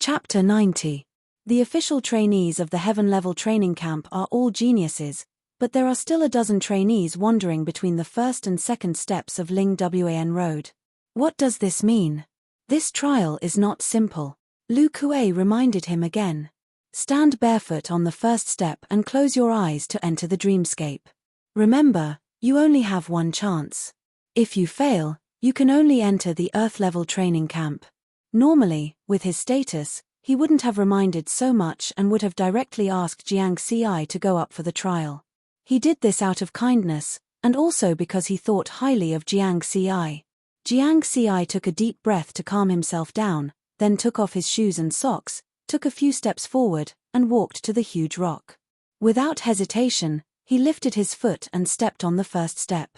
Chapter 90. The official trainees of the Heaven-level training camp are all geniuses, but there are still a dozen trainees wandering between the first and second steps of Ling Wan Road. What does this mean? This trial is not simple. Lu Kuei reminded him again. Stand barefoot on the first step and close your eyes to enter the dreamscape. Remember, you only have one chance. If you fail, you can only enter the Earth-level training camp. Normally, with his status, he wouldn't have reminded so much and would have directly asked Jiang Xi to go up for the trial. He did this out of kindness, and also because he thought highly of Jiang Xi. Jiang Xi took a deep breath to calm himself down, then took off his shoes and socks, took a few steps forward, and walked to the huge rock. Without hesitation, he lifted his foot and stepped on the first step.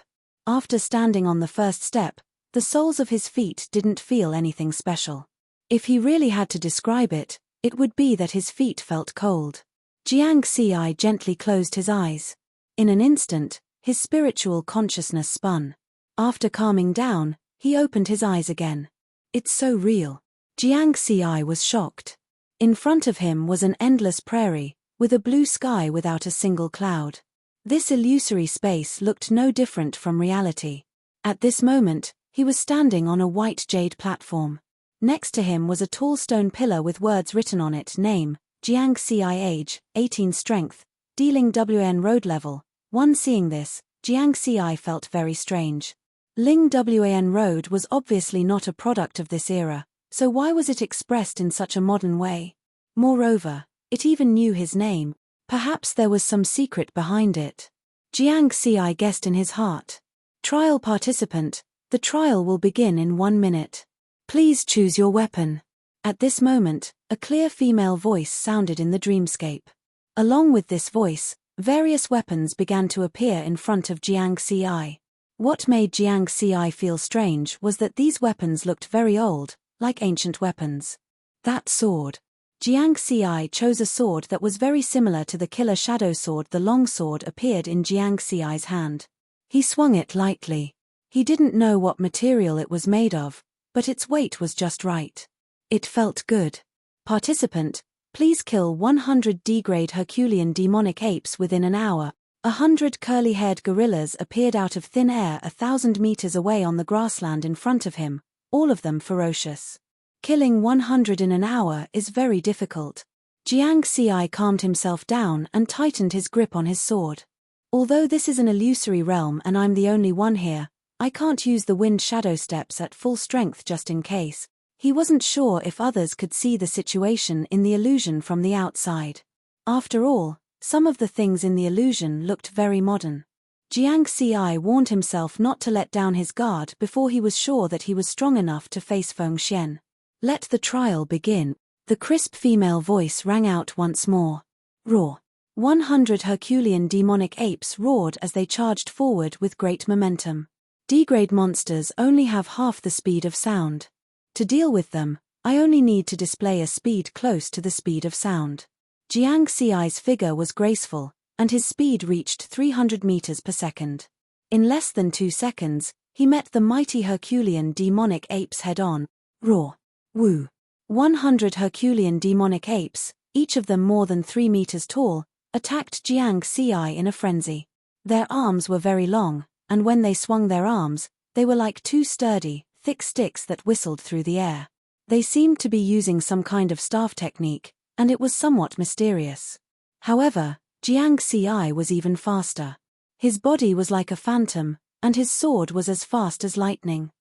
After standing on the first step, the soles of his feet didn't feel anything special. If he really had to describe it, it would be that his feet felt cold. Jiang Xi gently closed his eyes. In an instant, his spiritual consciousness spun. After calming down, he opened his eyes again. It's so real. Jiang Xi was shocked. In front of him was an endless prairie, with a blue sky without a single cloud. This illusory space looked no different from reality. At this moment, he was standing on a white jade platform. Next to him was a tall stone pillar with words written on it: name, Jiang Xi, age, 18, strength, dealing WN road level. One seeing this, Jiang Xi felt very strange. Ling Wan Road was obviously not a product of this era, so why was it expressed in such a modern way? Moreover, it even knew his name. Perhaps there was some secret behind it. Jiang Xi guessed in his heart. Trial participant, the trial will begin in 1 minute. Please choose your weapon. At this moment, a clear female voice sounded in the dreamscape. Along with this voice, various weapons began to appear in front of Jiang Xi. What made Jiang Xi feel strange was that these weapons looked very old, like ancient weapons. That sword. Jiang Xi chose a sword that was very similar to the killer shadow sword. The long sword appeared in Jiang Xi's hand. He swung it lightly. He didn't know what material it was made of, but its weight was just right. It felt good. Participant, please kill 100 D-grade Herculean demonic apes within an hour. 100 curly-haired gorillas appeared out of thin air 1,000 meters away on the grassland in front of him, all of them ferocious. Killing 100 in an hour is very difficult. Jiang Xi calmed himself down and tightened his grip on his sword. Although this is an illusory realm and I'm the only one here, I can't use the wind shadow steps at full strength just in case. He wasn't sure if others could see the situation in the illusion from the outside. After all, some of the things in the illusion looked very modern. Jiang Xi warned himself not to let down his guard before he was sure that he was strong enough to face Feng Xian. Let the trial begin. The crisp female voice rang out once more. Roar. 100 Herculean demonic apes roared as they charged forward with great momentum. D-grade monsters only have half the speed of sound. To deal with them, I only need to display a speed close to the speed of sound. Jiang Xi's figure was graceful, and his speed reached 300 meters per second. In less than 2 seconds, he met the mighty Herculean demonic apes head-on. Roar. Woo. 100 Herculean demonic apes, each of them more than 3 meters tall, attacked Jiang Xi in a frenzy. Their arms were very long, and when they swung their arms, they were like 2 sturdy, thick sticks that whistled through the air. They seemed to be using some kind of staff technique, and it was somewhat mysterious. However, Jiang Xi was even faster. His body was like a phantom, and his sword was as fast as lightning.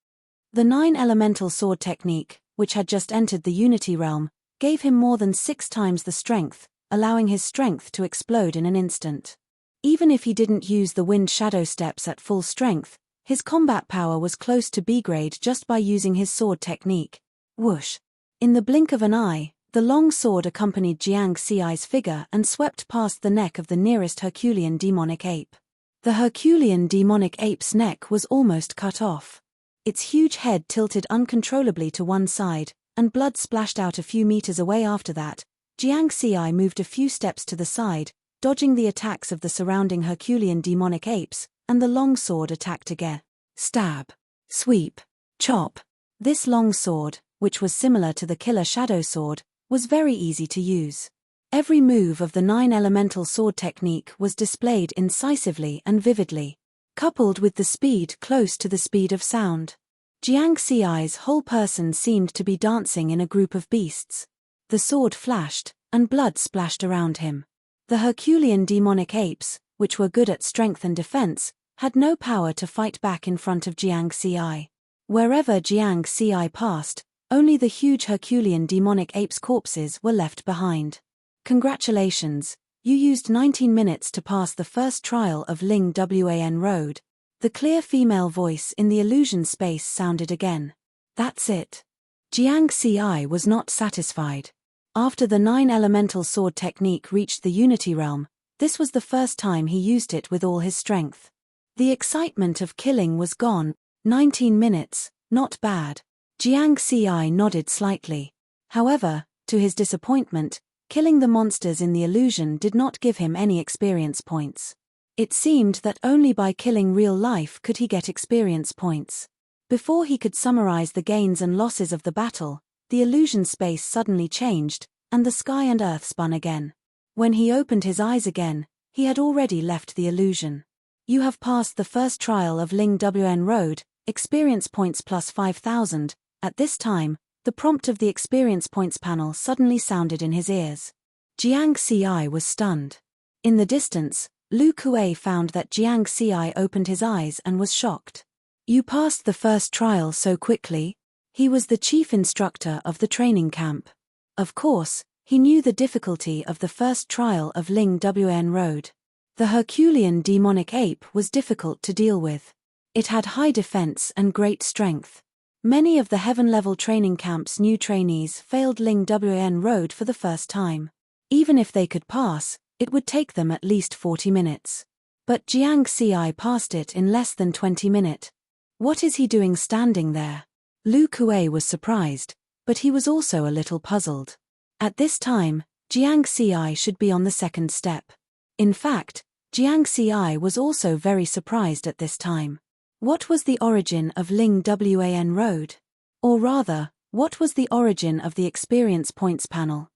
The 9-elemental sword technique, which had just entered the Unity realm, gave him more than 6 times the strength, allowing his strength to explode in an instant. Even if he didn't use the wind shadow steps at full strength, his combat power was close to B-grade just by using his sword technique. Whoosh! In the blink of an eye, the long sword accompanied Jiang Xi's figure and swept past the neck of the nearest Herculean demonic ape. The Herculean demonic ape's neck was almost cut off. Its huge head tilted uncontrollably to one side, and blood splashed out a few meters away after that. Jiang Xi moved a few steps to the side, dodging the attacks of the surrounding Herculean demonic apes, and the long sword attacked again. Stab. Sweep. Chop. This long sword, which was similar to the killer shadow sword, was very easy to use. Every move of the 9 elemental sword technique was displayed incisively and vividly, coupled with the speed close to the speed of sound. Jiang Xi's whole person seemed to be dancing in a group of beasts. The sword flashed, and blood splashed around him. The Herculean demonic apes, which were good at strength and defense, had no power to fight back in front of Jiang Xi. Wherever Jiang Xi passed, only the huge Herculean demonic apes' corpses were left behind. Congratulations, you used 19 minutes to pass the first trial of Ling Wan Road. The clear female voice in the illusion space sounded again. That's it. Jiang Xi was not satisfied. After the 9 elemental sword technique reached the Unity realm, this was the first time he used it with all his strength. The excitement of killing was gone. 19 minutes, not bad. Jiang Xi nodded slightly. However, to his disappointment, killing the monsters in the illusion did not give him any experience points. It seemed that only by killing real life could he get experience points. Before he could summarize the gains and losses of the battle, the illusion space suddenly changed, and the sky and earth spun again. When he opened his eyes again, he had already left the illusion. You have passed the first trial of Ling Wan Road, experience points plus 5,000. At this time, the prompt of the experience points panel suddenly sounded in his ears. Jiang Xi was stunned. In the distance, Lu Kuei found that Jiang Xi opened his eyes and was shocked. You passed the first trial so quickly? He was the chief instructor of the training camp. Of course, he knew the difficulty of the first trial of Ling Wan Road. The Herculean demonic ape was difficult to deal with. It had high defense and great strength. Many of the heaven-level training camp's new trainees failed Ling Wan Road for the first time. Even if they could pass, it would take them at least 40 minutes. But Jiang Xi passed it in less than 20 minutes. What is he doing standing there? Lu Kuei was surprised, but he was also a little puzzled. At this time, Jiang Xi should be on the second step. In fact, Jiang Xi was also very surprised at this time. What was the origin of Ling Wan Road? Or rather, what was the origin of the experience points panel?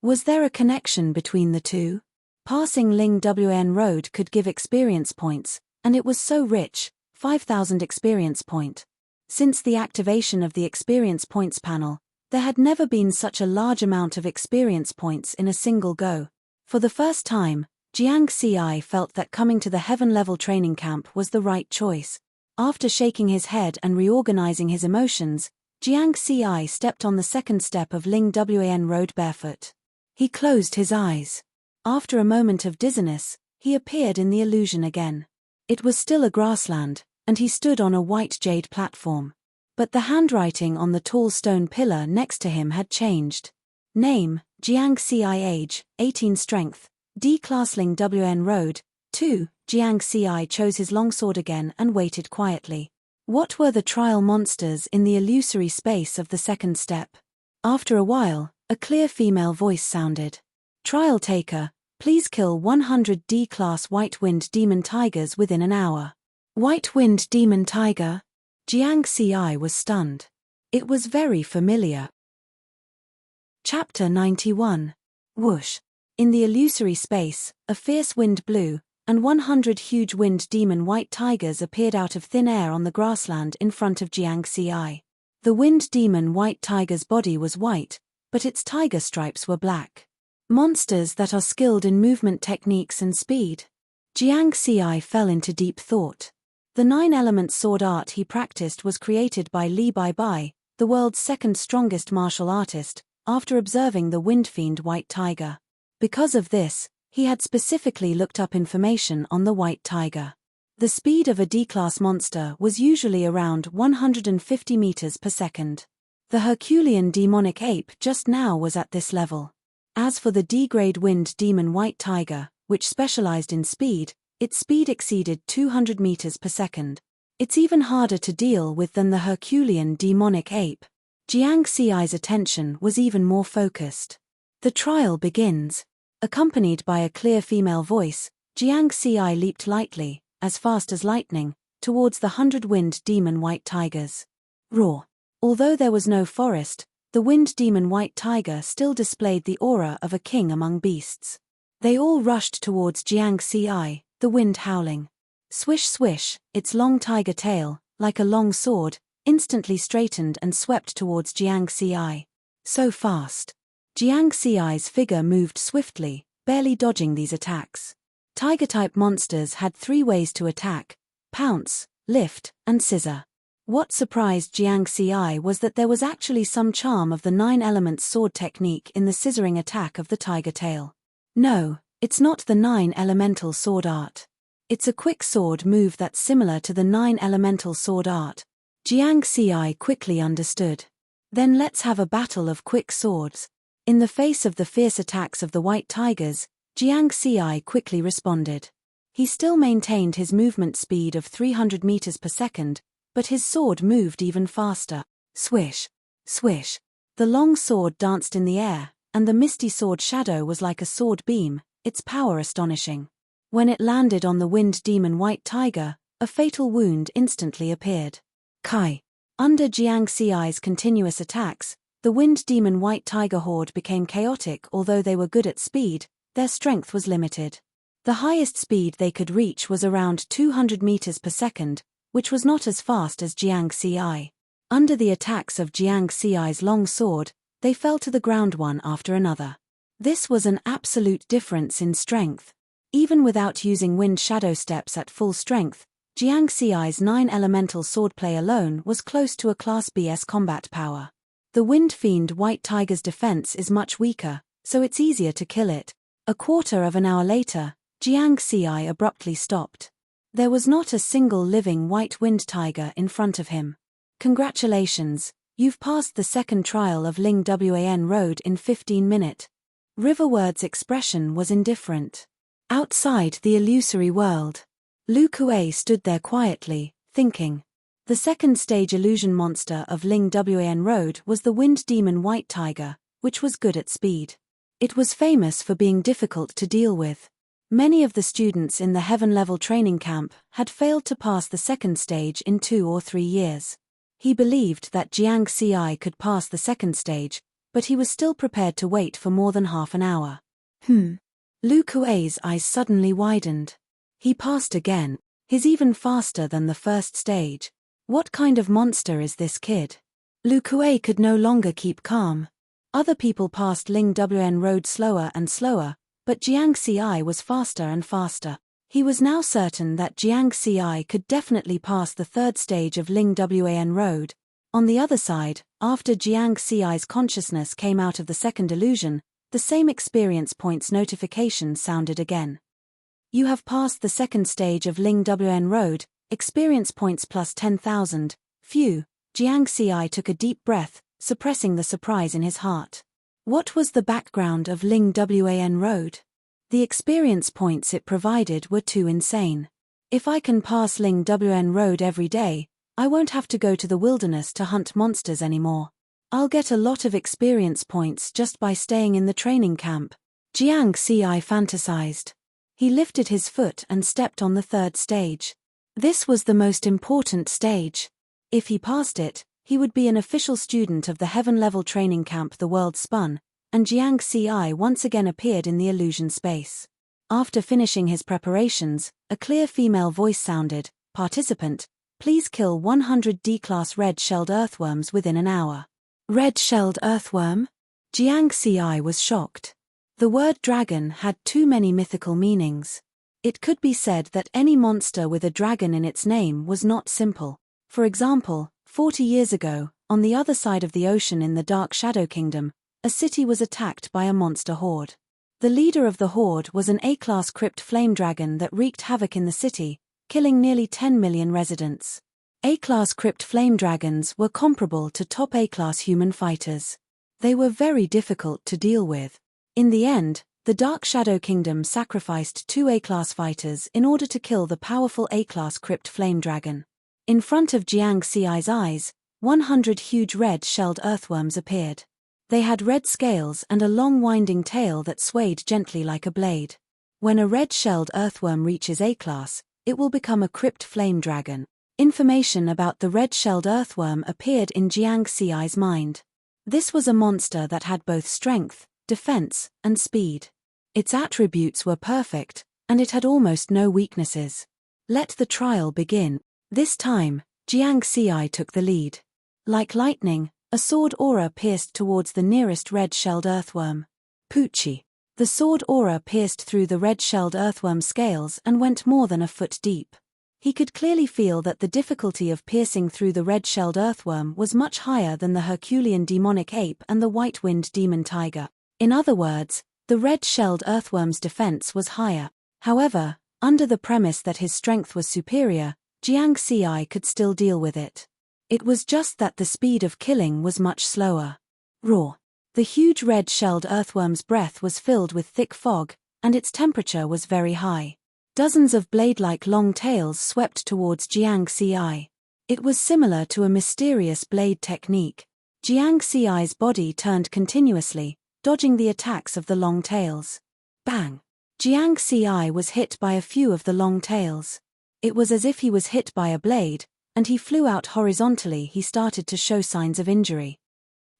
Was there a connection between the two? Passing Ling Wan Road could give experience points, and it was so rich, 5,000 experience point. Since the activation of the experience points panel, there had never been such a large amount of experience points in a single go. For the first time, Jiang Xi felt that coming to the heaven-level training camp was the right choice. After shaking his head and reorganizing his emotions, Jiang Xi stepped on the second step of Ling Wan Road barefoot. He closed his eyes. After a moment of dizziness, he appeared in the illusion again. It was still a grassland, and he stood on a white jade platform. But the handwriting on the tall stone pillar next to him had changed. Name, Jiang Xi. Age, 18 Strength, D-Class Ling Wan Road, 2. Jiang Xi chose his longsword again and waited quietly. What were the trial monsters in the illusory space of the second step? After a while, a clear female voice sounded. Trial taker, please kill 100 D-Class White-Winged Demon Tigers within an hour. White-Winged Demon Tiger? Jiang Xi was stunned. It was very familiar. Chapter 91. Whoosh. In the illusory space, a fierce wind blew, and 100 huge winged demon white tigers appeared out of thin air on the grassland in front of Jiang Xi. The winged demon white tiger's body was white, but its tiger stripes were black. Monsters that are skilled in movement techniques and speed. Jiang Xi fell into deep thought. The 9-element sword art he practiced was created by Li Bai, the world's second strongest martial artist, after observing the wind fiend white tiger. Because of this, he had specifically looked up information on the white tiger. The speed of a D-class monster was usually around 150 meters per second. The Herculean demonic ape just now was at this level. As for the D-grade wind demon white tiger, which specialized in speed, its speed exceeded 200 meters per second. It's even harder to deal with than the Herculean demonic ape. Jiang Xi's attention was even more focused. The trial begins. Accompanied by a clear female voice, Jiang Xi leaped lightly, as fast as lightning, towards the 100 wind demon white tigers. Roar. Although there was no forest, the wind demon white tiger still displayed the aura of a king among beasts. They all rushed towards Jiang Ci, the wind howling. Swish swish, its long tiger tail, like a long sword, instantly straightened and swept towards Jiang Ci. So fast. Jiang Ci's figure moved swiftly, barely dodging these attacks. Tiger-type monsters had 3 ways to attack: pounce, lift, and scissor. What surprised Jiang Ci was that there was actually some charm of the 9 elements sword technique in the scissoring attack of the tiger tail. No, it's not the 9 elemental sword art. It's a quick sword move that's similar to the 9 elemental sword art. Jiang Ci quickly understood. Then let's have a battle of quick swords. In the face of the fierce attacks of the white tigers, Jiang Ci quickly responded. He still maintained his movement speed of 300 meters per second, but his sword moved even faster. Swish, swish. The long sword danced in the air, and the misty sword shadow was like a sword beam, its power astonishing. When it landed on the wind demon white tiger, a fatal wound instantly appeared. Kai. Under Jiang Ci's continuous attacks, the wind demon white tiger horde became chaotic. Although they were good at speed, their strength was limited. The highest speed they could reach was around 200 meters per second, which was not as fast as Jiang Ci. Under the attacks of Jiang Ci's long sword, they fell to the ground one after another. This was an absolute difference in strength. Even without using wind shadow steps at full strength, Jiang Ci's 9 elemental swordplay alone was close to a Class BS combat power. The wind fiend white tiger's defense is much weaker, so it's easier to kill it. A quarter of an hour later, Jiang Ci abruptly stopped. There was not a single living white wind tiger in front of him. Congratulations, you've passed the second trial of Ling Wan Road in 15 minutes. Riverward's expression was indifferent. Outside the illusory world, Lu Kuei stood there quietly, thinking. The second stage illusion monster of Ling Wan Road was the wind demon white tiger, which was good at speed. It was famous for being difficult to deal with. Many of the students in the heaven-level training camp had failed to pass the second stage in 2 or 3 years. He believed that Jiang Ci could pass the second stage, but he was still prepared to wait for more than half an hour. Lu Kuei's eyes suddenly widened. He passed again. He's even faster than the first stage. What kind of monster is this kid? Lu Kuei could no longer keep calm. Other people passed Ling Wan Road slower and slower, but Jiang Ci was faster and faster. He was now certain that Jiang Ci could definitely pass the third stage of Ling Wan Road. On the other side, after Jiang Ci's consciousness came out of the second illusion, the same experience points notification sounded again. You have passed the second stage of Ling Wan Road, experience points plus 10,000. Phew, Jiang Ci took a deep breath, suppressing the surprise in his heart. What was the background of Ling Wan Road? The experience points it provided were too insane. If I can pass Ling Wan Road every day, I won't have to go to the wilderness to hunt monsters anymore. I'll get a lot of experience points just by staying in the training camp. Jiang Ci fantasized. He lifted his foot and stepped on the third stage. This was the most important stage. If he passed it, he would be an official student of the heaven-level training camp The World Spun, and Jiang Ci once again appeared in the illusion space. After finishing his preparations, a clear female voice sounded, "Participant, please kill 100 D-class red-shelled earthworms within an hour." Red-shelled earthworm? Jiang Ci was shocked. The word dragon had too many mythical meanings. It could be said that any monster with a dragon in its name was not simple. For example, 40 years ago, on the other side of the ocean in the Dark Shadow Kingdom, a city was attacked by a monster horde. The leader of the horde was an A-class crypt flame dragon that wreaked havoc in the city, killing nearly 10 million residents. A-class crypt flame dragons were comparable to top A-class human fighters. They were very difficult to deal with. In the end, the Dark Shadow Kingdom sacrificed 2 A-class fighters in order to kill the powerful A-class crypt flame dragon. In front of Jiang Ci's eyes, 100 huge red-shelled earthworms appeared. They had red scales and a long winding tail that swayed gently like a blade. When a red-shelled earthworm reaches A-class, it will become a crypt flame dragon. Information about the red-shelled earthworm appeared in Jiang Ci's mind. This was a monster that had both strength, defense, and speed. Its attributes were perfect, and it had almost no weaknesses. Let the trial begin. This time, Jiang Xi took the lead. Like lightning, a sword aura pierced towards the nearest red-shelled earthworm. Poochie. The sword aura pierced through the red-shelled earthworm scales and went more than a foot deep. He could clearly feel that the difficulty of piercing through the red-shelled earthworm was much higher than the Herculean demonic ape and the white-winged demon tiger. In other words, the red-shelled earthworm's defense was higher. However, under the premise that his strength was superior, Jiang Xi could still deal with it. It was just that the speed of killing was much slower. Raw. The huge red-shelled earthworm's breath was filled with thick fog, and its temperature was very high. Dozens of blade-like long tails swept towards Jiang Xi. It was similar to a mysterious blade technique. Jiang Xi's body turned continuously, dodging the attacks of the long tails. Bang! Jiang Xi was hit by a few of the long tails. It was as if he was hit by a blade, and he flew out horizontally. He started to show signs of injury.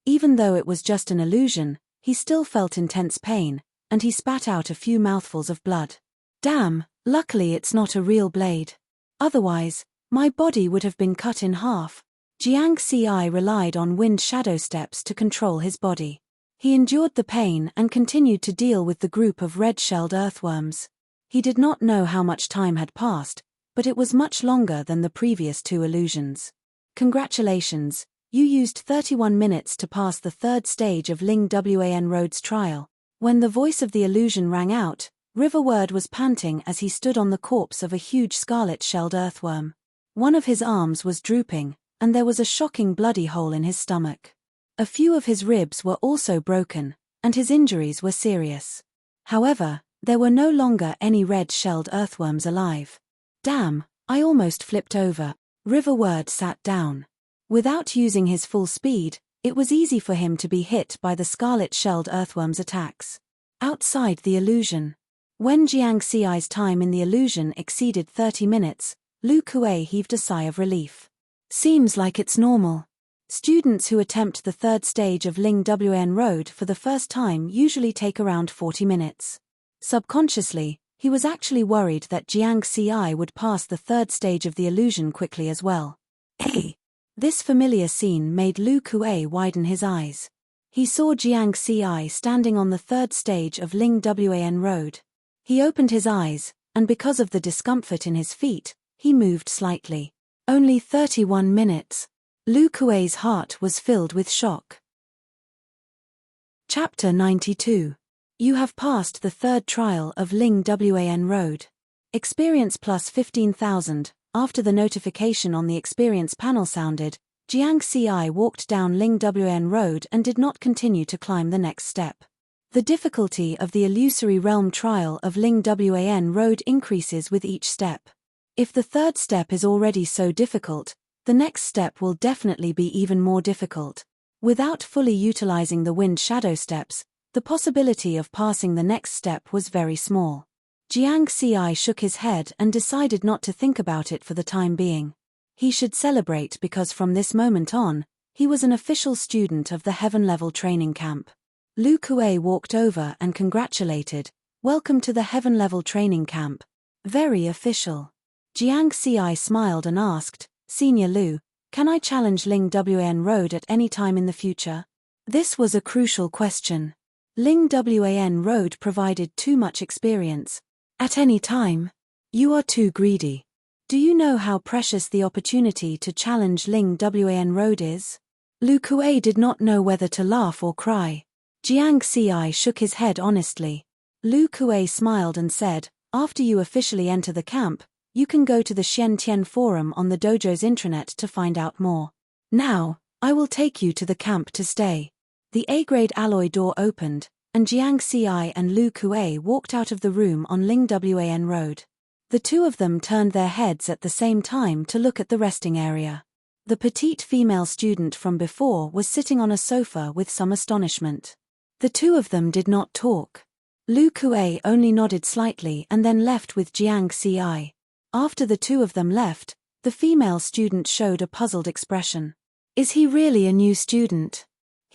Even though it was just an illusion, he still felt intense pain, and he spat out a few mouthfuls of blood. Damn, luckily it's not a real blade. Otherwise, my body would have been cut in half. Jiang Xi relied on wind shadow steps to control his body. He endured the pain and continued to deal with the group of red-shelled earthworms. He did not know how much time had passed, but it was much longer than the previous two illusions. Congratulations, you used 31 minutes to pass the third stage of Ling Wan Road's trial. When the voice of the illusion rang out, Riverward was panting as he stood on the corpse of a huge scarlet-shelled earthworm. One of his arms was drooping, and there was a shocking bloody hole in his stomach. A few of his ribs were also broken, and his injuries were serious. However, there were no longer any red-shelled earthworms alive. Damn, I almost flipped over. Riverward sat down. Without using his full speed, it was easy for him to be hit by the scarlet-shelled earthworm's attacks. Outside the illusion. When Jiang Xi's time in the illusion exceeded 30 minutes, Lu Kuei heaved a sigh of relief. Seems like it's normal. Students who attempt the third stage of Ling Wan Road for the first time usually take around 40 minutes. Subconsciously, he was actually worried that Jiang Xi would pass the third stage of the illusion quickly as well. Hey! This familiar scene made Lu Kuei widen his eyes. He saw Jiang Xi standing on the third stage of Ling Wan Road. He opened his eyes, and because of the discomfort in his feet, he moved slightly. Only 31 minutes. Lu Kuei's heart was filled with shock. Chapter 92. You have passed the third trial of Ling Wan Road. Experience plus 15,000. After the notification on the experience panel sounded, Jiang Xi walked down Ling Wan Road and did not continue to climb the next step. The difficulty of the illusory realm trial of Ling Wan Road increases with each step. If the third step is already so difficult, the next step will definitely be even more difficult. Without fully utilizing the wind shadow steps, the possibility of passing the next step was very small. Jiang Xi shook his head and decided not to think about it for the time being. He should celebrate because from this moment on, he was an official student of the Heaven-level training camp. Lu Kuei walked over and congratulated, "Welcome to the Heaven-level training camp. Very official." Jiang Xi smiled and asked, "Senior Lu, can I challenge Ling Wan Road at any time in the future?" This was a crucial question. Ling Wan Road provided too much experience. At any time? You are too greedy. Do you know how precious the opportunity to challenge Ling Wan Road is? Lu Kuei did not know whether to laugh or cry. Jiang Xi shook his head honestly. Lu Kuei smiled and said, "After you officially enter the camp, you can go to the Xian Tian forum on the dojo's intranet to find out more. Now, I will take you to the camp to stay." The A-grade alloy door opened, and Jiang Xi and Lu Kuei walked out of the room on Ling Wan Road. The two of them turned their heads at the same time to look at the resting area. The petite female student from before was sitting on a sofa with some astonishment. The two of them did not talk. Lu Kuei only nodded slightly and then left with Jiang Xi. After the two of them left, the female student showed a puzzled expression. Is he really a new student?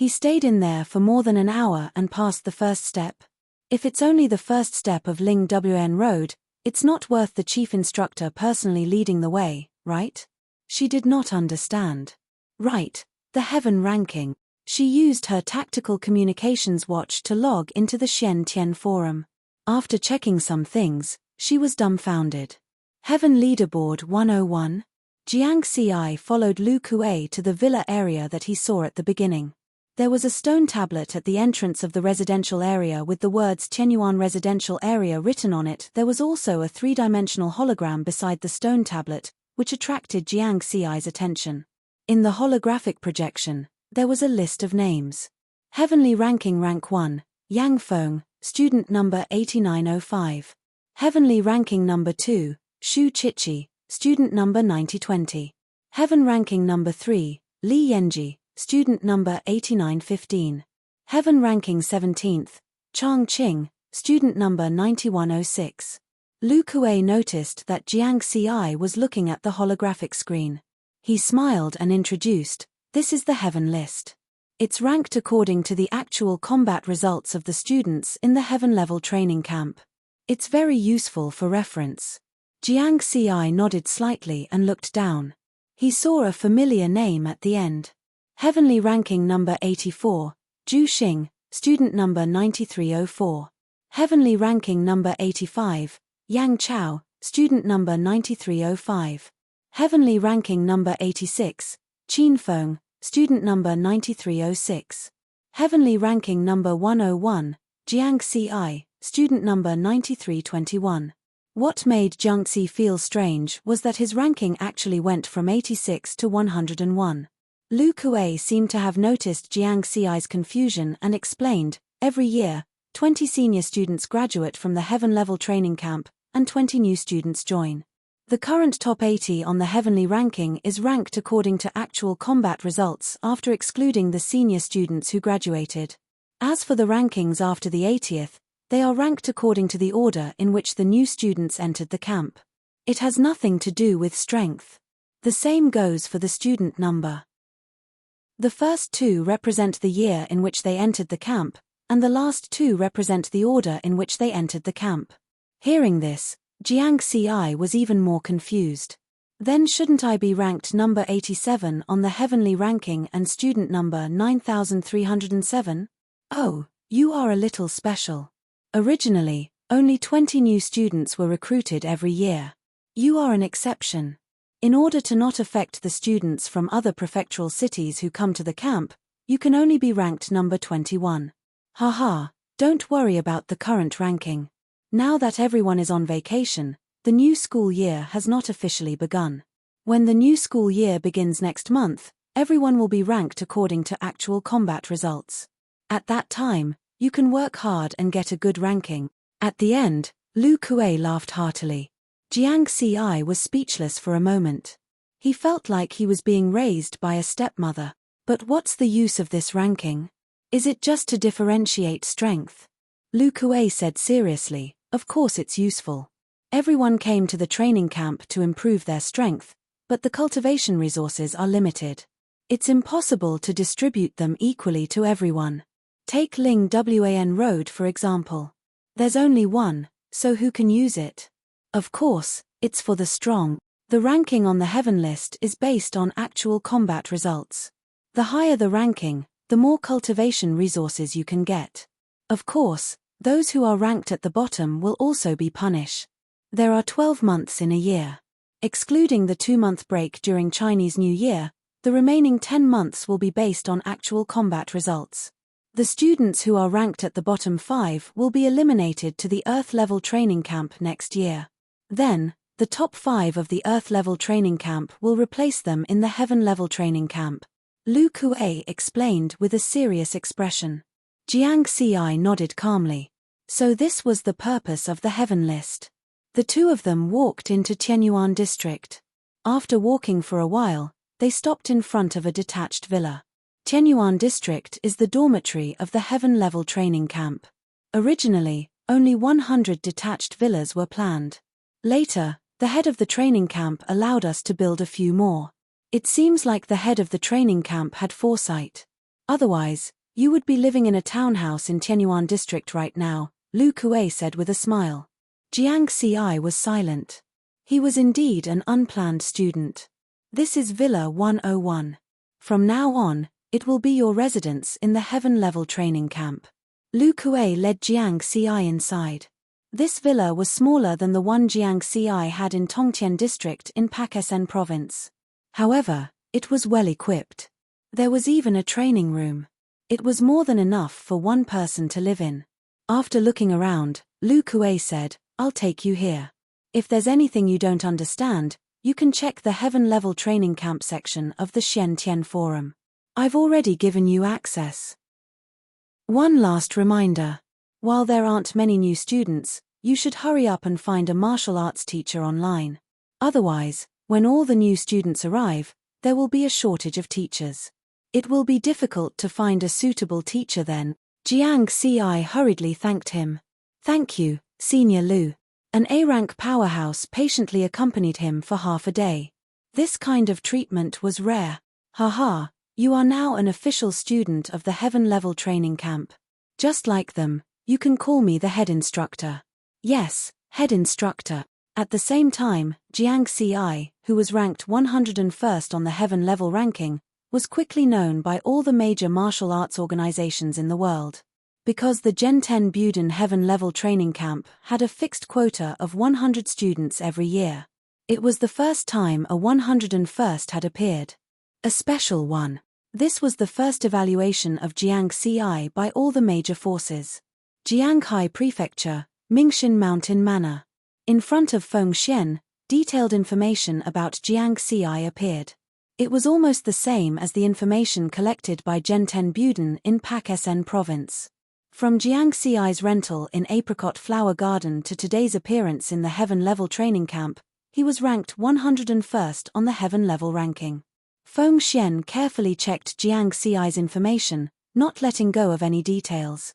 He stayed in there for more than an hour and passed the first step. If it's only the first step of Ling WN Road, it's not worth the chief instructor personally leading the way, right? She did not understand. Right, the heaven ranking. She used her tactical communications watch to log into the Xian Tian forum. After checking some things, she was dumbfounded. Heaven Leaderboard 101? Jiang Ci followed Lu Kuei to the villa area that he saw at the beginning. There was a stone tablet at the entrance of the residential area with the words Tianyuan Residential Area written on it. There was also a three-dimensional hologram beside the stone tablet, which attracted Jiang Ci's attention. In the holographic projection, there was a list of names. Heavenly Ranking Rank 1, Yang Feng, student number 8905. Heavenly Ranking number 2, Shu Chichi, student number 9020. Heaven Ranking number 3, Li Yenji, student number 8915. Heaven Ranking 17th, Chang Qing, student number 9106. Lu Kuei noticed that Jiang Ci was looking at the holographic screen. He smiled and introduced, "This is the heaven list. It's ranked according to the actual combat results of the students in the heaven level training camp. It's very useful for reference." Jiang Ci nodded slightly and looked down. He saw a familiar name at the end. Heavenly Ranking number 84, Zhu Xing, student number 9304. Heavenly Ranking number 85, Yang Chao, student number 9305. Heavenly Ranking number 86, Qin Feng, student number 9306. Heavenly Ranking number 101, Jiang Ci, student number 9321. What made Jiang Ci feel strange was that his ranking actually went from 86 to 101. Lu Kuei seemed to have noticed Jiang Ci's confusion and explained, "Every year, 20 senior students graduate from the Heaven Level Training Camp, and 20 new students join. The current top 80 on the Heavenly Ranking is ranked according to actual combat results after excluding the senior students who graduated. As for the rankings after the 80th, they are ranked according to the order in which the new students entered the camp. It has nothing to do with strength. The same goes for the student number. The first two represent the year in which they entered the camp, and the last two represent the order in which they entered the camp." Hearing this, Jiang Ci was even more confused. "Then shouldn't I be ranked number 87 on the heavenly ranking and student number 9307? Oh, you are a little special. Originally, only 20 new students were recruited every year. You are an exception. In order to not affect the students from other prefectural cities who come to the camp, you can only be ranked number 21. Haha, don't worry about the current ranking. Now that everyone is on vacation, the new school year has not officially begun. When the new school year begins next month, everyone will be ranked according to actual combat results. At that time, you can work hard and get a good ranking." At the end, Lu Kuei laughed heartily. Jiang Ci was speechless for a moment. He felt like he was being raised by a stepmother. But what's the use of this ranking? Is it just to differentiate strength? Lu Kuei said seriously, "Of course it's useful. Everyone came to the training camp to improve their strength, but the cultivation resources are limited. It's impossible to distribute them equally to everyone. Take Ling WAN Road for example. There's only one, so who can use it? Of course, it's for the strong. The ranking on the heaven list is based on actual combat results. The higher the ranking, the more cultivation resources you can get. Of course, those who are ranked at the bottom will also be punished. There are 12 months in a year. Excluding the 2-month break during Chinese New Year, the remaining 10 months will be based on actual combat results. The students who are ranked at the bottom 5 will be eliminated to the Earth Level Training Camp next year. Then, the top 5 of the Earth Level Training Camp will replace them in the Heaven Level Training Camp." Lu Kuei explained with a serious expression. Jiang Ci nodded calmly. So this was the purpose of the Heaven list. The two of them walked into Tianyuan district. After walking for a while, they stopped in front of a detached villa. Tianyuan district is the dormitory of the Heaven Level Training Camp. Originally, only 100 detached villas were planned. Later, the head of the training camp allowed us to build a few more. It seems like the head of the training camp had foresight. Otherwise, you would be living in a townhouse in Tianyuan district right now, Lu Kuei said with a smile. Jiang Xi was silent. He was indeed an unplanned student. This is Villa 101. From now on, it will be your residence in the heaven-level training camp. Lu Kuei led Jiang Xi inside. This villa was smaller than the one Jiang Xi had in Tongtian district in Pakistan province. However, it was well equipped. There was even a training room. It was more than enough for one person to live in. After looking around, Lu Kuei said, "I'll take you here. If there's anything you don't understand, you can check the heaven-level training camp section of the Xian Tian forum. I've already given you access." One last reminder. While there aren't many new students, you should hurry up and find a martial arts teacher online. Otherwise, when all the new students arrive, there will be a shortage of teachers. It will be difficult to find a suitable teacher then. Jiang Xi hurriedly thanked him. "Thank you, Senior Lu." An A-rank powerhouse patiently accompanied him for half a day. This kind of treatment was rare. Haha, you are now an official student of the heaven-level training camp. Just like them, you can call me the head instructor. Yes, head instructor. At the same time, Jiang Xi, who was ranked 101st on the heaven-level ranking, was quickly known by all the major martial arts organizations in the world. Because the Gen 10 Buden heaven-level training camp had a fixed quota of 100 students every year. It was the first time a 101st had appeared. A special one. This was the first evaluation of Jiang Xi by all the major forces. Jianghai Prefecture, Mingxin Mountain Manor. In front of Fengxian, detailed information about Jiang Xi appeared. It was almost the same as the information collected by Gen 10 Buden in Pakistan province. From Jiang Xi's rental in Apricot Flower Garden to today's appearance in the heaven-level training camp, he was ranked 101st on the heaven-level ranking. Fengxian carefully checked Jiang Xi's information, not letting go of any details.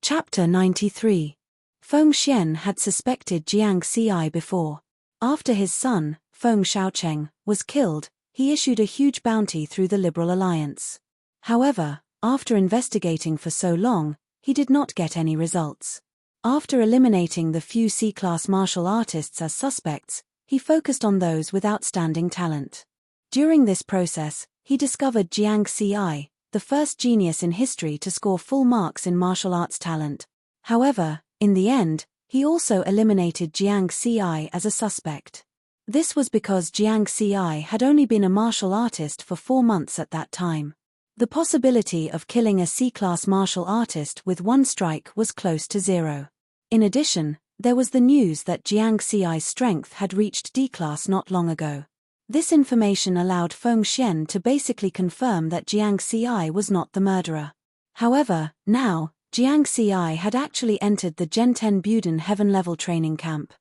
Chapter 93. Fengxian had suspected Jiang Xi before. After his son, Feng Xiaocheng, was killed, he issued a huge bounty through the Liberal Alliance. However, after investigating for so long, he did not get any results. After eliminating the few C-class martial artists as suspects, he focused on those with outstanding talent. During this process, he discovered Jiang Xi, the first genius in history to score full marks in martial arts talent. However, in the end, he also eliminated Jiang Xi as a suspect. This was because Jiang Xi had only been a martial artist for 4 months at that time. The possibility of killing a C-class martial artist with one strike was close to zero. In addition, there was the news that Jiang Xi's strength had reached D-class not long ago. This information allowed Fengxian to basically confirm that Jiang Xi was not the murderer. However, now, Jiang Xi had actually entered the Gen 10 Buden heaven-level training camp.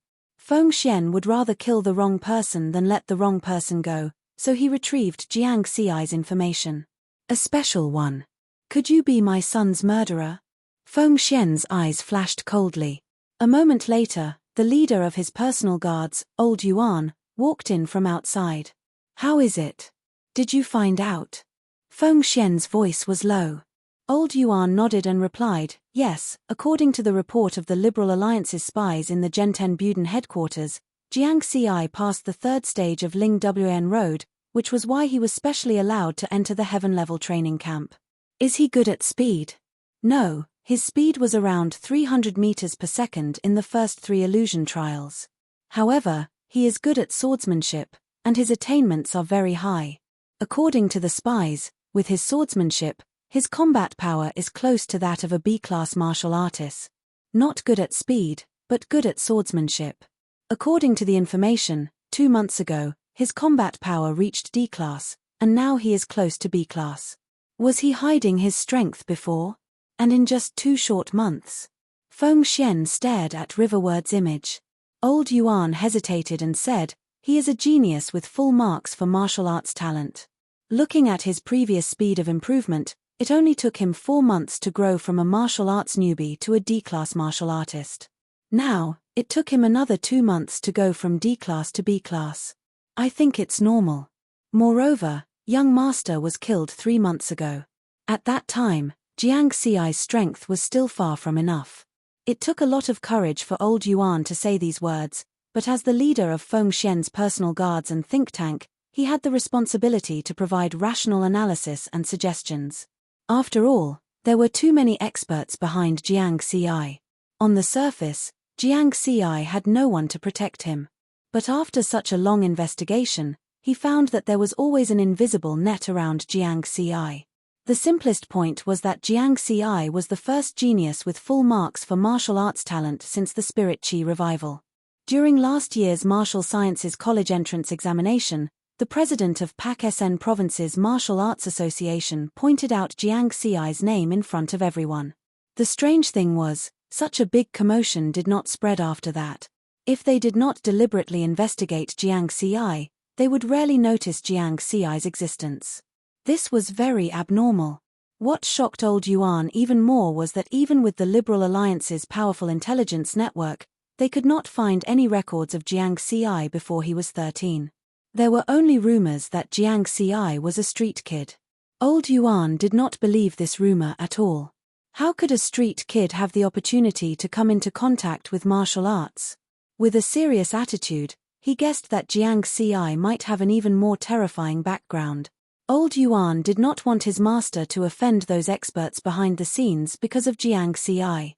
Fengxian would rather kill the wrong person than let the wrong person go, so he retrieved Jiang Xi's information. A special one. "Could you be my son's murderer?" Fengxian's eyes flashed coldly. A moment later, the leader of his personal guards, Old Yuan, walked in from outside. "How is it? Did you find out?" Fengxian's voice was low. Old Yuan nodded and replied, "Yes, according to the report of the Liberal Alliance's spies in the Gen 10 Buden headquarters, Jiang Xi passed the 3rd stage of Ling Wn Road, which was why he was specially allowed to enter the heaven-level training camp." "Is he good at speed?" "No, his speed was around 300 meters per second in the first 3 illusion trials. However, he is good at swordsmanship, and his attainments are very high. According to the spies, with his swordsmanship, his combat power is close to that of a B-class martial artist. Not good at speed, but good at swordsmanship. According to the information, 2 months ago, his combat power reached D-class, and now he is close to B-class. Was he hiding his strength before? And in just 2 short months? Fengxian stared at Riverward's image. Old Yuan hesitated and said, "He is a genius with full marks for martial arts talent. Looking at his previous speed of improvement, it only took him 4 months to grow from a martial arts newbie to a D-class martial artist. Now, it took him another 2 months to go from D-class to B-class. I think it's normal. Moreover, Young master was killed 3 months ago. At that time, Jiang Xi's strength was still far from enough. It took a lot of courage for old Yuan to say these words, but as the leader of Feng Xian's personal guards and think tank, he had the responsibility to provide rational analysis and suggestions. After all, there were too many experts behind Jiang Xi. On the surface, Jiang Xi had no one to protect him. But after such a long investigation, he found that there was always an invisible net around Jiang Xi. The simplest point was that Jiang Xi was the first genius with full marks for martial arts talent since the Spirit Qi revival. During last year's Martial Sciences College entrance examination, the president of Pak-Sen Province's Martial Arts Association pointed out Jiang Xi's name in front of everyone. The strange thing was, such a big commotion did not spread after that. If they did not deliberately investigate Jiang Xi, they would rarely notice Jiang Xi's existence. This was very abnormal. What shocked old Yuan even more was that even with the Liberal Alliance's powerful intelligence network, they could not find any records of Jiang Xi before he was 13. There were only rumors that Jiang Xi was a street kid. Old Yuan did not believe this rumor at all. How could a street kid have the opportunity to come into contact with martial arts? With a serious attitude, he guessed that Jiang Xi might have an even more terrifying background. Old Yuan did not want his master to offend those experts behind the scenes because of Jiang Xi.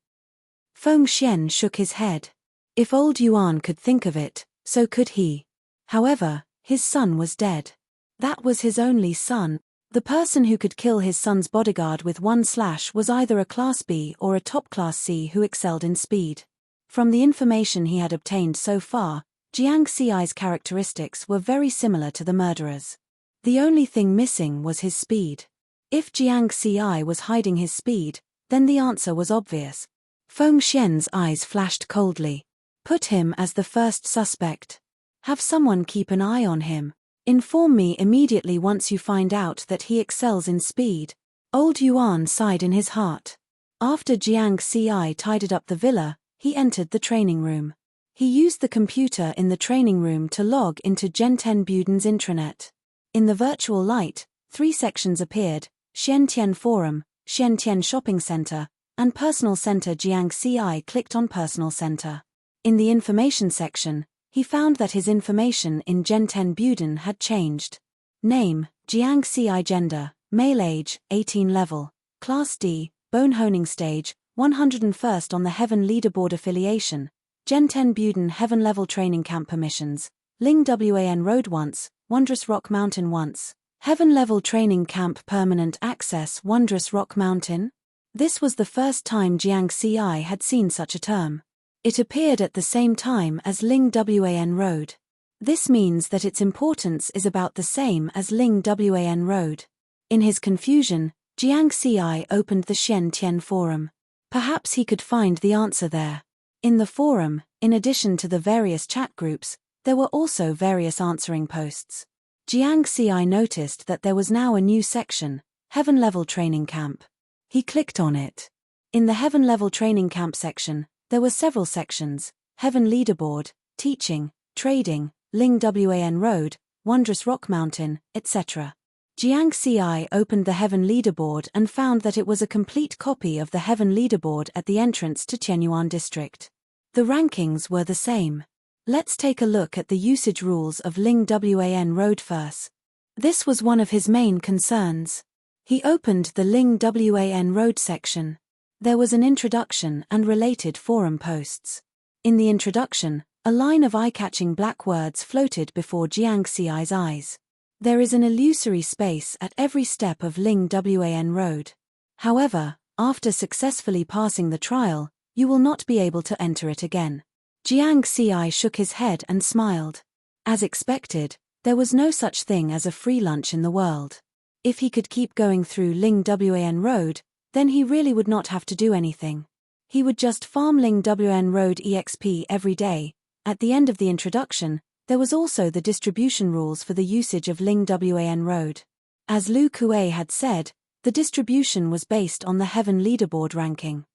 Feng Xian shook his head. If old Yuan could think of it, so could he. However, his son was dead. That was his only son. The person who could kill his son's bodyguard with one slash was either a Class B or a top Class C who excelled in speed. From the information he had obtained so far, Jiang Xi's characteristics were very similar to the murderer's. The only thing missing was his speed. If Jiang Xi was hiding his speed, then the answer was obvious. Feng Xian's eyes flashed coldly. Put him as the first suspect. Have someone keep an eye on him. Inform me immediately once you find out that he excels in speed. Old Yuan sighed in his heart. After Jiang Xi tidied up the villa, he entered the training room. He used the computer in the training room to log into Zhenten Buden's intranet. In the virtual light, 3 sections appeared: Xiantian Forum, Xiantian Shopping Center, and Personal Center. Jiang Xi clicked on Personal Center. In the information section, he found that his information in Zhenten Buden had changed. Name, Jiang Xi. Gender, male, age, 18 level, Class D, bone honing stage, 101st on the Heaven Leaderboard. Affiliation, Zhenten Buden Heaven Level Training Camp. Permissions, Ling Wan Road once, Wondrous Rock Mountain once, Heaven Level Training Camp. Permanent access, Wondrous Rock Mountain. This was the first time Jiang Xi had seen such a term. It appeared at the same time as Ling Wan Road. This means that its importance is about the same as Ling Wan Road. In his confusion, Jiang Xi opened the Xiantian Forum. Perhaps he could find the answer there. In the forum, in addition to the various chat groups, there were also various answering posts. Jiang Xi noticed that there was now a new section, Heaven Level Training Camp. He clicked on it. In the Heaven Level Training Camp section, there were several sections: Heaven Leaderboard, Teaching, Trading, Ling Wan Road, Wondrous Rock Mountain, etc. Jiang Xi opened the Heaven Leaderboard and found that it was a complete copy of the Heaven Leaderboard at the entrance to Qianyuan District. The rankings were the same. Let's take a look at the usage rules of Ling Wan Road first. This was one of his main concerns. He opened the Ling Wan Road section. There was an introduction and related forum posts. In the introduction, a line of eye-catching black words floated before Jiang Xi's eyes. There is an illusory space at every step of Ling Wan Road. However, after successfully passing the trial, you will not be able to enter it again. Jiang Xi shook his head and smiled. As expected, there was no such thing as a free lunch in the world. If he could keep going through Ling Wan Road, then he really would not have to do anything. He would just farm Ling Wan Road EXP every day. At the end of the introduction, there was also the distribution rules for the usage of Ling Wan Road. As Lu Kuei had said, the distribution was based on the Heaven Leaderboard ranking.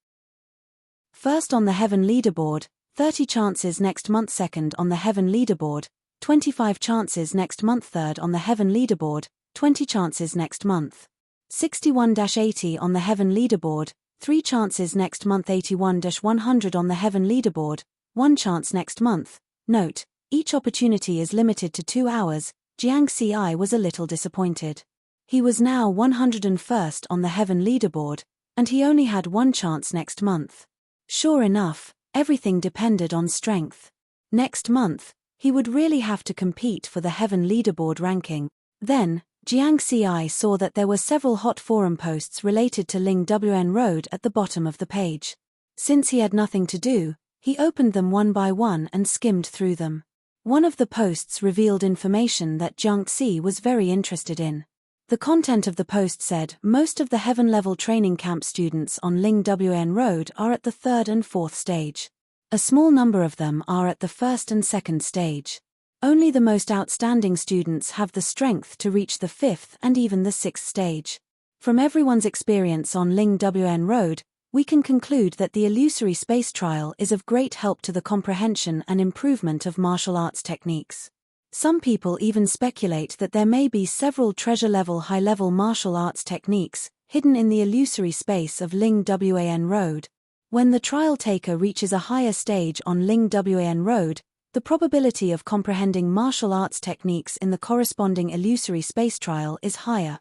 First on the Heaven Leaderboard, 30 chances next month. Second on the Heaven Leaderboard, 25 chances next month. Third on the Heaven Leaderboard, 20 chances next month. 61-80 on the Heaven leaderboard, 3 chances next month. 81-100 on the Heaven leaderboard, 1 chance next month. Note, each opportunity is limited to 2 hours. Jiang Ci was a little disappointed. He was now 101st on the Heaven leaderboard, and he only had 1 chance next month. Sure enough, everything depended on strength. Next month, he would really have to compete for the Heaven leaderboard ranking. Then, Jiang Ci saw that there were several hot forum posts related to Ling WN Road at the bottom of the page. Since he had nothing to do, he opened them one by one and skimmed through them. One of the posts revealed information that Jiang Ci was very interested in. The content of the post said, most of the Heaven level training camp students on Ling WN Road are at the 3rd and 4th stage. A small number of them are at the 1st and 2nd stage. Only the most outstanding students have the strength to reach the 5th and even the 6th stage. From everyone's experience on Ling WN Road, we can conclude that the illusory space trial is of great help to the comprehension and improvement of martial arts techniques. Some people even speculate that there may be several treasure-level high-level martial arts techniques hidden in the illusory space of Ling WN Road. When the trial taker reaches a higher stage on Ling WN Road, the probability of comprehending martial arts techniques in the corresponding illusory space trial is higher.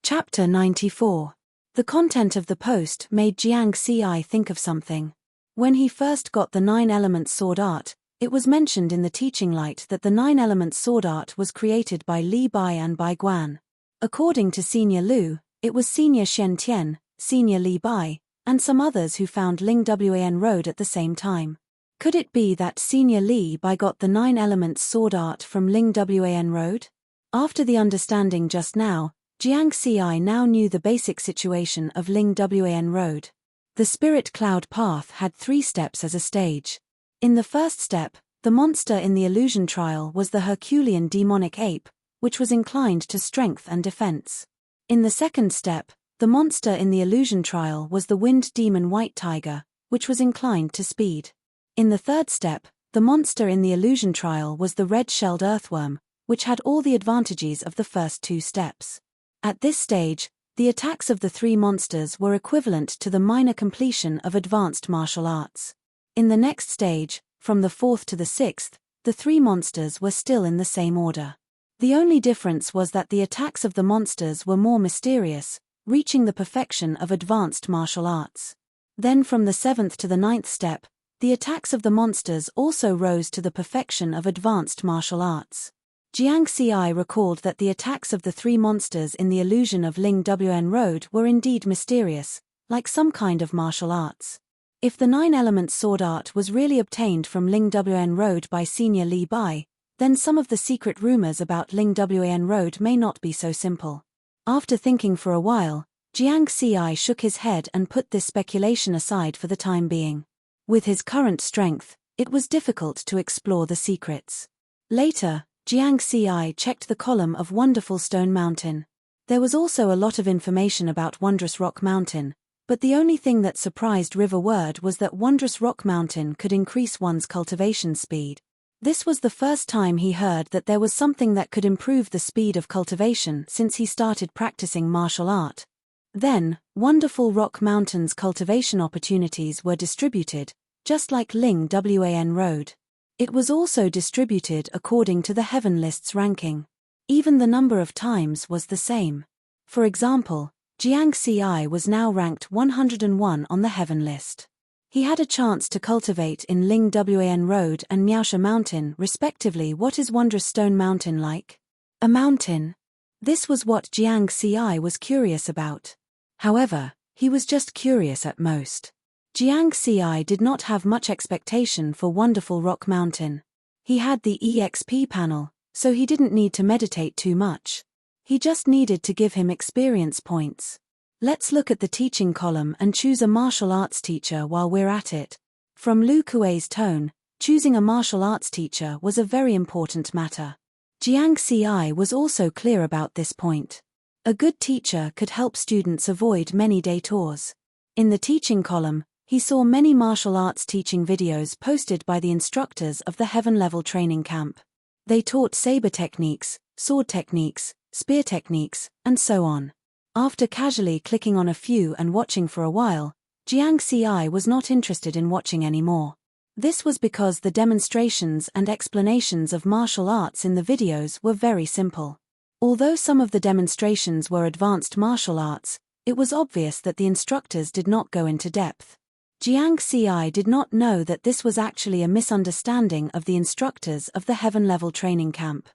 Chapter 94. The content of the post made Jiang Ci think of something. When he first got the 9 elements sword art, it was mentioned in the teaching light that the 9 elements sword art was created by Li Bai and Bai Guan. According to Senior Lu, it was Senior Shen Tian, Senior Li Bai, and some others who found Ling WN Road at the same time. Could it be that Senior Li Bai got the 9 elements sword art from Ling WN Road? After the understanding just now, Jiang Ci now knew the basic situation of Ling WN Road. The Spirit Cloud Path had 3 steps as a stage. In the first step, the monster in the illusion trial was the Herculean demonic ape, which was inclined to strength and defense. In the second step, the monster in the illusion trial was the wind demon white tiger, which was inclined to speed. In the third step, the monster in the illusion trial was the red-shelled earthworm, which had all the advantages of the first 2 steps. At this stage, the attacks of the 3 monsters were equivalent to the minor completion of advanced martial arts. In the next stage, from the 4th to the 6th, the 3 monsters were still in the same order. The only difference was that the attacks of the monsters were more mysterious, reaching the perfection of advanced martial arts. Then from the 7th to the 9th step, the attacks of the monsters also rose to the perfection of advanced martial arts. Jiang Ci recalled that the attacks of the 3 monsters in the illusion of Ling WN Road were indeed mysterious, like some kind of martial arts. If the 9 elements sword art was really obtained from Ling WN Road by Senior Li Bai, then some of the secret rumors about Ling WN Road may not be so simple. After thinking for a while, Jiang Ci shook his head and put this speculation aside for the time being. With his current strength, it was difficult to explore the secrets. Later, Jiang Ci checked the column of Wonderful Stone Mountain. There was also a lot of information about Wondrous Rock Mountain, but the only thing that surprised River Word was that Wondrous Rock Mountain could increase one's cultivation speed. This was the first time he heard that there was something that could improve the speed of cultivation since he started practicing martial art. Then, Wonderful Rock Mountain's cultivation opportunities were distributed, just like Ling WN Road. It was also distributed according to the Heaven List's ranking. Even the number of times was the same. For example, Jiang Ci was now ranked 101 on the Heaven List. He had a chance to cultivate in Ling WN Road and Miaosha Mountain respectively. What is Wondrous Stone Mountain like? A mountain. This was what Jiang Ci was curious about. However, he was just curious at most. Jiang Ci did not have much expectation for Wonderful Rock Mountain. He had the EXP panel, so he didn't need to meditate too much. He just needed to give him experience points. Let's look at the teaching column and choose a martial arts teacher while we're at it. From Lu Kuei's tone, choosing a martial arts teacher was a very important matter. Jiang Ci was also clear about this point. A good teacher could help students avoid many detours. In the teaching column, he saw many martial arts teaching videos posted by the instructors of the Heaven Level Training Camp. They taught saber techniques, sword techniques, spear techniques, and so on. After casually clicking on a few and watching for a while, Jiang Xi was not interested in watching anymore. This was because the demonstrations and explanations of martial arts in the videos were very simple. Although some of the demonstrations were advanced martial arts, it was obvious that the instructors did not go into depth. Jiang Xi did not know that this was actually a misunderstanding of the instructors of the heaven-level training camp.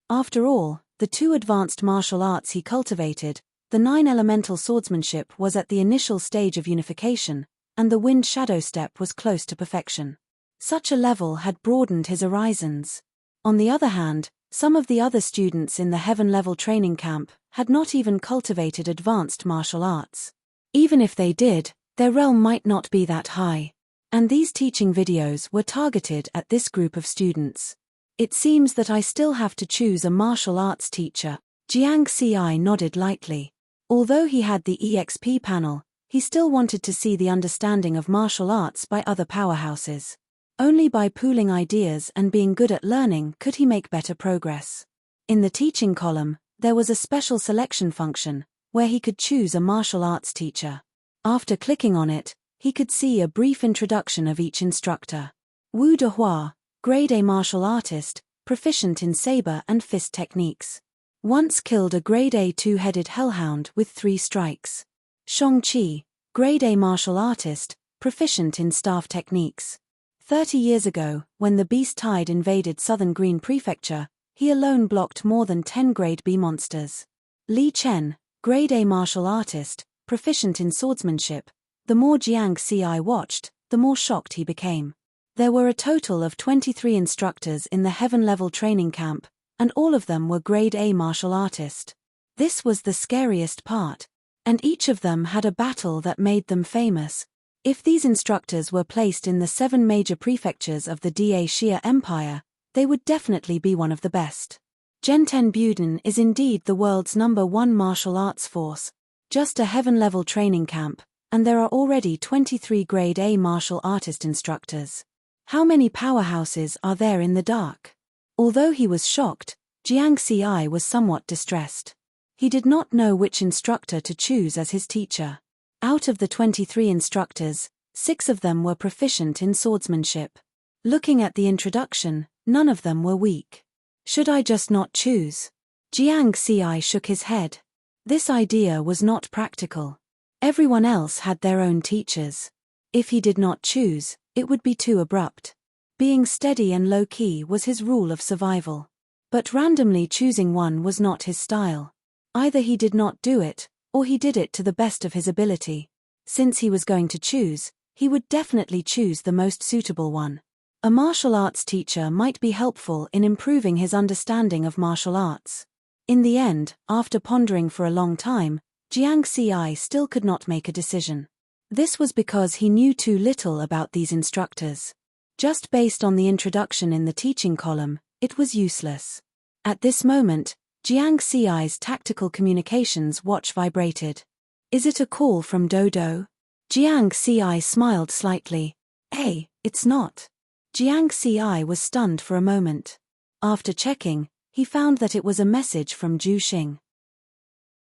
After all, the two advanced martial arts he cultivated, the 9 elemental swordsmanship was at the initial stage of unification, and the wind shadow step was close to perfection. Such a level had broadened his horizons. On the other hand, some of the other students in the heaven-level training camp had not even cultivated advanced martial arts. Even if they did, their realm might not be that high. And these teaching videos were targeted at this group of students. It seems that I still have to choose a martial arts teacher. Jiang Xi nodded lightly. Although he had the EXP panel, he still wanted to see the understanding of martial arts by other powerhouses. Only by pooling ideas and being good at learning could he make better progress. In the teaching column, there was a special selection function, where he could choose a martial arts teacher. After clicking on it, he could see a brief introduction of each instructor. Wu Dehua, Grade A martial artist, proficient in saber and fist techniques. Once killed a Grade A 2-headed hellhound with 3 strikes. Shang-Chi, Grade A martial artist, proficient in staff techniques. 30 years ago, when the Beast Tide invaded southern Green Prefecture, he alone blocked more than 10 Grade B monsters. Li Chen, Grade A martial artist, proficient in swordsmanship. The more Jiang Xi watched, the more shocked he became. There were a total of 23 instructors in the heaven-level training camp, and all of them were Grade A martial artist. This was the scariest part. And each of them had a battle that made them famous. If these instructors were placed in the 7 major prefectures of the Da Xia Empire, they would definitely be one of the best. Genten Buden is indeed the world's #1 martial arts force, just a heaven-level training camp, and there are already 23 Grade A martial artist instructors. How many powerhouses are there in the dark? Although he was shocked, Jiang Xi was somewhat distressed. He did not know which instructor to choose as his teacher. Out of the 23 instructors, 6 of them were proficient in swordsmanship. Looking at the introduction, none of them were weak. Should I just not choose? Jiang Xi shook his head. This idea was not practical. Everyone else had their own teachers. If he did not choose, it would be too abrupt. Being steady and low-key was his rule of survival. But randomly choosing one was not his style. Either he did not do it, or he did it to the best of his ability. Since he was going to choose, he would definitely choose the most suitable one. A martial arts teacher might be helpful in improving his understanding of martial arts. In the end, after pondering for a long time, Jiang Xi still could not make a decision. This was because he knew too little about these instructors. Just based on the introduction in the teaching column, it was useless. At this moment, Jiang Xi's tactical communications watch vibrated. Is it a call from Dodo? Jiang Xi smiled slightly. Hey, it's not. Jiang Xi was stunned for a moment. After checking, he found that it was a message from Zhu Xing.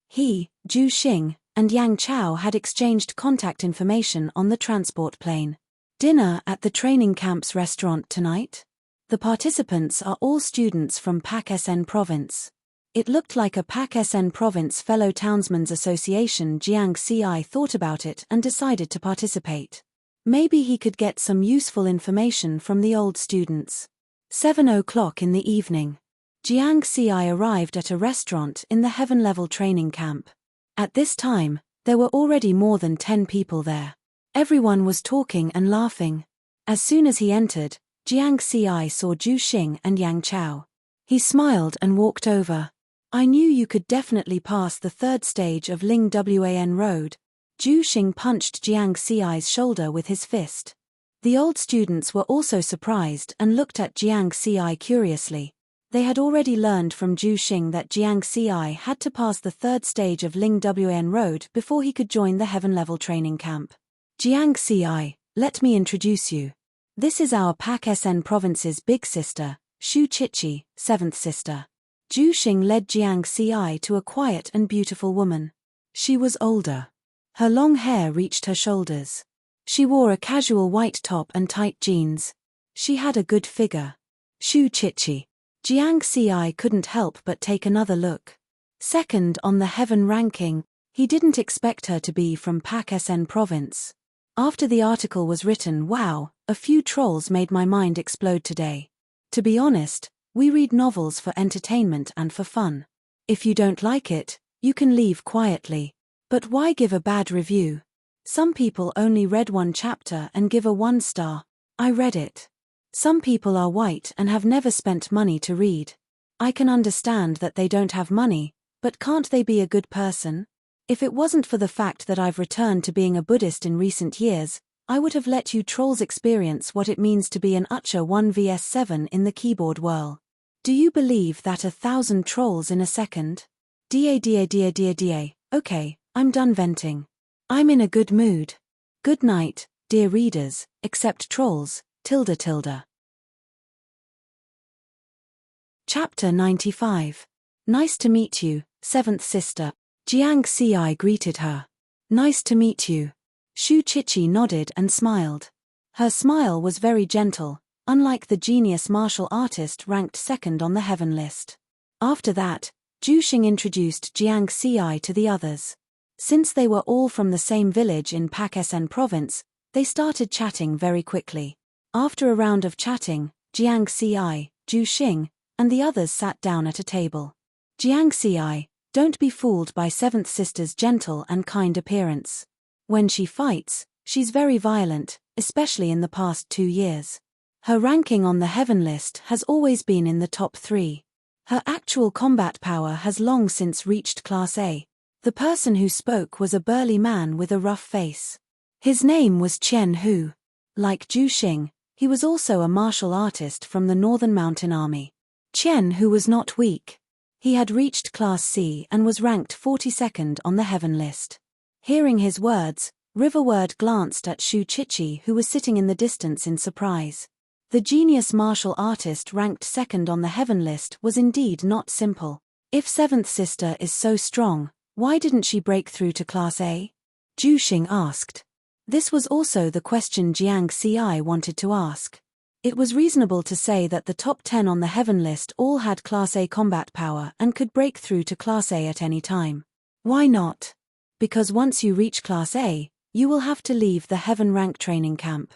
He, Zhu Xing, and Yang Chao had exchanged contact information on the transport plane. Dinner at the training camp's restaurant tonight? The participants are all students from Pak SN province. It looked like a Pak SN province fellow townsmen's association. Jiang Xi thought about it and decided to participate. Maybe he could get some useful information from the old students. 7:00 in the evening. Jiang Xi arrived at a restaurant in the heaven-level training camp. At this time, there were already more than 10 people there. Everyone was talking and laughing. As soon as he entered, Jiang Xi saw Zhu Xing and Yang Chao. He smiled and walked over. I knew you could definitely pass the 3rd stage of Ling Wan Road. Zhu Xing punched Jiang Xi's shoulder with his fist. The old students were also surprised and looked at Jiang Xi curiously. They had already learned from Zhu Xing that Jiang Xi had to pass the 3rd stage of Ling Wan Road before he could join the heaven-level training camp. Jiang Xi, let me introduce you. This is our Pak SN province's big sister, Shu Chichi, 7th sister. Zhu Xing led Jiang Xi to a quiet and beautiful woman. She was older. Her long hair reached her shoulders. She wore a casual white top and tight jeans. She had a good figure. Shu Chichi. Jiang Xi couldn't help but take another look. Second on the heaven ranking, he didn't expect her to be from Pak-Sen province. After the article was written, wow, a few trolls made my mind explode today. To be honest, we read novels for entertainment and for fun. If you don't like it, you can leave quietly. But why give a bad review? Some people only read one chapter and give a 1 star. I read it. Some people are white and have never spent money to read. I can understand that they don't have money, but can't they be a good person? If it wasn't for the fact that I've returned to being a Buddhist in recent years, I would have let you trolls experience what it means to be an Ucha 1vs7 in the keyboard whirl. Do you believe that 1,000 trolls in a second? Da. Okay, I'm done venting. I'm in a good mood. Good night, dear readers, except trolls, tilde. Chapter 95. Nice to meet you, seventh sister. Jiang Xi greeted her. Nice to meet you. Shu Chichi nodded and smiled. Her smile was very gentle, unlike the genius martial artist ranked second on the heaven list. After that, Zhu Xing introduced Jiang Xi to the others. Since they were all from the same village in Pak-Sen province, they started chatting very quickly. After a round of chatting, Jiang Xi, Zhu Xing, and the others sat down at a table. Jiang Xi, don't be fooled by seventh sister's gentle and kind appearance. When she fights, she's very violent, especially in the past 2 years. Her ranking on the heaven list has always been in the top 3. Her actual combat power has long since reached Class A. The person who spoke was a burly man with a rough face. His name was Qian Hu. Like Zhu Xing, he was also a martial artist from the Northern Mountain Army. Qian Hu was not weak. He had reached Class C and was ranked 42nd on the heaven list. Hearing his words, Riverward glanced at Shu Chichi, who was sitting in the distance in surprise. The genius martial artist ranked second on the heaven list was indeed not simple. If seventh sister is so strong, why didn't she break through to Class A? Zhu Xing asked. This was also the question Jiang Xi wanted to ask. It was reasonable to say that the top 10 on the heaven list all had Class A combat power and could break through to Class A at any time. Why not? Because once you reach Class A, you will have to leave the heaven rank training camp.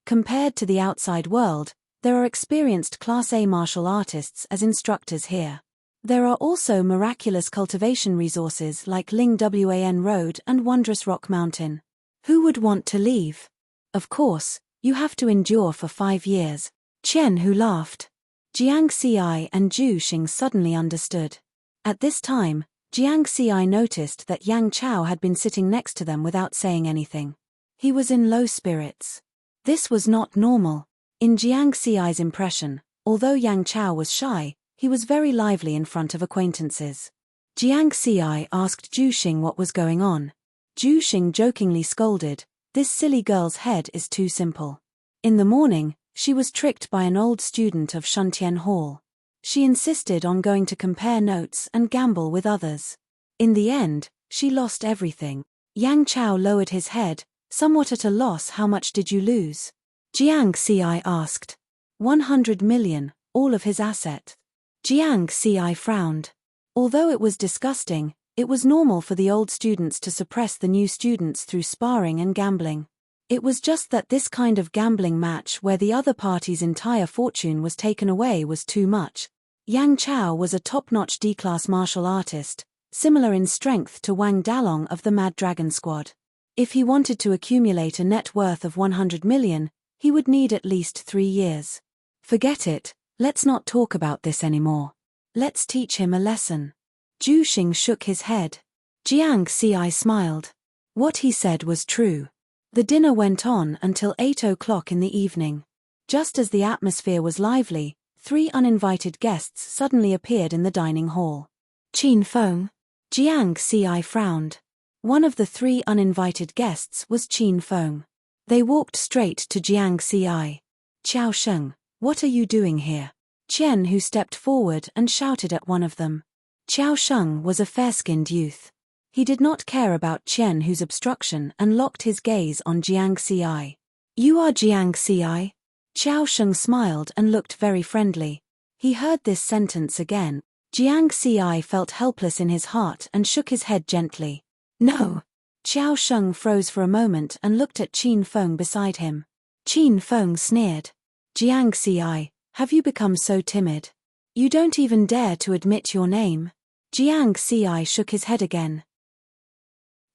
Compared to the outside world, there are experienced Class A martial artists as instructors here. There are also miraculous cultivation resources like Ling Wan Road and Wondrous Rock Mountain. Who would want to leave? Of course, you have to endure for 5 years. Qian Hu laughed. Jiang Xi and Zhu Xing suddenly understood. At this time, Jiang Xi noticed that Yang Chao had been sitting next to them without saying anything. He was in low spirits. This was not normal. In Jiang Xi's impression, although Yang Chao was shy, he was very lively in front of acquaintances. Jiang Xi asked Zhu Xing what was going on. Zhu Xing jokingly scolded, "This silly girl's head is too simple." In the morning, she was tricked by an old student of Shuntian Hall. She insisted on going to compare notes and gamble with others. In the end, she lost everything. Yang Chao lowered his head, somewhat at a loss. How much did you lose? Jiang Xi asked. 100 million, all of his asset. Jiang Xi frowned. Although it was disgusting, it was normal for the old students to suppress the new students through sparring and gambling. It was just that this kind of gambling match where the other party's entire fortune was taken away was too much. Yang Chao was a top-notch D-class martial artist, similar in strength to Wang Dalong of the Mad Dragon Squad. If he wanted to accumulate a net worth of 100 million, he would need at least 3 years. Forget it, let's not talk about this anymore. Let's teach him a lesson. Zhu Xing shook his head. Jiang Xi smiled. What he said was true. The dinner went on until 8 o'clock in the evening. Just as the atmosphere was lively, 3 uninvited guests suddenly appeared in the dining hall. Qin Feng. Jiang Xi frowned. One of the 3 uninvited guests was Qin Feng. They walked straight to Jiang Xi. Qiao Sheng, what are you doing here? Qian Hu stepped forward and shouted at one of them. Qiao Sheng was a fair-skinned youth. He did not care about Qian Hu's obstruction and locked his gaze on Jiang Xi. You are Jiang Xi? Qiao Sheng smiled and looked very friendly. He heard this sentence again. Jiang Xi felt helpless in his heart and shook his head gently. No. Qiao Sheng froze for a moment and looked at Qin Feng beside him. Qin Feng sneered. Jiang Xi, have you become so timid? You don't even dare to admit your name? Jiang Xi shook his head again.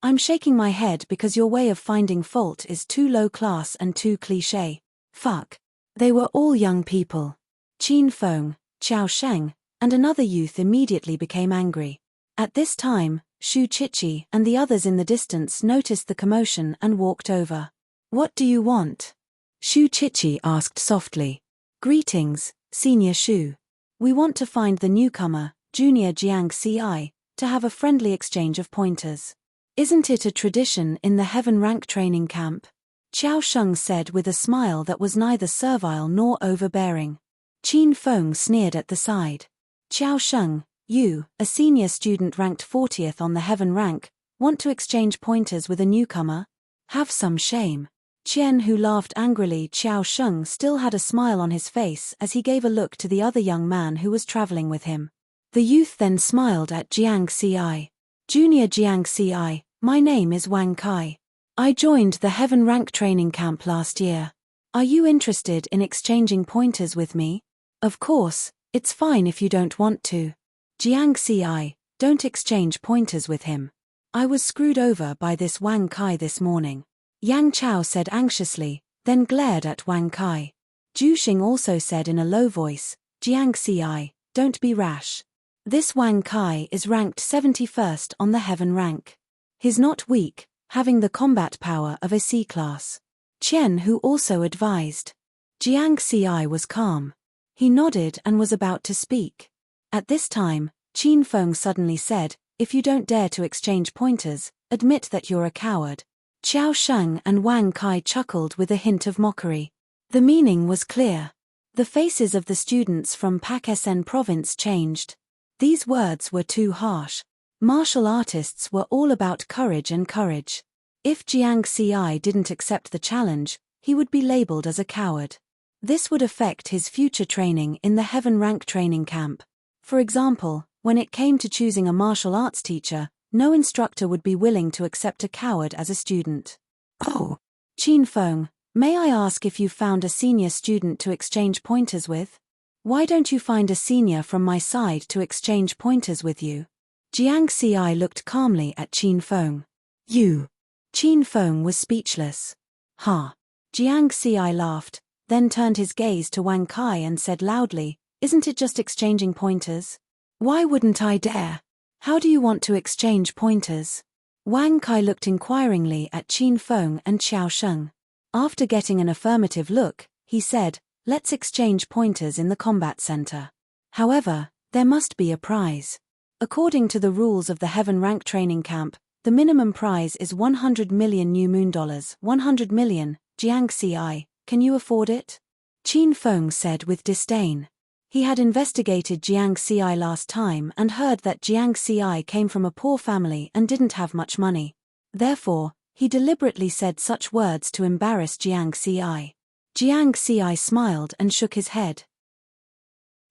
I'm shaking my head because your way of finding fault is too low class and too cliché. Fuck. They were all young people. Qin Feng, Qiao Sheng, and another youth immediately became angry. At this time, Shu Qiqi and the others in the distance noticed the commotion and walked over. What do you want? Shu Qiqi asked softly. Greetings, Senior Shu. We want to find the newcomer, Junior Jiang Xi, to have a friendly exchange of pointers. Isn't it a tradition in the Heaven Rank training camp? Qiao Sheng said with a smile that was neither servile nor overbearing. Qin Feng sneered at the side. Qiao Sheng, you, a senior student ranked 40th on the Heaven Rank, want to exchange pointers with a newcomer? Have some shame. Qian Hu laughed angrily. Qiao Sheng still had a smile on his face as he gave a look to the other young man who was traveling with him. The youth then smiled at Jiang Xi. Junior Jiang Xi, my name is Wang Kai. I joined the Heaven Rank training camp last year. Are you interested in exchanging pointers with me? Of course, it's fine if you don't want to. Jiang Xi, don't exchange pointers with him. I was screwed over by this Wang Kai this morning. Yang Chao said anxiously, then glared at Wang Kai. Zhu Xing also said in a low voice, Jiang Xi, don't be rash. This Wang Kai is ranked 71st on the Heaven Rank. He's not weak, having the combat power of a C-class. Qian Hu also advised. Jiang Xi was calm. He nodded and was about to speak. At this time, Qin Feng suddenly said, if you don't dare to exchange pointers, admit that you're a coward. Qiao Sheng and Wang Kai chuckled with a hint of mockery. The meaning was clear. The faces of the students from Pakistan province changed. These words were too harsh. Martial artists were all about courage and courage. If Jiang Xi didn't accept the challenge, he would be labeled as a coward. This would affect his future training in the Heaven Rank training camp. For example, when it came to choosing a martial arts teacher, no instructor would be willing to accept a coward as a student. Oh. Qin Feng, may I ask if you found a senior student to exchange pointers with? Why don't you find a senior from my side to exchange pointers with you? Jiang Xi looked calmly at Qin Feng. You. Qin Feng was speechless. Ha. Jiang Xi laughed, then turned his gaze to Wang Kai and said loudly, isn't it just exchanging pointers? Why wouldn't I dare? How do you want to exchange pointers? Wang Kai looked inquiringly at Qin Feng and Qiao Sheng. After getting an affirmative look, he said, let's exchange pointers in the combat center. However, there must be a prize. According to the rules of the Heaven Rank training camp, the minimum prize is 100 million new moon dollars. 100 million, Jiang Xi, can you afford it? Qin Feng said with disdain. He had investigated Jiang Xi last time and heard that Jiang Xi came from a poor family and didn't have much money. Therefore, he deliberately said such words to embarrass Jiang Xi. Jiang Xi smiled and shook his head.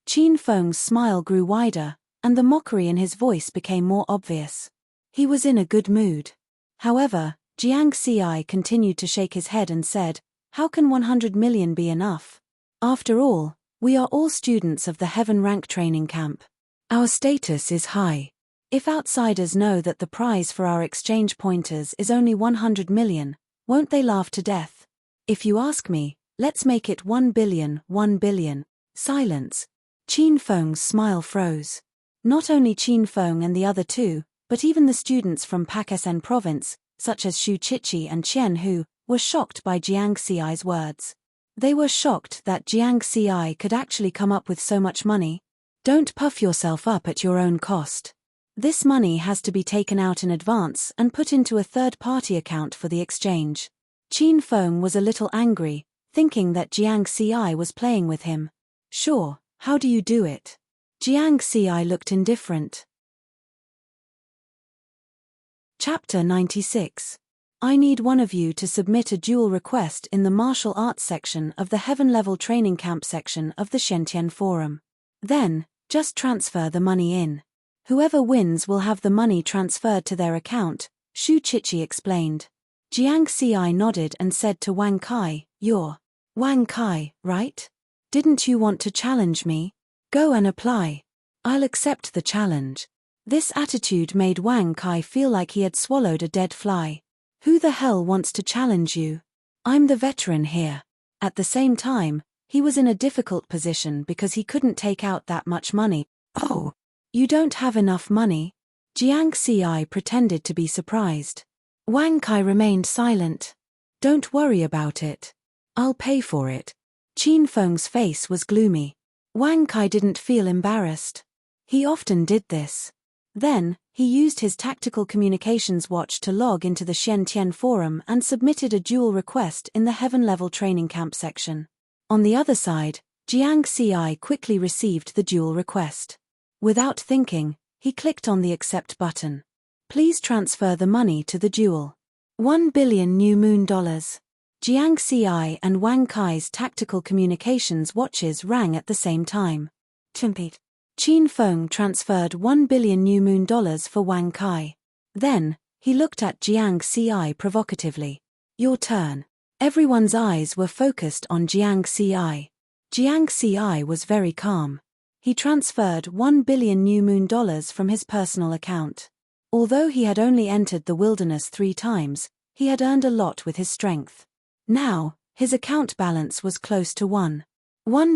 Qin Feng's smile grew wider, and the mockery in his voice became more obvious. He was in a good mood. However, Jiang Xi continued to shake his head and said, how can 100 million be enough? After all, we are all students of the Heaven Rank training camp. Our status is high. If outsiders know that the prize for our exchange pointers is only 100 million, won't they laugh to death? If you ask me, let's make it 1 billion, 1 billion. Silence. Qin Feng's smile froze. Not only Qin Feng and the other two, but even the students from Pakistan province, such as Shu Qiqi and Qian Hu, were shocked by Jiang Xi's words. They were shocked that Jiang Xi could actually come up with so much money. Don't puff yourself up at your own cost. This money has to be taken out in advance and put into a third-party account for the exchange. Qin Feng was a little angry, thinking that Jiang Xi was playing with him. Sure, How do you do it? Jiang Xi looked indifferent. Chapter 96. I need one of you to submit a duel request in the martial arts section of the Heaven Level Training Camp section of the Shentian Forum. Then, just transfer the money in. Whoever wins will have the money transferred to their account, Shu Qiqi explained. Jiang Xi nodded and said to Wang Kai, "You're Wang Kai, right? Didn't you want to challenge me? Go and apply. I'll accept the challenge." This attitude made Wang Kai feel like he had swallowed a dead fly. Who the hell wants to challenge you? I'm the veteran here. At the same time, he was in a difficult position because he couldn't take out that much money. Oh, you don't have enough money? Jiang Xi pretended to be surprised. Wang Kai remained silent. Don't worry about it. I'll pay for it. Qin Feng's face was gloomy. Wang Kai didn't feel embarrassed. He often did this. Then, he used his tactical communications watch to log into the Shentian Forum and submitted a duel request in the Heaven Level Training Camp section. On the other side, Jiang Xi quickly received the duel request. Without thinking, he clicked on the accept button. Please transfer the money to the duel. 1 billion new moon dollars. Jiang Xi and Wang Kai's tactical communications watches rang at the same time. Qin Feng transferred 1 billion new moon dollars for Wang Kai. Then, he looked at Jiang Xi provocatively. Your turn. Everyone's eyes were focused on Jiang Xi. Jiang Xi was very calm. He transferred 1 billion new moon dollars from his personal account. Although he had only entered the wilderness 3 times, he had earned a lot with his strength. Now, his account balance was close to 1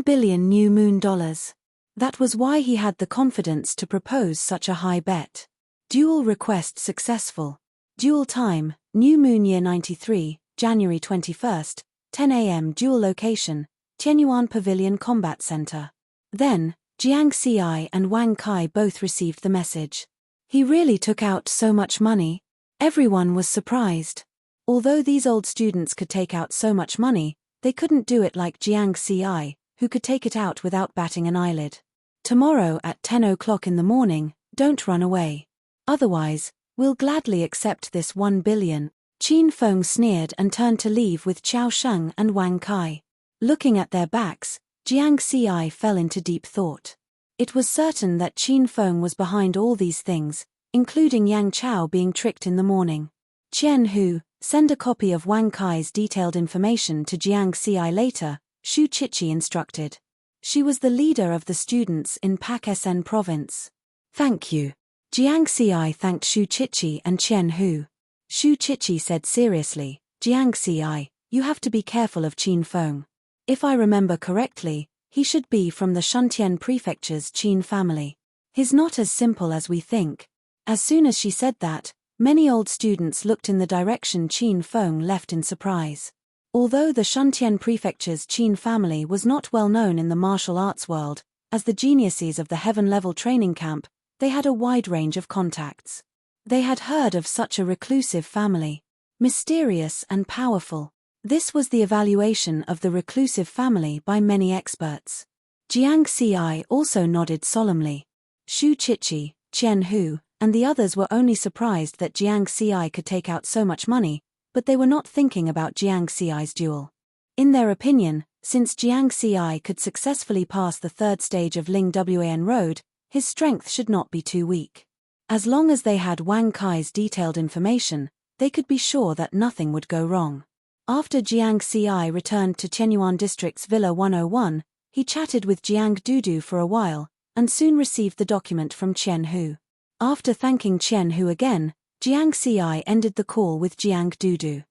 billion new moon dollars. That was why he had the confidence to propose such a high bet. Duel request successful. Duel time, New Moon Year 93, January 21st, 10 a.m. Duel location, Tianyuan Pavilion Combat Center. Then, Jiang Xi and Wang Kai both received the message. He really took out so much money. Everyone was surprised. Although these old students could take out so much money, they couldn't do it like Jiang Xi, who could take it out without batting an eyelid. Tomorrow at 10 o'clock in the morning, don't run away. Otherwise, we'll gladly accept this 1 billion. Qin Feng sneered and turned to leave with Qiao Sheng and Wang Kai. Looking at their backs, Jiang Xi fell into deep thought. It was certain that Qin Feng was behind all these things, including Yang Chao being tricked in the morning. Qian Hu, send a copy of Wang Kai's detailed information to Jiang Xi later, Shu Qiqi instructed. She was the leader of the students in Pak-Sen province. Thank you. Jiang Xi thanked Shu Qiqi and Qian Hu. Shu Qiqi said seriously, Jiang Xi, you have to be careful of Qin Feng. If I remember correctly, he should be from the Shentian Prefecture's Qin family. He's not as simple as we think. As soon as she said that, many old students looked in the direction Qin Feng left in surprise. Although the Shentian Prefecture's Qin family was not well known in the martial arts world, as the geniuses of the Heaven Level Training Camp, they had a wide range of contacts. They had heard of such a reclusive family. Mysterious and powerful. This was the evaluation of the reclusive family by many experts. Jiang Xi also nodded solemnly. Shu Qiqi, Qian Hu, and the others were only surprised that Jiang Xi could take out so much money, but they were not thinking about Jiang Xi's duel. In their opinion, since Jiang Xi could successfully pass the 3rd stage of Ling Wan Road, his strength should not be too weak. As long as they had Wang Kai's detailed information, they could be sure that nothing would go wrong. After Jiang Xi returned to Tianyuan District's Villa 101, he chatted with Jiang Dudu for a while, and soon received the document from Qian Hu. After thanking Qian Hu again, Jiang Xi ended the call with Jiang Dudu.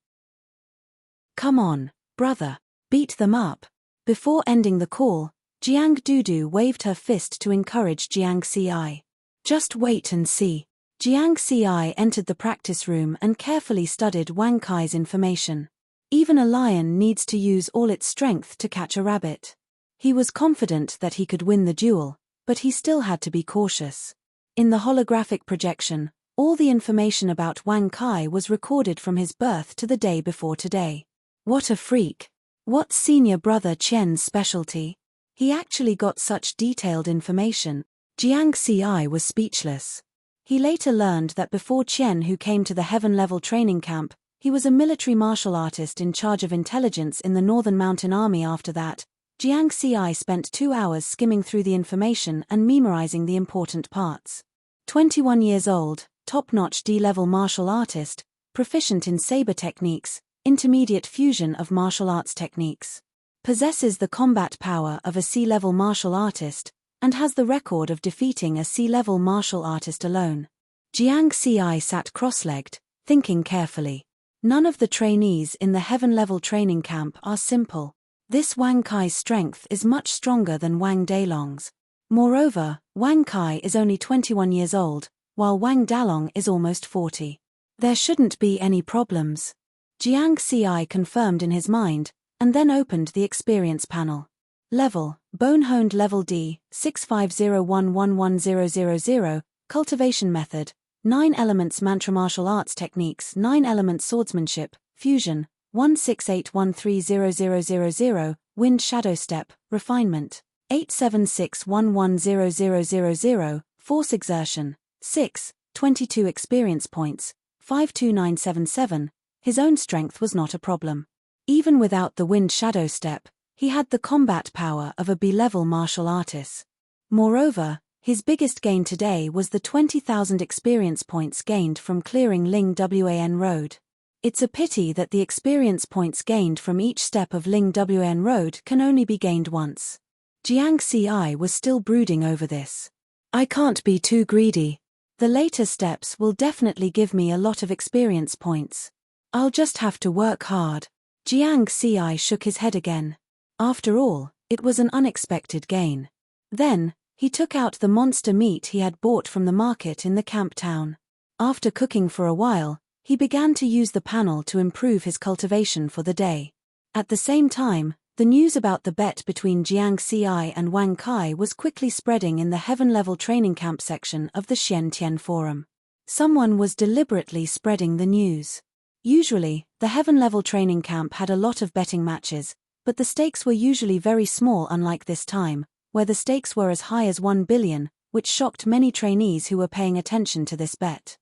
Come on, brother, beat them up. Before ending the call, Jiang Dudu waved her fist to encourage Jiang Xi. Just wait and see. Jiang Xi entered the practice room and carefully studied Wang Kai's information. Even a lion needs to use all its strength to catch a rabbit. He was confident that he could win the duel, but he still had to be cautious. In the holographic projection, all the information about Wang Kai was recorded from his birth to the day before today. What a freak! What's senior brother Qian's specialty? He actually got such detailed information. Jiang Ci was speechless. He later learned that before Qian Hu came to the heaven-level training camp, he was a military martial artist in charge of intelligence in the Northern Mountain Army. After that, Jiang Ci spent 2 hours skimming through the information and memorizing the important parts. 21 years old, top-notch D-level martial artist, proficient in saber techniques, intermediate fusion of martial arts techniques. Possesses the combat power of a C-level martial artist, and has the record of defeating a C-level martial artist alone. Jiang Ci sat cross-legged, thinking carefully. None of the trainees in the heaven-level training camp are simple. This Wang Kai's strength is much stronger than Wang Dalong's. Moreover, Wang Kai is only 21 years old, while Wang Dalong is almost 40. There shouldn't be any problems. Jiang Ci confirmed in his mind, and then opened the experience panel. Level, Bone-honed Level D, 650111000, Cultivation Method, 9 Elements Mantra Martial Arts Techniques, 9 Elements Swordsmanship, Fusion, 168130000, Wind Shadow Step, Refinement, 876110000, Force Exertion, 6, 22 Experience Points, 52977. His own strength was not a problem. Even without the Wind Shadow Step, he had the combat power of a B-level martial artist. Moreover, his biggest gain today was the 20,000 experience points gained from clearing Ling Wan Road. It's a pity that the experience points gained from each step of Ling Wan Road can only be gained once. Jiang Ci was still brooding over this. I can't be too greedy. The later steps will definitely give me a lot of experience points. I'll just have to work hard. Jiang Ci shook his head again. After all, it was an unexpected gain. Then, he took out the monster meat he had bought from the market in the camp town. After cooking for a while, he began to use the panel to improve his cultivation for the day. At the same time, the news about the bet between Jiang Ci and Wang Kai was quickly spreading in the heaven-level training camp section of the Xiantian forum. Someone was deliberately spreading the news. Usually, the heaven-level training camp had a lot of betting matches, but the stakes were usually very small, unlike this time, where the stakes were as high as 1 billion, which shocked many trainees who were paying attention to this bet.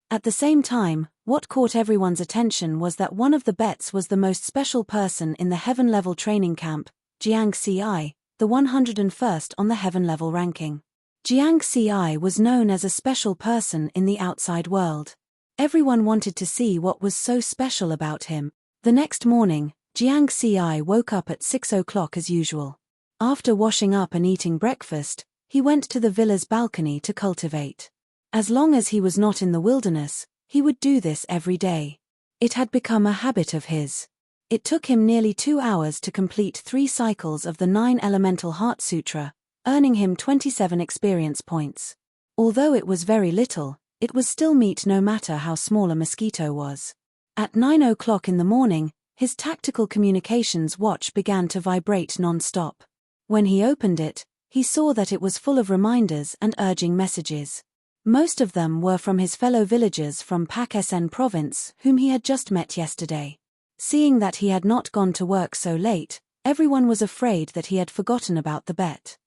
At the same time, what caught everyone's attention was that one of the bets was the most special person in the heaven-level training camp, Jiang Ci, the 101st on the heaven-level ranking. Jiang Ci was known as a special person in the outside world. Everyone wanted to see what was so special about him. The next morning, Jiang Ci woke up at 6 o'clock as usual. After washing up and eating breakfast, he went to the villa's balcony to cultivate. As long as he was not in the wilderness, he would do this every day. It had become a habit of his. It took him nearly 2 hours to complete 3 cycles of the 9 Elemental Heart Sutra, earning him 27 experience points. Although it was very little, it was still meat no matter how small a mosquito was. At 9 o'clock in the morning, his tactical communications watch began to vibrate non-stop. When he opened it, he saw that it was full of reminders and urging messages. Most of them were from his fellow villagers from Pakistan province whom he had just met yesterday. Seeing that he had not gone to work so late, everyone was afraid that he had forgotten about the bet.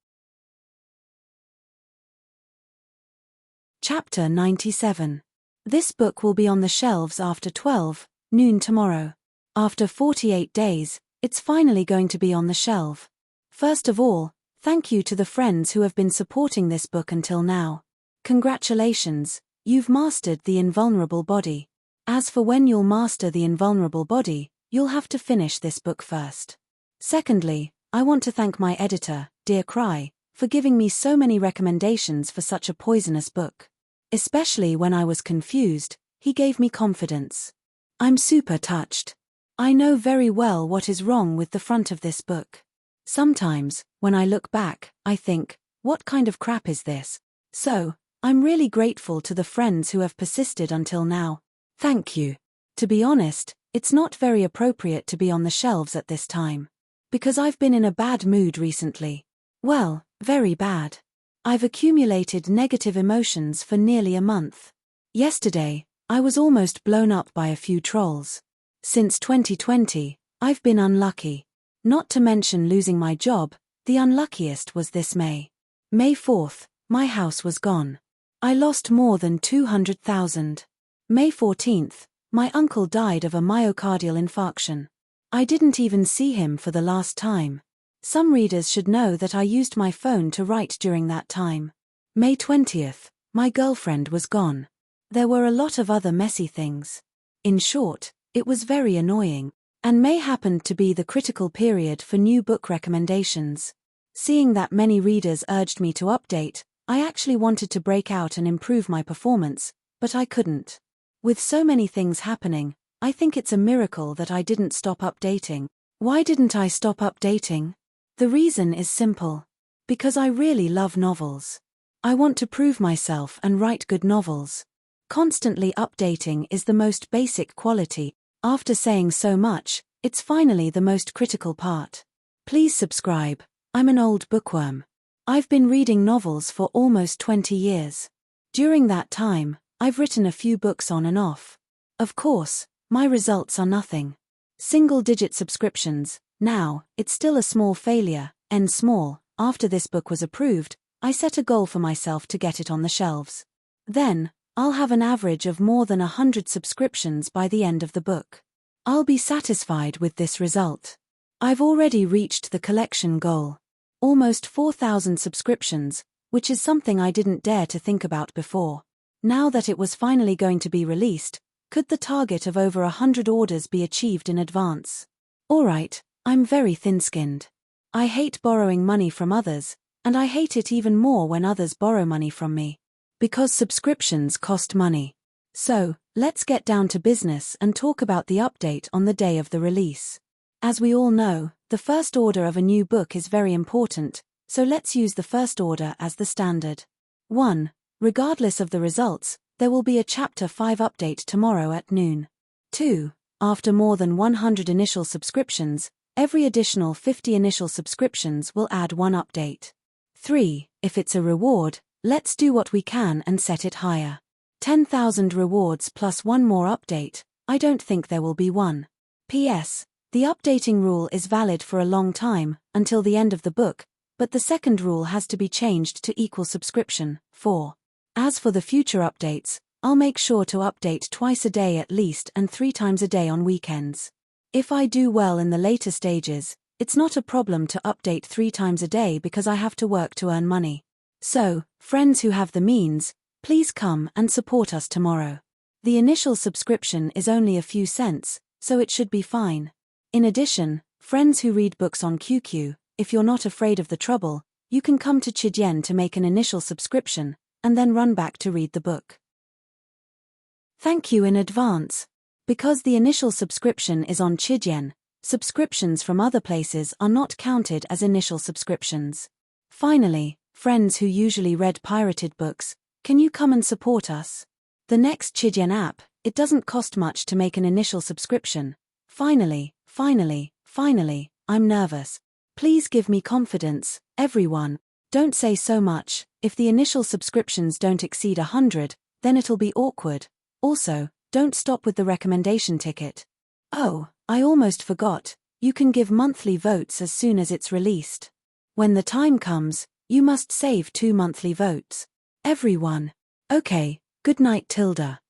Chapter 97. This book will be on the shelves after 12 noon tomorrow. After 48 days, it's finally going to be on the shelf. First of all, thank you to the friends who have been supporting this book until now. Congratulations, you've mastered the invulnerable body. As for when you'll master the invulnerable body, you'll have to finish this book first. Secondly, I want to thank my editor, Dear Cry, for giving me so many recommendations for such a poisonous book. Especially when I was confused, he gave me confidence. I'm super touched. I know very well what is wrong with the front of this book. Sometimes, when I look back, I think, what kind of crap is this? So, I'm really grateful to the friends who have persisted until now. Thank you. To be honest, it's not very appropriate to be on the shelves at this time. Because I've been in a bad mood recently. Well, very bad. I've accumulated negative emotions for nearly a month. Yesterday, I was almost blown up by a few trolls. Since 2020, I've been unlucky. Not to mention losing my job, the unluckiest was this May. May 4th, my house was gone. I lost more than 200,000. May 14th, my uncle died of a myocardial infarction. I didn't even see him for the last time. Some readers should know that I used my phone to write during that time. May 20th, my girlfriend was gone. There were a lot of other messy things. In short, it was very annoying, and May happened to be the critical period for new book recommendations. Seeing that many readers urged me to update, I actually wanted to break out and improve my performance, but I couldn't. With so many things happening, I think it's a miracle that I didn't stop updating. Why didn't I stop updating? The reason is simple. Because I really love novels. I want to prove myself and write good novels. Constantly updating is the most basic quality. After saying so much, it's finally the most critical part. Please subscribe. I'm an old bookworm. I've been reading novels for almost 20 years. During that time, I've written a few books on and off. Of course, my results are nothing. Single-digit subscriptions. Now, it's still a small failure, and small. After this book was approved, I set a goal for myself to get it on the shelves. Then, I'll have an average of more than 100 subscriptions by the end of the book. I'll be satisfied with this result. I've already reached the collection goal. Almost 4,000 subscriptions, which is something I didn't dare to think about before. Now that it was finally going to be released, could the target of over 100 orders be achieved in advance? Alright, I'm very thin-skinned. I hate borrowing money from others, and I hate it even more when others borrow money from me. Because subscriptions cost money. So, let's get down to business and talk about the update on the day of the release. As we all know, the first order of a new book is very important, so let's use the first order as the standard. 1. Regardless of the results, there will be a Chapter 5 update tomorrow at noon. 2. After more than 100 initial subscriptions, every additional 50 initial subscriptions will add one update. 3. If it's a reward, let's do what we can and set it higher. 10,000 rewards plus one more update. I don't think there will be one. P.S. The updating rule is valid for a long time, until the end of the book, but the second rule has to be changed to equal subscription. 4. As for the future updates, I'll make sure to update twice a day at least and 3 times a day on weekends. If I do well in the later stages, it's not a problem to update 3 times a day because I have to work to earn money. So, friends who have the means, please come and support us tomorrow. The initial subscription is only a few cents, so it should be fine. In addition, friends who read books on QQ, if you're not afraid of the trouble, you can come to Chidyen to make an initial subscription, and then run back to read the book. Thank you in advance. Because the initial subscription is on Chidyen, subscriptions from other places are not counted as initial subscriptions. Finally, friends who usually read pirated books, can you come and support us? The next Chidyen app, it doesn't cost much to make an initial subscription. Finally, I'm nervous. Please give me confidence, everyone. Don't say so much. If the initial subscriptions don't exceed 100, then it'll be awkward. Also, don't stop with the recommendation ticket. Oh, I almost forgot. You can give monthly votes as soon as it's released. When the time comes, you must save 2 monthly votes. Everyone. Okay, good night, Tilda.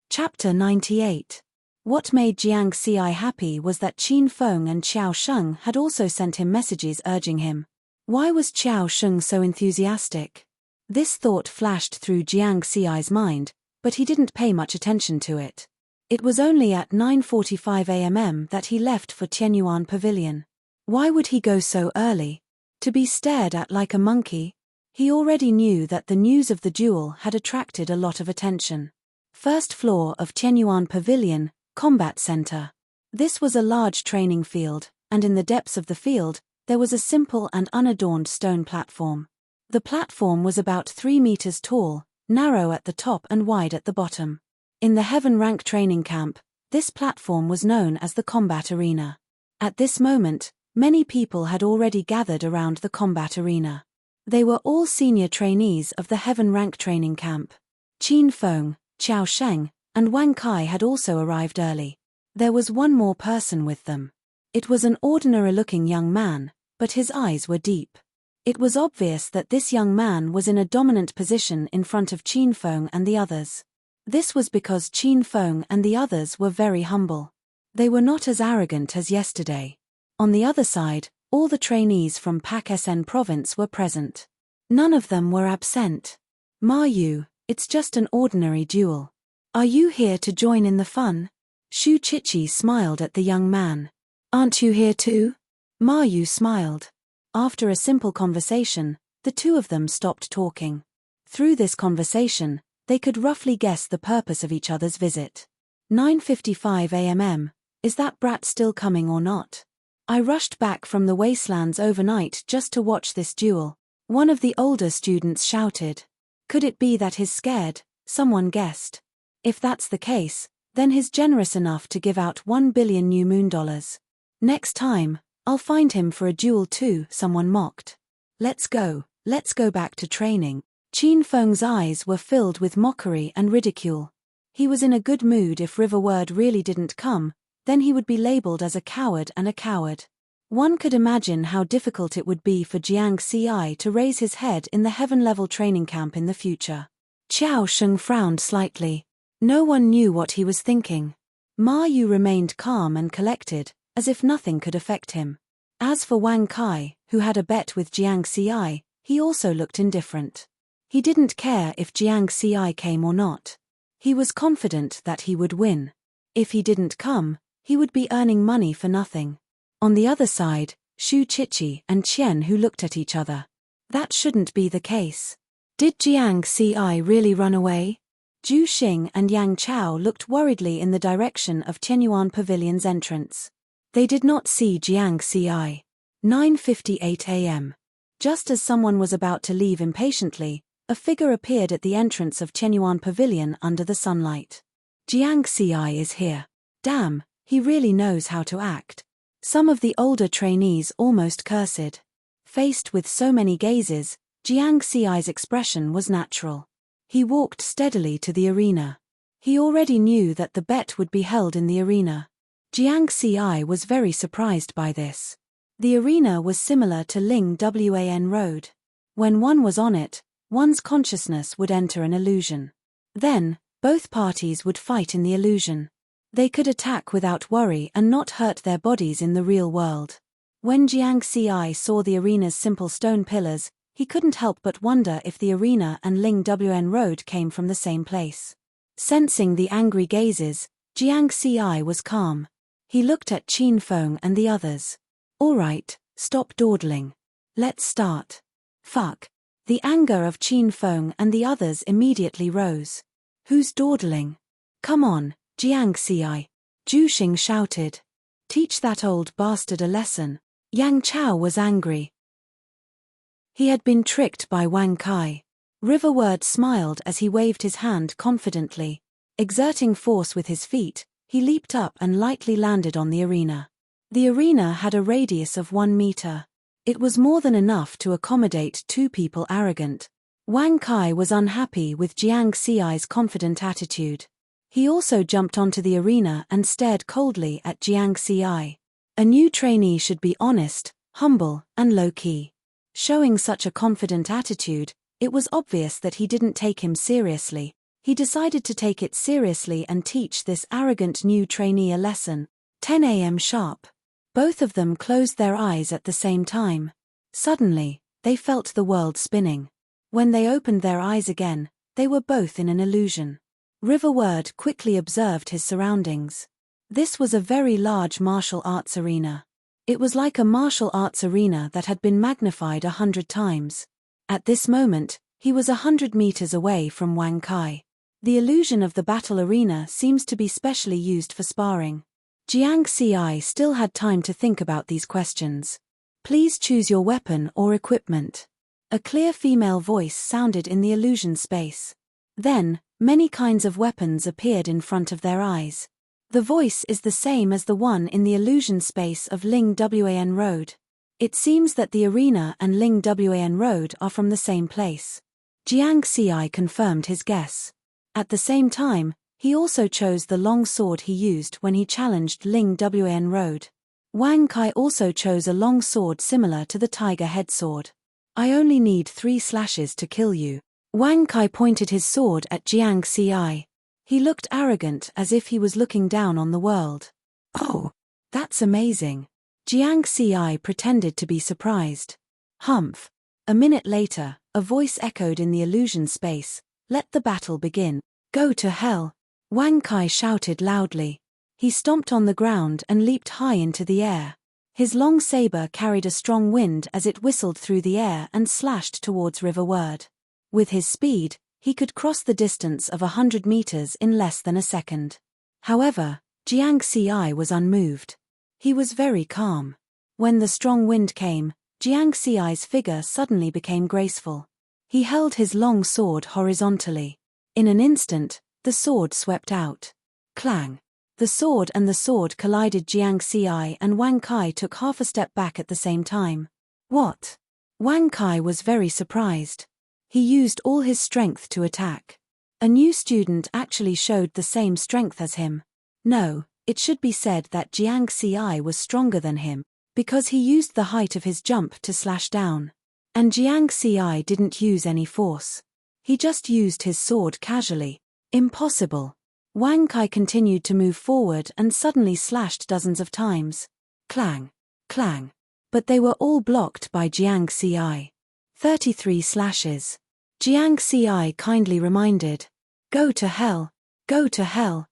Chapter 98. What made Jiang Xi happy was that Qin Feng and Qiao Sheng had also sent him messages urging him. Why was Qiao Sheng so enthusiastic? This thought flashed through Jiang Xi's mind, but he didn't pay much attention to it. It was only at 9:45 a.m. that he left for Tianyuan Pavilion. Why would he go so early? To be stared at like a monkey? He already knew that the news of the duel had attracted a lot of attention. First floor of Tianyuan Pavilion, Combat Center. This was a large training field, and in the depths of the field, there was a simple and unadorned stone platform. The platform was about 3 meters tall, narrow at the top and wide at the bottom. In the Heaven Rank training camp, this platform was known as the combat arena. At this moment, many people had already gathered around the combat arena. They were all senior trainees of the Heaven Rank training camp. Qin Feng, Qiao Sheng, and Wang Kai had also arrived early. There was one more person with them. It was an ordinary-looking young man, but his eyes were deep. It was obvious that this young man was in a dominant position in front of Qin Feng and the others. This was because Qin Feng and the others were very humble. They were not as arrogant as yesterday. On the other side, all the trainees from Pak Sn province were present. None of them were absent. Ma Yu, it's just an ordinary duel. Are you here to join in the fun? Shu Chichi smiled at the young man. Aren't you here too? Ma Yu smiled. After a simple conversation, the two of them stopped talking. Through this conversation, they could roughly guess the purpose of each other's visit. 9:55 a.m. Is that brat still coming or not? I rushed back from the wastelands overnight just to watch this duel. One of the older students shouted. Could it be that he's scared? Someone guessed. If that's the case, then he's generous enough to give out 1 billion new moon dollars. Next time, I'll find him for a duel too, someone mocked. Let's go back to training. Qin Feng's eyes were filled with mockery and ridicule. He was in a good mood. If River Word really didn't come, then he would be labeled as a coward and a coward. One could imagine how difficult it would be for Jiang Ci to raise his head in the heaven-level training camp in the future. Qiao Sheng frowned slightly. No one knew what he was thinking. Ma Yu remained calm and collected, as if nothing could affect him. As for Wang Kai, who had a bet with Jiang Ci, he also looked indifferent. He didn't care if Jiang Ci came or not. He was confident that he would win. If he didn't come, he would be earning money for nothing. On the other side, Shu Chichi and Qian who looked at each other. That shouldn't be the case. Did Jiang Ci really run away? Zhu Xing and Yang Chao looked worriedly in the direction of Tianyuan Pavilion's entrance. They did not see Jiang Ci. 9:58 a.m. Just as someone was about to leave impatiently, a figure appeared at the entrance of Tianyuan Pavilion under the sunlight. Jiang Ci is here. Damn, he really knows how to act. Some of the older trainees almost cursed. Faced with so many gazes, Jiang Ci's expression was natural. He walked steadily to the arena. He already knew that the bet would be held in the arena. Jiang Ci was very surprised by this. The arena was similar to Ling Wan Road. When one was on it, one's consciousness would enter an illusion. Then, both parties would fight in the illusion. They could attack without worry and not hurt their bodies in the real world. When Jiang Ci saw the arena's simple stone pillars, he couldn't help but wonder if the arena and Ling Wan Road came from the same place. Sensing the angry gazes, Jiang Ci was calm. He looked at Qin Feng and the others. All right, stop dawdling. Let's start. Fuck. The anger of Qin Feng and the others immediately rose. Who's dawdling? Come on, Jiang Ci. Zhu Xing shouted. Teach that old bastard a lesson. Yang Chao was angry. He had been tricked by Wang Kai. River Word smiled as he waved his hand confidently. Exerting force with his feet, he leaped up and lightly landed on the arena. The arena had a radius of 1 meter. It was more than enough to accommodate 2 people arrogant. Wang Kai was unhappy with Jiang Ci's confident attitude. He also jumped onto the arena and stared coldly at Jiang Ci. A new trainee should be honest, humble, and low-key. Showing such a confident attitude, it was obvious that he didn't take him seriously. He decided to take it seriously and teach this arrogant new trainee a lesson. 10 a.m. sharp. Both of them closed their eyes at the same time. Suddenly, they felt the world spinning. When they opened their eyes again, they were both in an illusion. River Word quickly observed his surroundings. This was a very large martial arts arena. It was like a martial arts arena that had been magnified 100 times. At this moment, he was 100 meters away from Wang Kai. The illusion of the battle arena seems to be specially used for sparring. Jiang Ci still had time to think about these questions. Please choose your weapon or equipment. A clear female voice sounded in the illusion space. Then, many kinds of weapons appeared in front of their eyes. The voice is the same as the one in the illusion space of Ling Wan Road. It seems that the arena and Ling Wan Road are from the same place. Jiang Ci confirmed his guess. At the same time, He also chose the long sword he used when he challenged Ling Wan Road. Wang Kai also chose a long sword similar to the tiger head sword. I only need 3 slashes to kill you. Wang Kai pointed his sword at Jiang Ci. He looked arrogant as if he was looking down on the world. Oh, that's amazing. Jiang Ci pretended to be surprised. Humph. A minute later, a voice echoed in the illusion space. Let the battle begin. Go to hell. Wang Kai shouted loudly. He stomped on the ground and leaped high into the air. His long saber carried a strong wind as it whistled through the air and slashed towards riverward. With his speed, he could cross the distance of 100 meters in less than a second. However, Jiang Ci was unmoved. He was very calm. When the strong wind came, Jiang Ci's figure suddenly became graceful. He held his long sword horizontally. In an instant, the sword swept out. Clang! The sword collided. Jiang Ci and Wang Kai took half a step back at the same time. What? Wang Kai was very surprised. He used all his strength to attack. A new student actually showed the same strength as him. No, it should be said that Jiang Ci was stronger than him, because he used the height of his jump to slash down. And Jiang Ci didn't use any force. He just used his sword casually. Impossible. Wang Kai continued to move forward and suddenly slashed dozens of times. Clang! Clang! But they were all blocked by Jiang Ci. 33 slashes. Jiang Ci kindly reminded. Go to hell! Go to hell!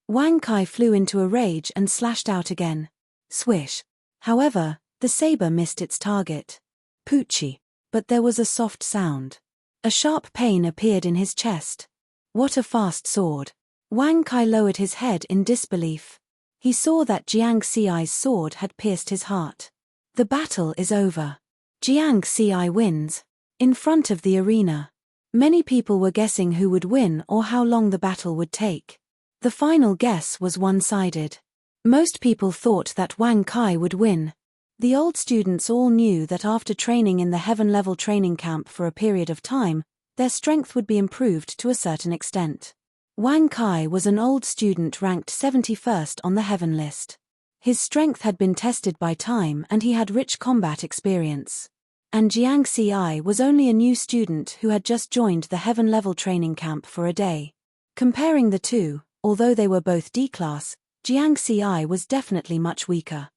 Wang Kai flew into a rage and slashed out again. Swish! However, the saber missed its target. Poochie! But there was a soft sound. A sharp pain appeared in his chest. What a fast sword! Wang Kai lowered his head in disbelief. He saw that Jiang Ci's sword had pierced his heart. The battle is over. Jiang Ci wins. In front of the arena. Many people were guessing who would win or how long the battle would take. The final guess was one-sided. Most people thought that Wang Kai would win. The old students all knew that after training in the heaven-level training camp for a period of time, their strength would be improved to a certain extent. Wang Kai was an old student ranked 71st on the heaven list. His strength had been tested by time and he had rich combat experience. And Jiang Ci was only a new student who had just joined the heaven-level training camp for a day. Comparing the two, although they were both D-class, Jiang Ci was definitely much weaker.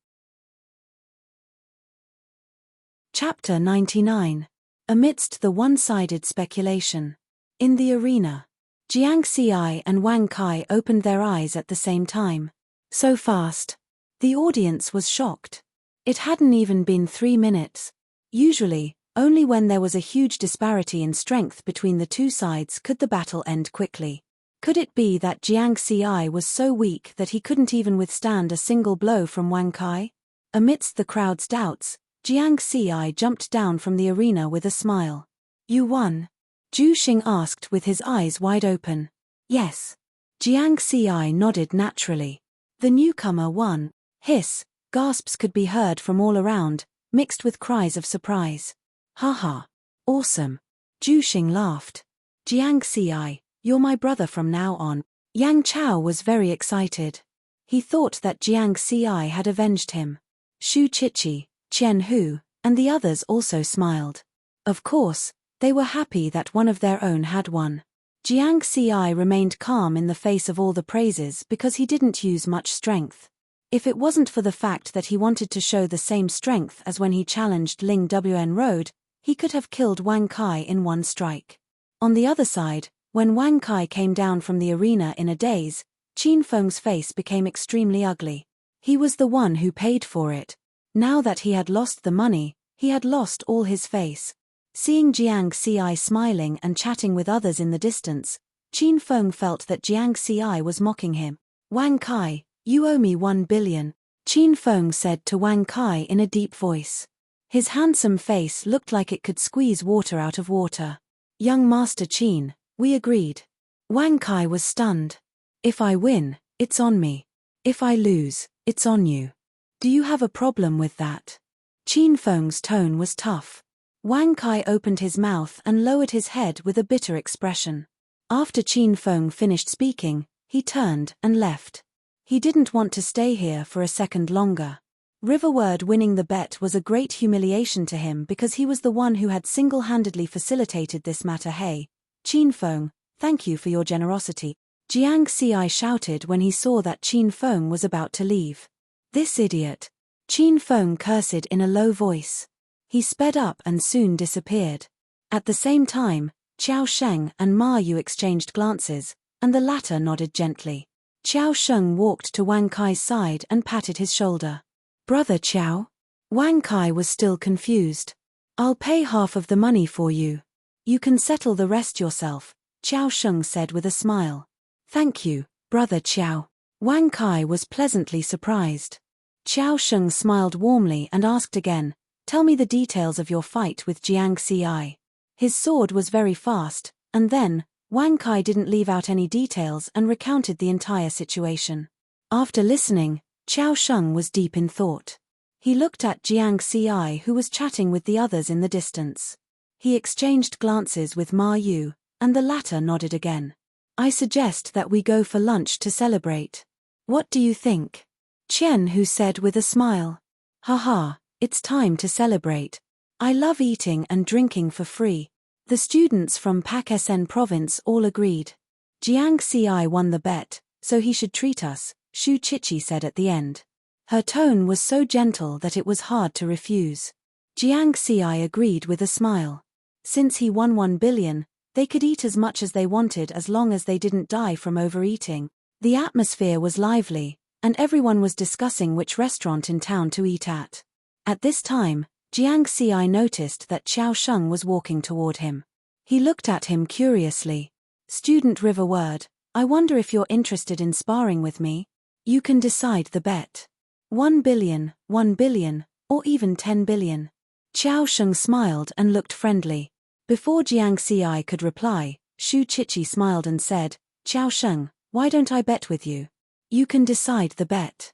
Chapter 99. Amidst the one-sided speculation. In the arena. Jiang Ci and Wang Kai opened their eyes at the same time. So fast. The audience was shocked. It hadn't even been 3 minutes. Usually, only when there was a huge disparity in strength between the two sides could the battle end quickly. Could it be that Jiang Ci was so weak that he couldn't even withstand a single blow from Wang Kai? Amidst the crowd's doubts, Jiang Ci jumped down from the arena with a smile. You won? Zhu Xing asked with his eyes wide open. Yes. Jiang Ci nodded naturally. The newcomer won. Hiss, gasps could be heard from all around, mixed with cries of surprise. Haha. Awesome. Zhu Xing laughed. Jiang Ci, you're my brother from now on. Yang Chao was very excited. He thought that Jiang Ci had avenged him. Shu Qiqi, Qian Hu, and the others also smiled. Of course, they were happy that one of their own had won. Jiang Ci remained calm in the face of all the praises because he didn't use much strength. If it wasn't for the fact that he wanted to show the same strength as when he challenged Ling Wan Road, he could have killed Wang Kai in one strike. On the other side, when Wang Kai came down from the arena in a daze, Qin Feng's face became extremely ugly. He was the one who paid for it. Now that he had lost the money, he had lost all his face. Seeing Jiang Ci smiling and chatting with others in the distance, Qin Feng felt that Jiang Ci was mocking him. Wang Kai, you owe me 1 billion, Qin Feng said to Wang Kai in a deep voice. His handsome face looked like it could squeeze water out of water. Young Master Qin, we agreed. Wang Kai was stunned. If I win, it's on me. If I lose, it's on you. Do you have a problem with that? Qin Feng's tone was tough. Wang Kai opened his mouth and lowered his head with a bitter expression. After Qin Feng finished speaking, he turned and left. He didn't want to stay here for a second longer. Riverward winning the bet was a great humiliation to him because he was the one who had single-handedly facilitated this matter. Hey, Qin Feng, thank you for your generosity, Jiang Xi shouted when he saw that Qin Feng was about to leave. This idiot! Qin Feng cursed in a low voice. He sped up and soon disappeared. At the same time, Qiao Sheng and Ma Yu exchanged glances, and the latter nodded gently. Qiao Sheng walked to Wang Kai's side and patted his shoulder. Brother Qiao? Wang Kai was still confused. I'll pay half of the money for you. You can settle the rest yourself, Qiao Sheng said with a smile. Thank you, Brother Qiao. Wang Kai was pleasantly surprised. Qiao Sheng smiled warmly and asked again, tell me the details of your fight with Jiang Xi. His sword was very fast, and then, Wang Kai didn't leave out any details and recounted the entire situation. After listening, Qiao Sheng was deep in thought. He looked at Jiang Xi who was chatting with the others in the distance. He exchanged glances with Ma Yu, and the latter nodded again. I suggest that we go for lunch to celebrate. What do you think? Qian Hu said with a smile. Haha, it's time to celebrate. I love eating and drinking for free. The students from Pakistan province all agreed. Jiang Xi won the bet, so he should treat us, Shu Chichi said at the end. Her tone was so gentle that it was hard to refuse. Jiang Xi agreed with a smile. Since he won 1 billion, they could eat as much as they wanted as long as they didn't die from overeating. The atmosphere was lively, and everyone was discussing which restaurant in town to eat at. At this time, Jiang Xi noticed that Qiao Sheng was walking toward him. He looked at him curiously. Student Riverward, I wonder if you're interested in sparring with me? You can decide the bet. 1 billion, 1 billion, or even 10 billion. Qiao Sheng smiled and looked friendly. Before Jiang Xi could reply, Shu Chichi smiled and said, Qiao Sheng, why don't I bet with you? You can decide the bet.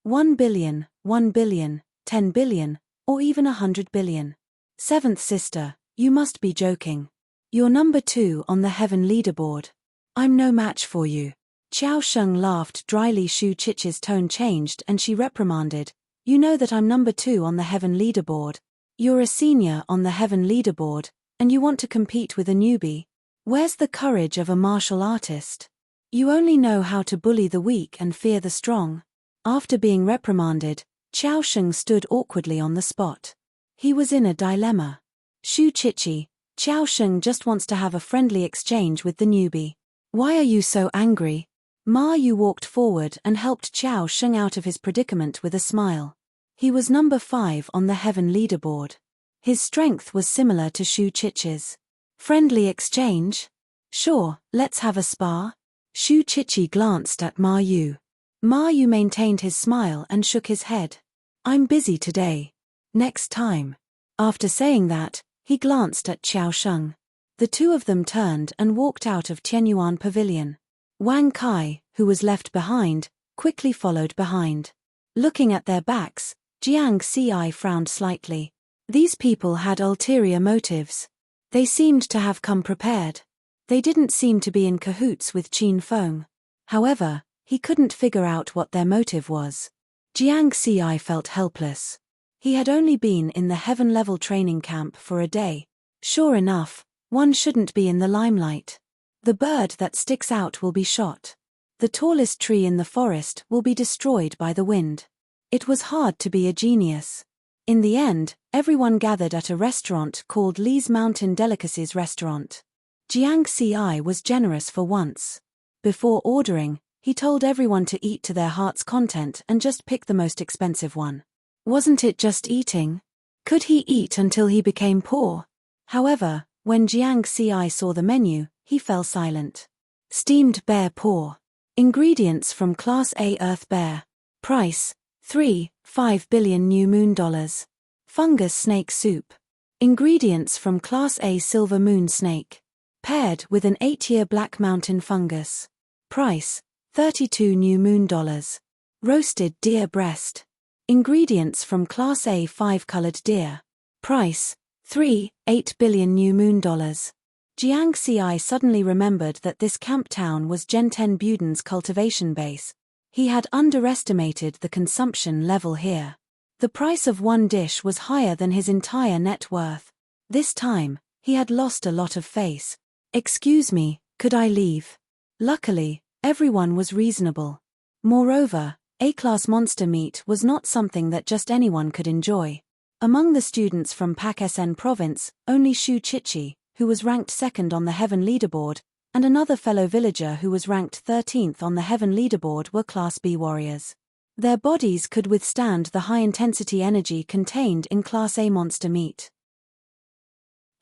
1 billion, 1 billion, 10 billion, or even 100 billion. Seventh sister, you must be joking. You're number 2 on the heaven leaderboard. I'm no match for you. Qiao Sheng laughed dryly. Shu Chichi's tone changed and she reprimanded, you know that I'm number 2 on the heaven leaderboard. You're a senior on the heaven leaderboard, and you want to compete with a newbie? Where's the courage of a martial artist? You only know how to bully the weak and fear the strong. After being reprimanded, Qiao Sheng stood awkwardly on the spot. He was in a dilemma. Shu Chichi, Qiao Sheng just wants to have a friendly exchange with the newbie. Why are you so angry? Ma Yu walked forward and helped Qiao Sheng out of his predicament with a smile. He was number 5 on the heaven leaderboard. His strength was similar to Shu Chichi's. Friendly exchange? Sure, let's have a spar. Shu Chichi glanced at Ma Yu. Ma Yu maintained his smile and shook his head. I'm busy today. Next time. After saying that, he glanced at Qiao Sheng. The two of them turned and walked out of Tianyuan Pavilion. Wang Kai, who was left behind, quickly followed behind. Looking at their backs, Jiang Xi frowned slightly. These people had ulterior motives. They seemed to have come prepared. They didn't seem to be in cahoots with Qin Feng. However, he couldn't figure out what their motive was. Jiang Xi felt helpless. He had only been in the heaven-level training camp for a day. Sure enough, one shouldn't be in the limelight. The bird that sticks out will be shot. The tallest tree in the forest will be destroyed by the wind. It was hard to be a genius. In the end, everyone gathered at a restaurant called Lee's Mountain Delicacies Restaurant. Jiang Xi was generous for once. Before ordering, he told everyone to eat to their heart's content and just pick the most expensive one. Wasn't it just eating? Could he eat until he became poor? However, when Jiang Xi saw the menu, he fell silent. Steamed bear paw. Ingredients from Class A Earth Bear. Price, $3.5 billion new moon dollars. Fungus snake soup. Ingredients from Class A Silver Moon Snake. Paired with an 8-year Black Mountain fungus. Price, 32 new moon dollars. Roasted deer breast. Ingredients from Class A 5-colored deer. Price, $3.8 billion new moon dollars. Jiang Xi suddenly remembered that this camp town was Genten Buden's cultivation base. He had underestimated the consumption level here. The price of one dish was higher than his entire net worth. This time, he had lost a lot of face. "Excuse me, could I leave?" Luckily, everyone was reasonable. Moreover, A-class monster meat was not something that just anyone could enjoy. Among the students from Pak Sen province, only Shu Chichi, who was ranked second on the Heaven leaderboard, and another fellow villager who was ranked 13th on the Heaven leaderboard were Class B warriors. Their bodies could withstand the high-intensity energy contained in Class A monster meat.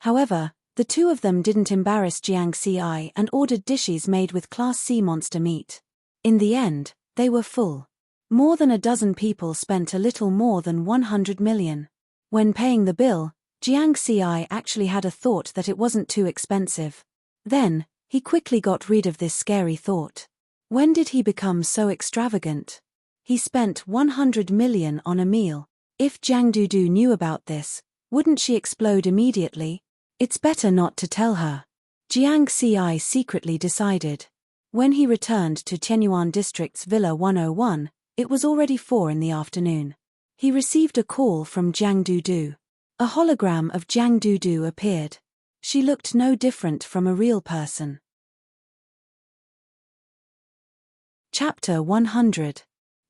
However, the two of them didn't embarrass Jiang Xi and ordered dishes made with Class C monster meat. In the end, they were full. More than a dozen people spent a little more than 100 million. When paying the bill, Jiang Xi actually had a thought that it wasn't too expensive. Then, he quickly got rid of this scary thought. When did he become so extravagant? He spent 100 million on a meal. If Jiang Dudu knew about this, wouldn't she explode immediately? It's better not to tell her. Jiang Xi secretly decided. When he returned to Tianyuan District's Villa 101, it was already 4 in the afternoon. He received a call from Jiang Dudu. A hologram of Jiang Dudu appeared. She looked no different from a real person. Chapter 100.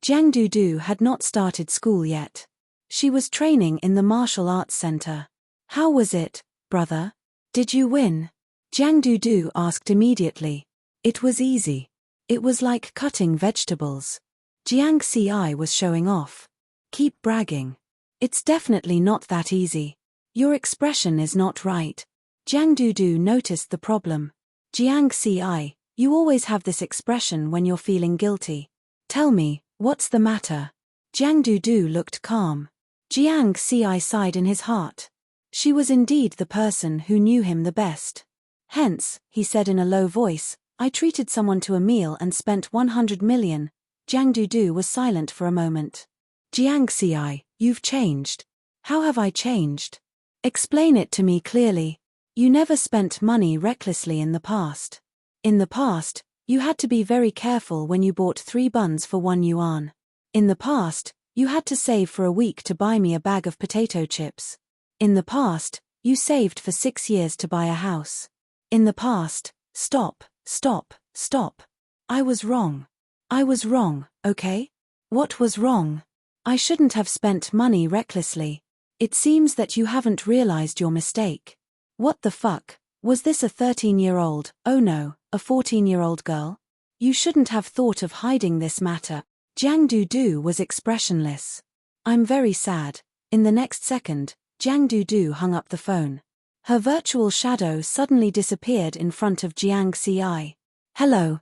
Jiang Dudu had not started school yet. She was training in the martial arts center. "How was it, brother? Did you win?" Jiang Dudu asked immediately. "It was easy. It was like cutting vegetables." Jiang Xi was showing off. "Keep bragging. It's definitely not that easy. Your expression is not right." Jiang Dudu noticed the problem. "Jiang Xi, you always have this expression when you're feeling guilty. Tell me, what's the matter?" Jiang Dudu looked calm. Jiang Xi sighed in his heart. She was indeed the person who knew him the best. "Hence," he said in a low voice, "I treated someone to a meal and spent 100 million. Jiang Dudu was silent for a moment. "Jiang Xi, you've changed." "How have I changed? Explain it to me clearly." "You never spent money recklessly in the past. In the past, you had to be very careful when you bought 3 buns for 1 yuan. In the past, you had to save for a week to buy me a bag of potato chips. In the past, you saved for 6 years to buy a house. In the past." Stop. I was wrong. I was wrong, okay? What was wrong? I shouldn't have spent money recklessly. It seems that you haven't realized your mistake. What the fuck? Was this a 13-year-old, oh no, a 14-year-old girl? You shouldn't have thought of hiding this matter. Jiang Dudu was expressionless. "I'm very sad." In the next second, Jiang Dudu hung up the phone. Her virtual shadow suddenly disappeared in front of Jiang Xi. Hello.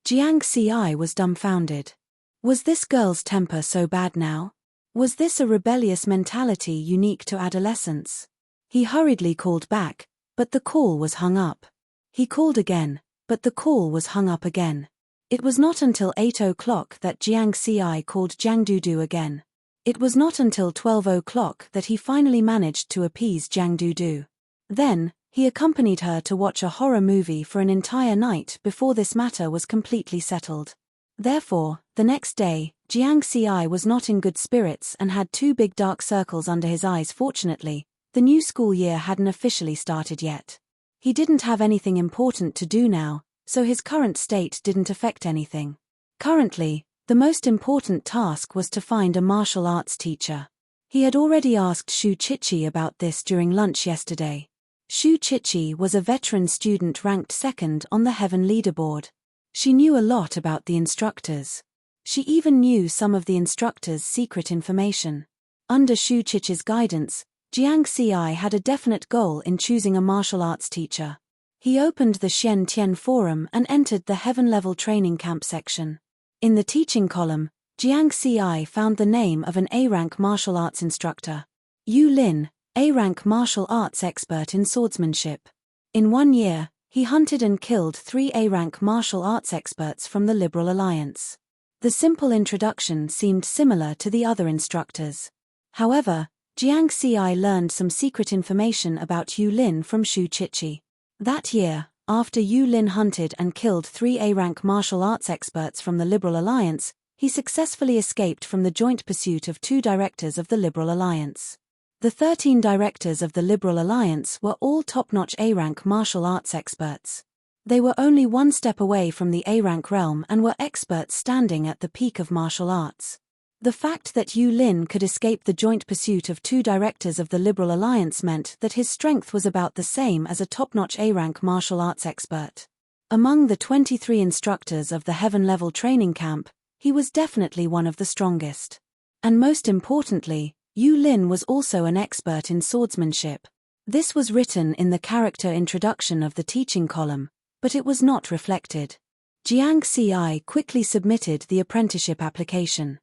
Jiang Xi was dumbfounded. Was this girl's temper so bad now? Was this a rebellious mentality unique to adolescence? He hurriedly called back, but the call was hung up. He called again, but the call was hung up again. It was not until 8 o'clock that Jiang Xi called Jiang Dudu again. It was not until 12 o'clock that he finally managed to appease Jiang Dudu. Then, he accompanied her to watch a horror movie for an entire night before this matter was completely settled. Therefore, the next day, Jiang Xi was not in good spirits and had 2 big dark circles under his eyes. Fortunately, the new school year hadn't officially started yet. He didn't have anything important to do now, so his current state didn't affect anything. Currently, the most important task was to find a martial arts teacher. He had already asked Shu Chichi about this during lunch yesterday. Shu Chichi was a veteran student ranked second on the Heaven leaderboard. She knew a lot about the instructors. She even knew some of the instructors' secret information. Under Shu Chichi's guidance, Jiang Xi had a definite goal in choosing a martial arts teacher. He opened the Xian Tian Forum and entered the Heaven-level training camp section. In the teaching column, Jiang Xi found the name of an A-rank martial arts instructor. Yu Lin, A-rank martial arts expert in swordsmanship. In 1 year, he hunted and killed 3 A-rank martial arts experts from the Liberal Alliance. The simple introduction seemed similar to the other instructors. However, Jiang Xi learned some secret information about Yu Lin from Shu Qiqi. That year, after Yu Lin hunted and killed 3 A-rank martial arts experts from the Liberal Alliance, he successfully escaped from the joint pursuit of 2 directors of the Liberal Alliance. The 13 directors of the Liberal Alliance were all top-notch A-rank martial arts experts. They were only one step away from the A-rank realm and were experts standing at the peak of martial arts. The fact that Yu Lin could escape the joint pursuit of 2 directors of the Liberal Alliance meant that his strength was about the same as a top-notch A-rank martial arts expert. Among the 23 instructors of the Heaven-level training camp, he was definitely one of the strongest. And most importantly, Yu Lin was also an expert in swordsmanship. This was written in the character introduction of the teaching column, but it was not reflected. Jiang Xi quickly submitted the apprenticeship application.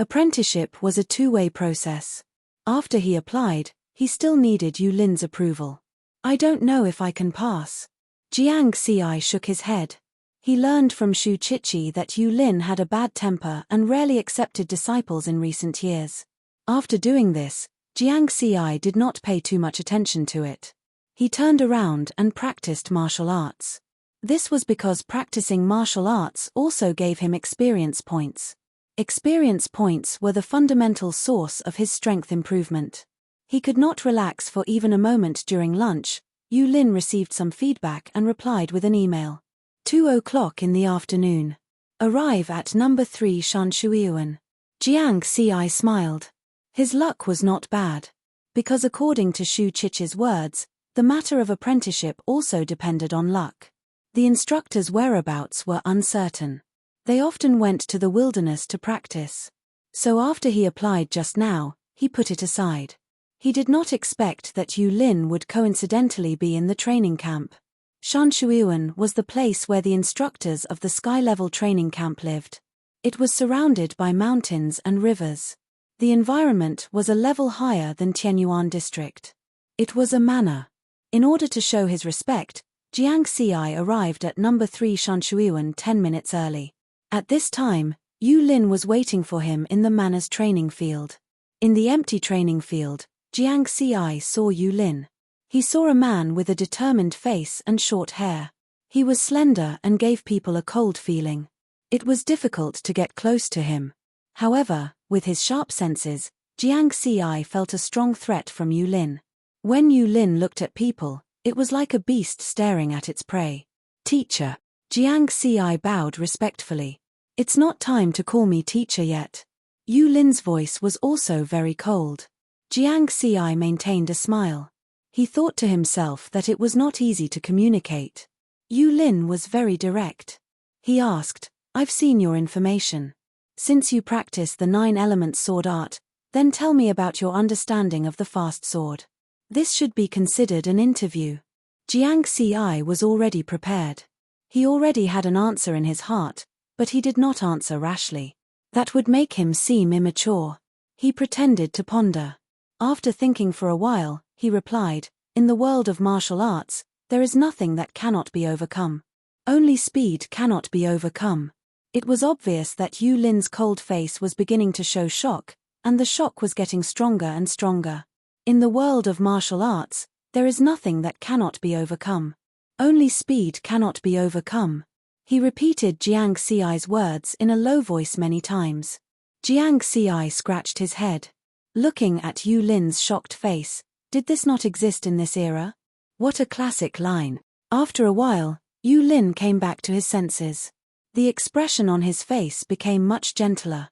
Apprenticeship was a two-way process. After he applied, he still needed Yu Lin's approval. "I don't know if I can pass." Jiang Xi shook his head. He learned from Shu Qiqi that Yu Lin had a bad temper and rarely accepted disciples in recent years. After doing this, Jiang Xi did not pay too much attention to it. He turned around and practiced martial arts. This was because practicing martial arts also gave him experience points. Experience points were the fundamental source of his strength improvement. He could not relax for even a moment during lunch. Yu Lin received some feedback and replied with an email. 2:00 in the afternoon. Arrive at number 3 Shanshuiyuan. Jiang Xi smiled. His luck was not bad. Because according to Shu Qiqi's words, the matter of apprenticeship also depended on luck. The instructors' whereabouts were uncertain. They often went to the wilderness to practice. So after he applied just now, he put it aside. He did not expect that Yu Lin would coincidentally be in the training camp. Shanshuiyuan was the place where the instructors of the sky-level training camp lived. It was surrounded by mountains and rivers. The environment was a level higher than Tianyuan district. It was a manor. In order to show his respect, Jiang Xi arrived at number 3 Shanshuiyuan 10 minutes early. At this time, Yu Lin was waiting for him in the manor's training field. In the empty training field, Jiang Xi saw Yu Lin. He saw a man with a determined face and short hair. He was slender and gave people a cold feeling. It was difficult to get close to him. However, with his sharp senses, Jiang Xi felt a strong threat from Yu Lin. When Yu Lin looked at people, it was like a beast staring at its prey. "Teacher." Jiang Xi bowed respectfully. "It's not time to call me teacher yet." Yu Lin's voice was also very cold. Jiang Xi maintained a smile. He thought to himself that it was not easy to communicate. Yu Lin was very direct. He asked, "I've seen your information. Since you practice the 9-element sword art, then tell me about your understanding of the fast sword." This should be considered an interview. Jiang Xi was already prepared. He already had an answer in his heart, but he did not answer rashly. That would make him seem immature. He pretended to ponder. After thinking for a while, he replied, "In the world of martial arts, there is nothing that cannot be overcome. Only speed cannot be overcome." It was obvious that Yu Lin's cold face was beginning to show shock, and the shock was getting stronger and stronger. In the world of martial arts, there is nothing that cannot be overcome. Only speed cannot be overcome. He repeated Jiang Xi's words in a low voice many times. Jiang Xi scratched his head. Looking at Yu Lin's shocked face, did this not exist in this era? What a classic line. After a while, Yu Lin came back to his senses. The expression on his face became much gentler.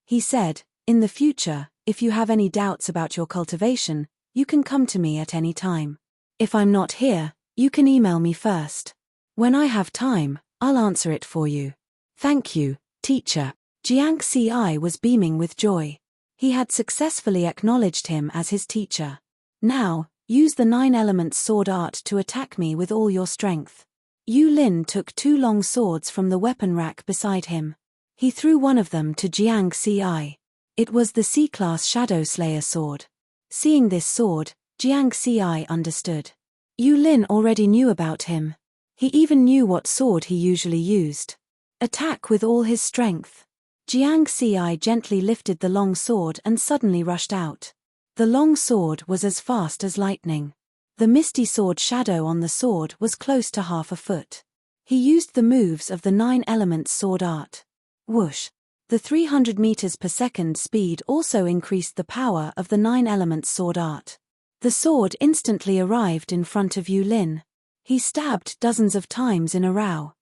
He said, "In the future, if you have any doubts about your cultivation, you can come to me at any time. If I'm not here, you can email me first. When I have time, I'll answer it for you." "Thank you, teacher." Jiang Xi was beaming with joy. He had successfully acknowledged him as his teacher. "Now, use the 9-element sword art to attack me with all your strength." Yu Lin took 2 long swords from the weapon rack beside him. He threw one of them to Jiang Xi. It was the C-class Shadow Slayer sword. Seeing this sword, Jiang Xi understood. Yu Lin already knew about him. He even knew what sword he usually used. Attack with all his strength. Jiang Xi gently lifted the long sword and suddenly rushed out. The long sword was as fast as lightning. The misty sword shadow on the sword was close to half a foot. He used the moves of the 9 elements sword art. Whoosh! The 300 meters per second speed also increased the power of the 9 elements sword art. The sword instantly arrived in front of Yu Lin. He stabbed dozens of times in a row.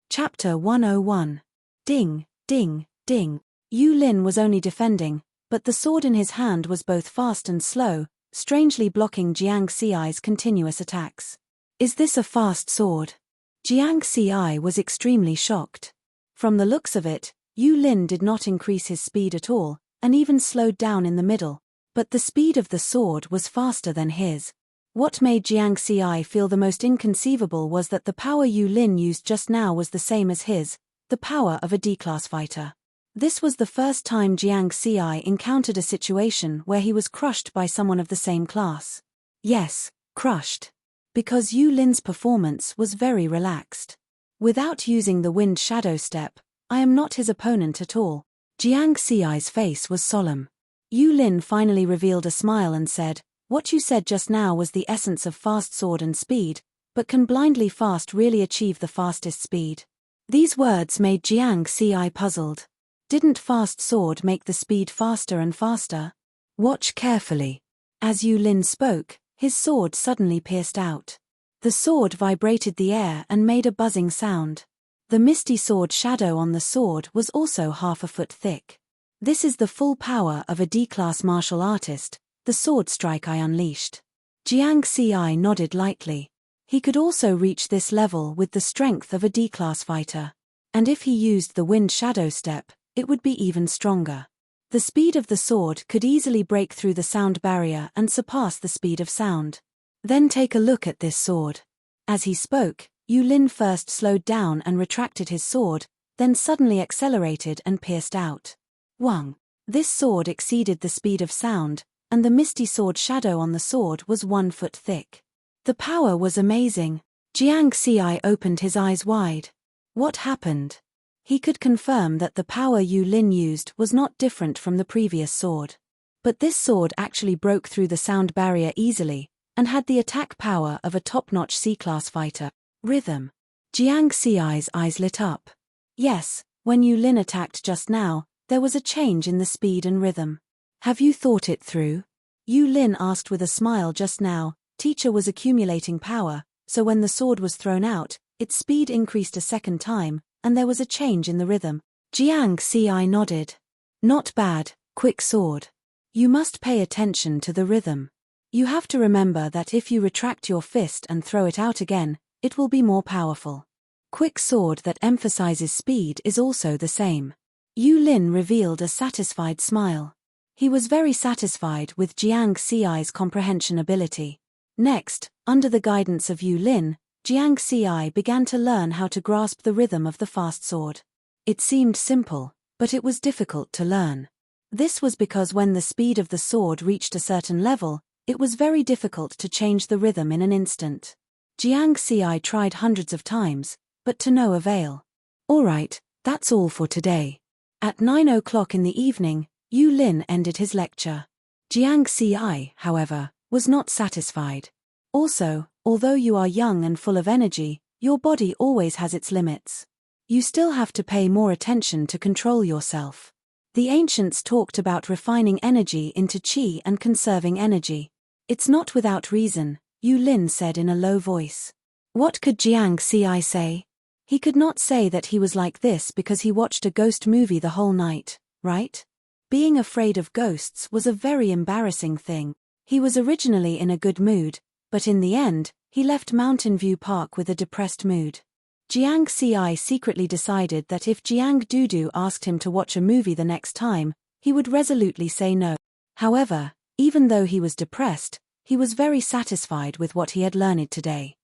Chapter 101. Ding, ding, ding. Yu Lin was only defending, but the sword in his hand was both fast and slow, strangely blocking Jiang Xi's continuous attacks. Is this a fast sword? Jiang Xi was extremely shocked. From the looks of it, Yu Lin did not increase his speed at all, and even slowed down in the middle, but the speed of the sword was faster than his. What made Jiang Xi feel the most inconceivable was that the power Yu Lin used just now was the same as his, the power of a D-class fighter. This was the first time Jiang Xi encountered a situation where he was crushed by someone of the same class. Yes, crushed. Because Yu Lin's performance was very relaxed. Without using the wind shadow step, I am not his opponent at all. Jiang Xi's face was solemn. Yu Lin finally revealed a smile and said, "What you said just now was the essence of fast sword and speed, but can blindly fast really achieve the fastest speed?" These words made Jiang Xi puzzled. Didn't fast sword make the speed faster and faster? Watch carefully. As Yu Lin spoke, his sword suddenly pierced out. The sword vibrated the air and made a buzzing sound. The misty sword shadow on the sword was also half a foot thick. This is the full power of a D-class martial artist, the sword strike I unleashed. Jiang Xi nodded lightly. He could also reach this level with the strength of a D-class fighter. And if he used the wind shadow step, it would be even stronger. The speed of the sword could easily break through the sound barrier and surpass the speed of sound. Then take a look at this sword. As he spoke, Yu Lin first slowed down and retracted his sword, then suddenly accelerated and pierced out. Wang! This sword exceeded the speed of sound, and the misty sword shadow on the sword was 1 foot thick. The power was amazing. Jiang Xi opened his eyes wide. What happened? He could confirm that the power Yu Lin used was not different from the previous sword. But this sword actually broke through the sound barrier easily, and had the attack power of a top-notch C-class fighter. Rhythm. Jiang Xi's eyes lit up. Yes, when Yu Lin attacked just now, there was a change in the speed and rhythm. Have you thought it through? Yu Lin asked with a smile just now. Teacher was accumulating power, so when the sword was thrown out, its speed increased a second time, and there was a change in the rhythm. Jiang Xi nodded. Not bad, quick sword. You must pay attention to the rhythm. You have to remember that if you retract your fist and throw it out again, it will be more powerful. Quick sword that emphasizes speed is also the same. Yu Lin revealed a satisfied smile. He was very satisfied with Jiang Xi's comprehension ability. Next, under the guidance of Yu Lin, Jiang Xi began to learn how to grasp the rhythm of the fast sword. It seemed simple, but it was difficult to learn. This was because when the speed of the sword reached a certain level, it was very difficult to change the rhythm in an instant. Jiang Xi tried hundreds of times, but to no avail. Alright, that's all for today. At 9 o'clock in the evening, Yu Lin ended his lecture. Jiang Xi, however, was not satisfied. Also, although you are young and full of energy, your body always has its limits. You still have to pay more attention to control yourself. The ancients talked about refining energy into qi and conserving energy. It's not without reason, Yu Lin said in a low voice. What could Jiang Xi say? He could not say that he was like this because he watched a ghost movie the whole night, right? Being afraid of ghosts was a very embarrassing thing. He was originally in a good mood, but in the end, he left Mountain View Park with a depressed mood. Jiang Xi secretly decided that if Jiang Dudu asked him to watch a movie the next time, he would resolutely say no. However, even though he was depressed, he was very satisfied with what he had learned today.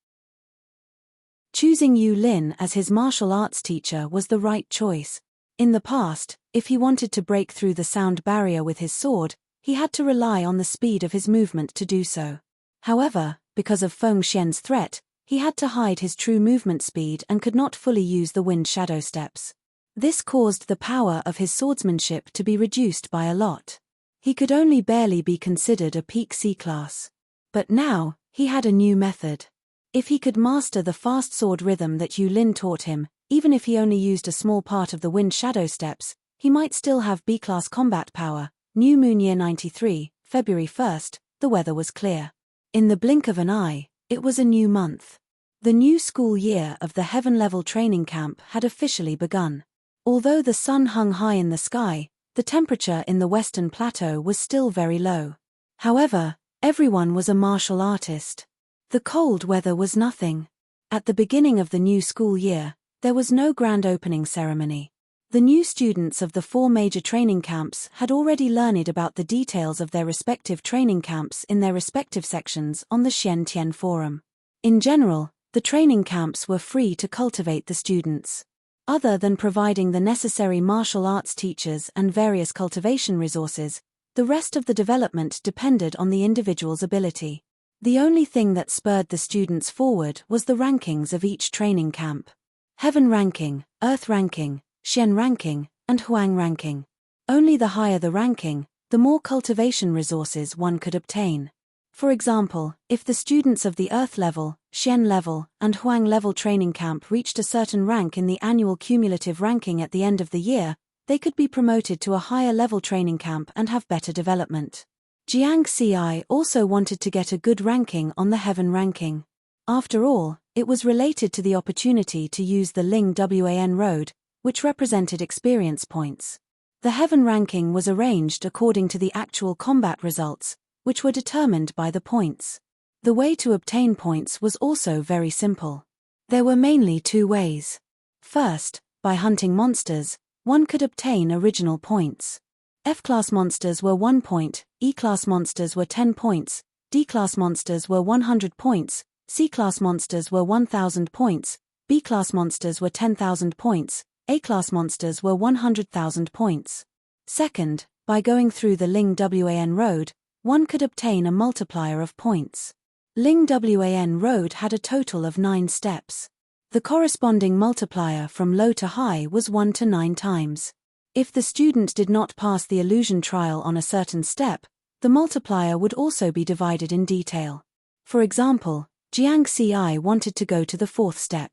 Choosing Yu Lin as his martial arts teacher was the right choice. In the past, if he wanted to break through the sound barrier with his sword, he had to rely on the speed of his movement to do so. However, because of Feng Xian's threat, he had to hide his true movement speed and could not fully use the wind shadow steps. This caused the power of his swordsmanship to be reduced by a lot. He could only barely be considered a peak C-class. But now, he had a new method. If he could master the fast sword rhythm that Yu Lin taught him, even if he only used a small part of the wind shadow steps, he might still have B-class combat power. New Moon Year 93, February 1st, the weather was clear. In the blink of an eye, it was a new month. The new school year of the Heaven-level training camp had officially begun. Although the sun hung high in the sky, the temperature in the Western Plateau was still very low. However, everyone was a martial artist. The cold weather was nothing. At the beginning of the new school year, there was no grand opening ceremony. The new students of the 4 major training camps had already learned about the details of their respective training camps in their respective sections on the Xian Tian Forum. In general, the training camps were free to cultivate the students. Other than providing the necessary martial arts teachers and various cultivation resources, the rest of the development depended on the individual's ability. The only thing that spurred the students forward was the rankings of each training camp. Heaven ranking, Earth ranking, Xian ranking, and Huang ranking. Only the higher the ranking, the more cultivation resources one could obtain. For example, if the students of the Earth level, Xian level, and Huang level training camp reached a certain rank in the annual cumulative ranking at the end of the year, they could be promoted to a higher level training camp and have better development. Jiang Xi also wanted to get a good ranking on the Heaven ranking. After all, it was related to the opportunity to use the Ling Wan road, which represented experience points. The Heaven ranking was arranged according to the actual combat results, which were determined by the points. The way to obtain points was also very simple. There were mainly 2 ways. First, by hunting monsters, one could obtain original points. F-class monsters were 1 point, E-class monsters were 10 points, D-class monsters were 100 points, C-class monsters were 1000 points, B-class monsters were 10,000 points, A-class monsters were 100,000 points. Second, by going through the Ling Wan road, one could obtain a multiplier of points. Ling Wan road had a total of 9 steps. The corresponding multiplier from low to high was 1 to 9 times. If the student did not pass the illusion trial on a certain step, the multiplier would also be divided in detail. For example, Jiang Xi wanted to go to the 4th step.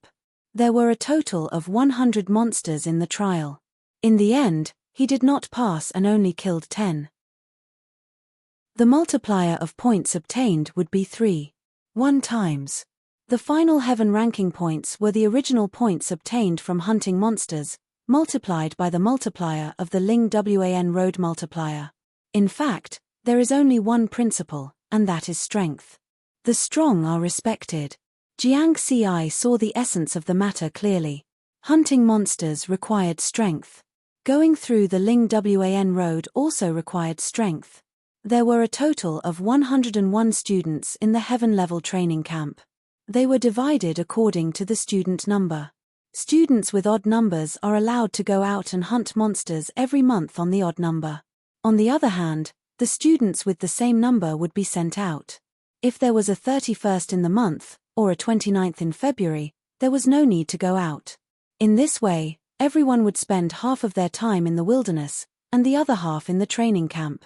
There were a total of 100 monsters in the trial. In the end, he did not pass and only killed 10. The multiplier of points obtained would be 3.1 times. The final Heaven ranking points were the original points obtained from hunting monsters, multiplied by the multiplier of the Ling Wan road multiplier. In fact, there is only one principle, and that is strength. The strong are respected. Jiang Xi saw the essence of the matter clearly. Hunting monsters required strength. Going through the Ling Wan road also required strength. There were a total of 101 students in the Heaven-level training camp. They were divided according to the student number. Students with odd numbers are allowed to go out and hunt monsters every month on the odd number. On the other hand, the students with the same number would be sent out. If there was a 31st in the month, or a 29th in February, there was no need to go out. In this way, everyone would spend half of their time in the wilderness, and the other half in the training camp.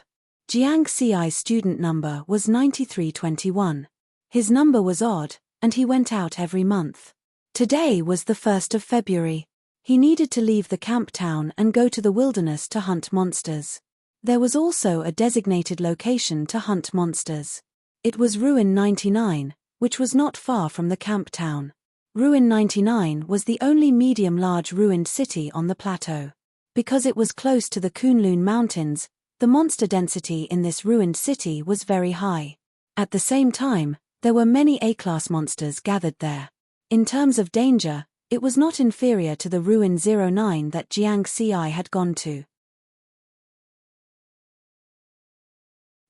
Jiang Xi's student number was 9321. His number was odd, and he went out every month. Today was the 1st of February. He needed to leave the camp town and go to the wilderness to hunt monsters. There was also a designated location to hunt monsters. It was Ruin 99, which was not far from the camp town. Ruin 99 was the only medium-large ruined city on the plateau. Because it was close to the Kunlun Mountains, the monster density in this ruined city was very high. At the same time, there were many A-class monsters gathered there. In terms of danger, it was not inferior to the Ruin 09 that Jiang Xi had gone to.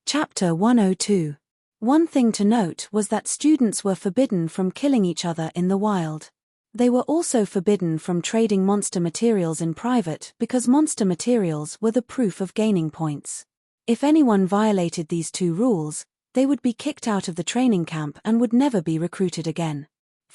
Chapter 102. One thing to note was that students were forbidden from killing each other in the wild. They were also forbidden from trading monster materials in private because monster materials were the proof of gaining points. If anyone violated these 2 rules, they would be kicked out of the training camp and would never be recruited again.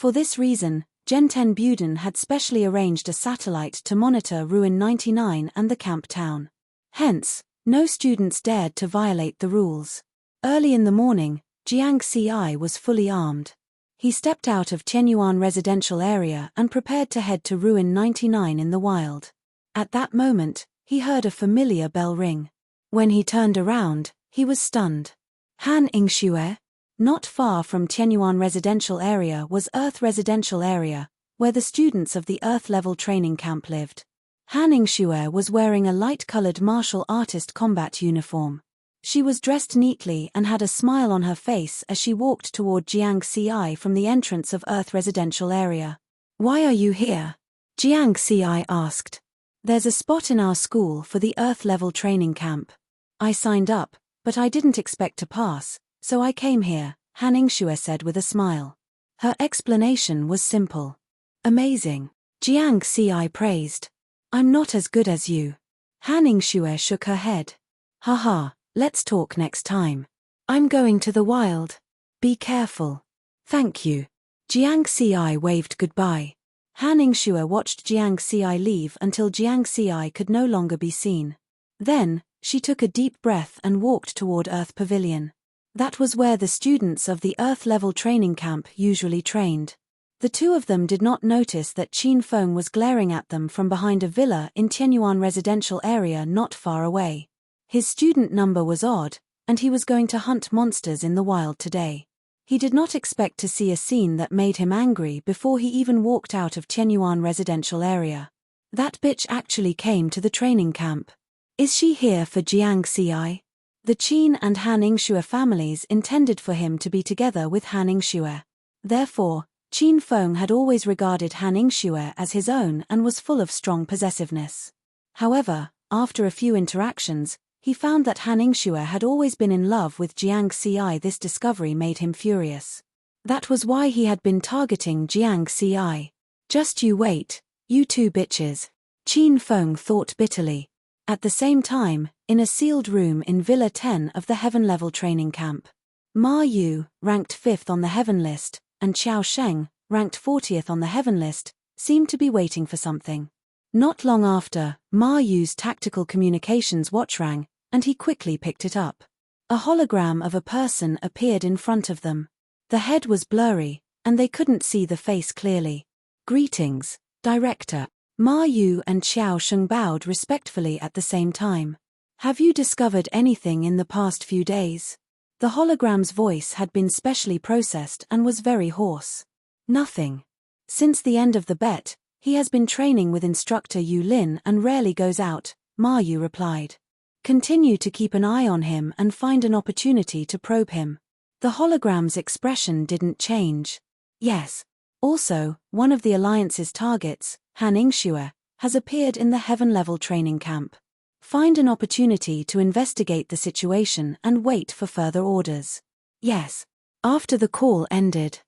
For this reason, Genten Buden had specially arranged a satellite to monitor Ruin 99 and the camp town. Hence, no students dared to violate the rules. Early in the morning, Jiang Ci was fully armed. He stepped out of Tianyuan residential area and prepared to head to Ruin 99 in the wild. At that moment, he heard a familiar bell ring. When he turned around, he was stunned. Han Ingxue? Not far from Tianyuan residential area was Earth residential area, where the students of the Earth-level training camp lived. Han Ingxue was wearing a light-colored martial artist combat uniform. She was dressed neatly and had a smile on her face as she walked toward Jiang Ci from the entrance of Earth residential area. "Why are you here?" Jiang Ci asked. "There's a spot in our school for the Earth-level training camp. I signed up, but I didn't expect to pass, so I came here," Han Ingxue said with a smile. Her explanation was simple. "Amazing," Jiang Ci praised. "I'm not as good as you." Han Ingxue shook her head. "Haha, let's talk next time. I'm going to the wild. Be careful." "Thank you." Jiang Ci waved goodbye. Han Ingxue watched Jiang Ci leave until Jiang Ci could no longer be seen. Then, she took a deep breath and walked toward Earth Pavilion. That was where the students of the Earth-level training camp usually trained. The two of them did not notice that Qin Feng was glaring at them from behind a villa in Tianyuan residential area not far away. His student number was odd, and he was going to hunt monsters in the wild today. He did not expect to see a scene that made him angry before he even walked out of Tianyuan residential area. That bitch actually came to the training camp. Is she here for Jiang Ci? The Qin and Han Ingxue families intended for him to be together with Han Ingxue. Therefore, Qin Feng had always regarded Han Ingxue as his own and was full of strong possessiveness. However, after a few interactions, he found that Han Ingxue had always been in love with Jiang Ci. This discovery made him furious. That was why he had been targeting Jiang Ci. "Just you wait, you two bitches," Qin Feng thought bitterly. At the same time, in a sealed room in Villa 10 of the Heaven-level training camp, Ma Yu, ranked 5th on the Heaven list, and Qiao Sheng, ranked 40th on the Heaven list, seemed to be waiting for something. Not long after, Ma Yu's tactical communications watch rang, and he quickly picked it up. A hologram of a person appeared in front of them. The head was blurry, and they couldn't see the face clearly. "Greetings, Director." Ma Yu and Qiao Sheng bowed respectfully at the same time. "Have you discovered anything in the past few days?" The hologram's voice had been specially processed and was very hoarse. "Nothing. Since the end of the bet, he has been training with instructor Yu Lin and rarely goes out," Ma Yu replied. "Continue to keep an eye on him and find an opportunity to probe him." The hologram's expression didn't change. "Yes. Also, one of the Alliance's targets, Han Ingxue, has appeared in the Heaven-level training camp. Find an opportunity to investigate the situation and wait for further orders." "Yes." After the call ended,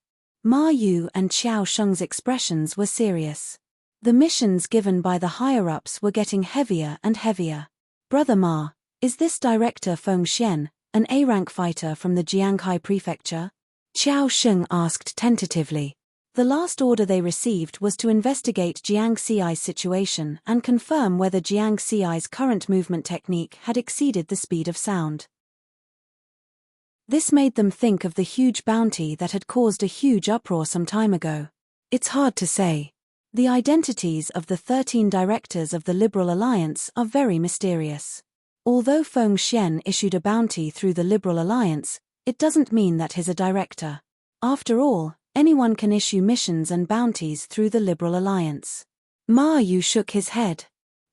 Ma Yu and Qiao Sheng's expressions were serious. The missions given by the higher-ups were getting heavier and heavier. "Brother Ma, is this Director Feng Xian, an A-rank fighter from the Jianghai Prefecture?" Qiao Sheng asked tentatively. The last order they received was to investigate Jiang Ci's situation and confirm whether Jiang Ci's current movement technique had exceeded the speed of sound. This made them think of the huge bounty that had caused a huge uproar some time ago. It's hard to say. The identities of the 13 directors of the Liberal Alliance are very mysterious. Although Feng Xian issued a bounty through the Liberal Alliance, it doesn't mean that he's a director. After all, anyone can issue missions and bounties through the Liberal Alliance. Ma Yu shook his head.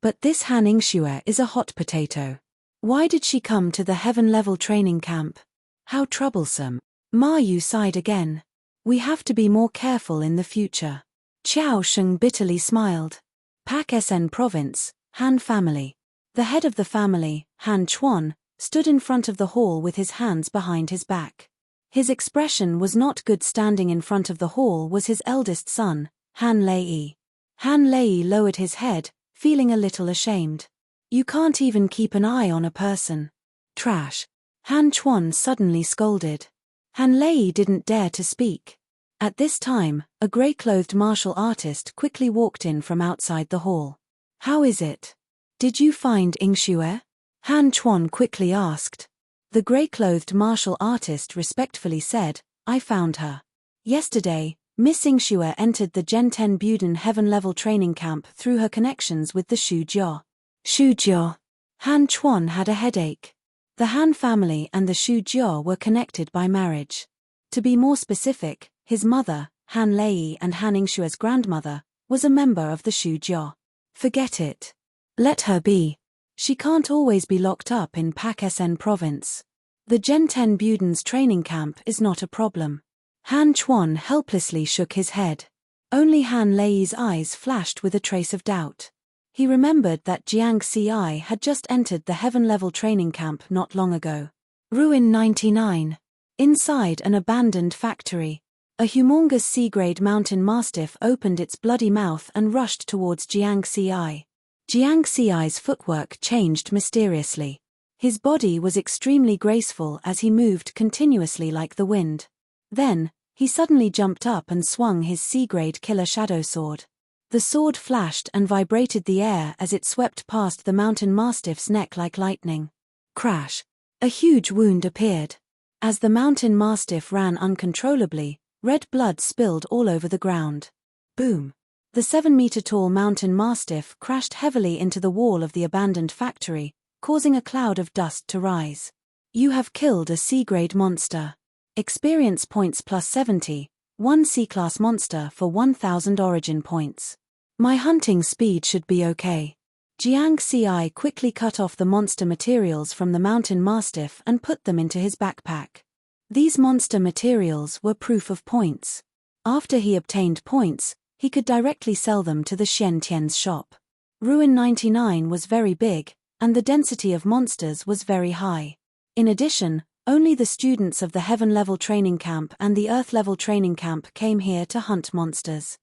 "But this Han Ingxue is a hot potato. Why did she come to the Heaven-level training camp? How troublesome." Ma Yu sighed again. "We have to be more careful in the future." Qiao Sheng bitterly smiled. Pak Sn Province, Han family. The head of the family, Han Chuan, stood in front of the hall with his hands behind his back. His expression was not good. Standing in front of the hall was his eldest son, Han Lei. Han Lei lowered his head, feeling a little ashamed. "You can't even keep an eye on a person. Trash." Han Chuan suddenly scolded. Han Lei didn't dare to speak. At this time, a grey-clothed martial artist quickly walked in from outside the hall. "How is it? Did you find Yingxue?" Han Chuan quickly asked. The grey-clothed martial artist respectfully said, "I found her. Yesterday, Miss Yingxue entered the Gen 10 Buden Heaven-level training camp through her connections with the Shu Jiao." Shu Jiao. Han Chuan had a headache. The Han family and the Shu Jiao were connected by marriage. To be more specific, his mother, Han Lei, and Han Yingxue's grandmother, was a member of the Shu Jiao. Forget it. Let her be. She can't always be locked up in Pak Sn province. The Gen 10 Buden's training camp is not a problem. Han Chuan helplessly shook his head. Only Han Lei's eyes flashed with a trace of doubt. He remembered that Jiang Ci had just entered the heaven-level training camp not long ago. Ruin 99. Inside an abandoned factory, a humongous C-grade mountain mastiff opened its bloody mouth and rushed towards Jiang Ci. Jiang Ci's footwork changed mysteriously. His body was extremely graceful as he moved continuously like the wind. Then, he suddenly jumped up and swung his C-grade killer shadow sword. The sword flashed and vibrated the air as it swept past the mountain mastiff's neck like lightning. Crash! A huge wound appeared. As the mountain mastiff ran uncontrollably, red blood spilled all over the ground. Boom! The 7-meter-tall mountain mastiff crashed heavily into the wall of the abandoned factory, causing a cloud of dust to rise. You have killed a C-grade monster. Experience points plus 70, one C-class monster for 1,000 origin points. My hunting speed should be okay. Jiang Ci quickly cut off the monster materials from the mountain mastiff and put them into his backpack. These monster materials were proof of points. After he obtained points, he could directly sell them to the Xian Tian's shop. Ruin 99 was very big, and the density of monsters was very high. In addition, only the students of the Heaven-level training camp and the Earth-level training camp came here to hunt monsters.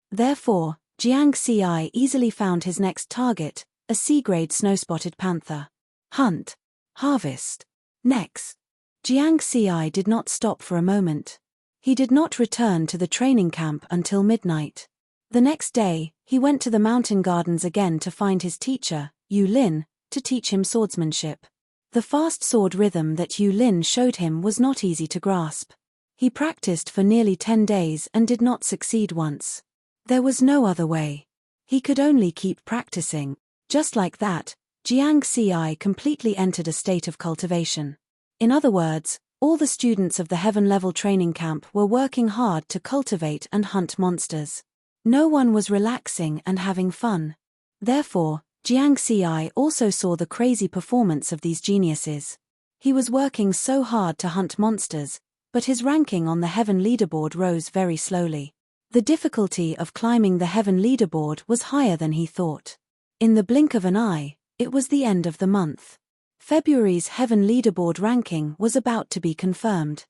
Therefore, Jiang Ci easily found his next target, a C-grade snow-spotted panther. Hunt. Harvest. Next. Jiang Ci did not stop for a moment. He did not return to the training camp until midnight. The next day, he went to the mountain gardens again to find his teacher, Yu Lin, to teach him swordsmanship. The fast sword rhythm that Yu Lin showed him was not easy to grasp. He practiced for nearly 10 days and did not succeed once. There was no other way. He could only keep practicing. Just like that, Jiang Ci completely entered a state of cultivation. In other words, all the students of the Heaven-level training camp were working hard to cultivate and hunt monsters. No one was relaxing and having fun. Therefore, Jiang Ci also saw the crazy performance of these geniuses. He was working so hard to hunt monsters, but his ranking on the Heaven leaderboard rose very slowly. The difficulty of climbing the Heaven leaderboard was higher than he thought. In the blink of an eye, it was the end of the month. February's Heaven leaderboard ranking was about to be confirmed.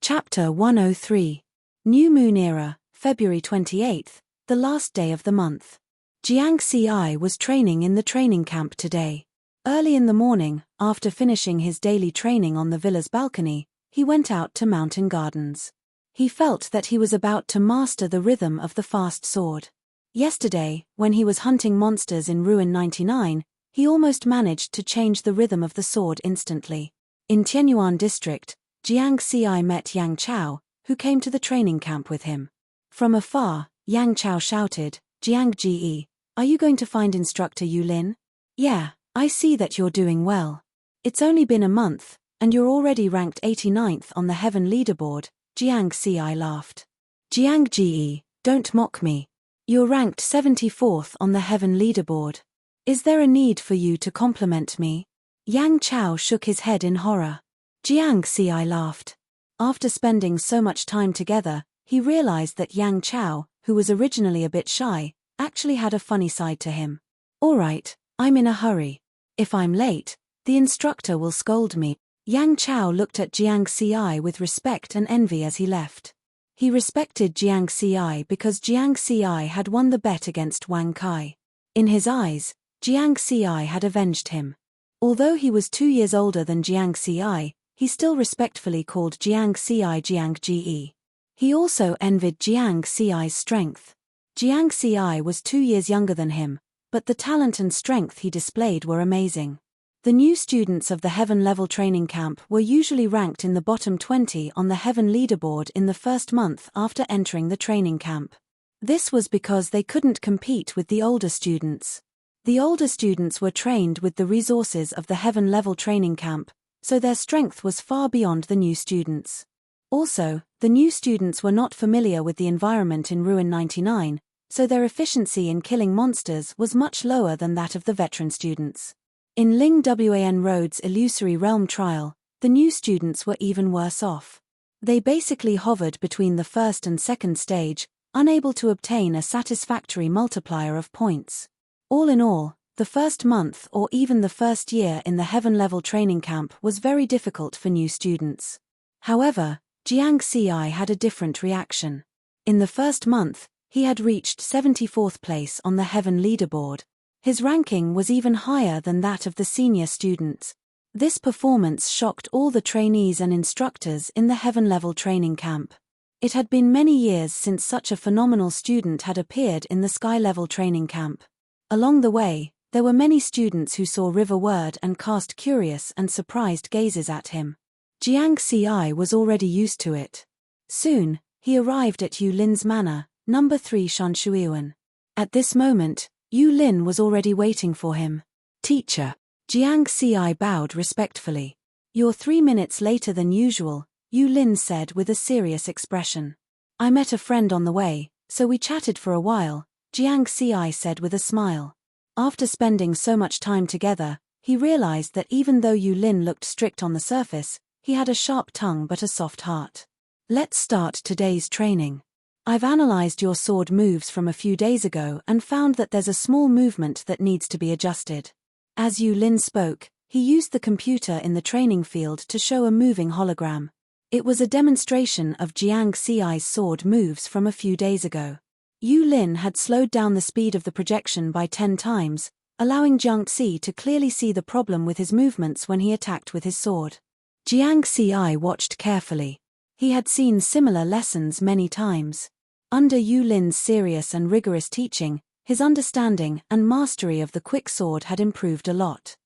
Chapter 103. New Moon Era, February 28th, the last day of the month. Jiang Ci was training in the training camp today. Early in the morning, after finishing his daily training on the villa's balcony, he went out to mountain gardens. He felt that he was about to master the rhythm of the fast sword. Yesterday, when he was hunting monsters in Ruin 99, he almost managed to change the rhythm of the sword instantly. In Tianyuan district, Jiang Ci met Yang Chao, who came to the training camp with him. From afar, Yang Chao shouted, "Jiang Ge, are you going to find instructor Yu Lin?" "Yeah, I see that you're doing well. It's only been a month, and you're already ranked 89th on the Heaven leaderboard," Jiang Ci laughed. "Jiang Ge, don't mock me. You're ranked 74th on the Heaven leaderboard. Is there a need for you to compliment me?" Yang Chao shook his head in horror. Jiang Ci laughed. After spending so much time together, he realized that Yang Chao, who was originally a bit shy, actually had a funny side to him. "All right, I'm in a hurry. If I'm late, the instructor will scold me." Yang Chao looked at Jiang Ci with respect and envy as he left. He respected Jiang Ci because Jiang Ci had won the bet against Wang Kai. In his eyes, Jiang Ci had avenged him. Although he was 2 years older than Jiang Ci, he still respectfully called Jiang Ci Jiang Ge. He also envied Jiang Ci's strength. Jiang Ci was 2 years younger than him, but the talent and strength he displayed were amazing. The new students of the Heaven Level Training Camp were usually ranked in the bottom 20 on the Heaven leaderboard in the first month after entering the training camp. This was because they couldn't compete with the older students. The older students were trained with the resources of the Heaven Level Training Camp, so their strength was far beyond the new students. Also, the new students were not familiar with the environment in Ruin 99, so their efficiency in killing monsters was much lower than that of the veteran students. In Ling Wan Road's Illusory Realm trial, the new students were even worse off. They basically hovered between the first and second stage, unable to obtain a satisfactory multiplier of points. All in all, the first month or even the first year in the Heaven Level Training Camp was very difficult for new students. However, Jiang Ci had a different reaction. In the first month, he had reached 74th place on the Heaven leaderboard. His ranking was even higher than that of the senior students. This performance shocked all the trainees and instructors in the Heaven Level Training Camp. It had been many years since such a phenomenal student had appeared in the Sky Level Training Camp. Along the way, there were many students who saw River Word and cast curious and surprised gazes at him. Jiang Ci was already used to it. Soon, he arrived at Yu Lin's manor, number 3 Shanshuiwan. At this moment, Yu Lin was already waiting for him. "Teacher." Jiang Ci bowed respectfully. "You're 3 minutes later than usual," Yu Lin said with a serious expression. "I met a friend on the way, so we chatted for a while," Jiang Ci said with a smile. After spending so much time together, he realized that even though Yu Lin looked strict on the surface, he had a sharp tongue but a soft heart. "Let's start today's training. I've analyzed your sword moves from a few days ago and found that there's a small movement that needs to be adjusted." As Yu Lin spoke, he used the computer in the training field to show a moving hologram. It was a demonstration of Jiang Ci's sword moves from a few days ago. Yu Lin had slowed down the speed of the projection by 10 times, allowing Jiang Ci to clearly see the problem with his movements when he attacked with his sword. Jiang Ci watched carefully. He had seen similar lessons many times. Under Yu Lin's serious and rigorous teaching, his understanding and mastery of the quick sword had improved a lot.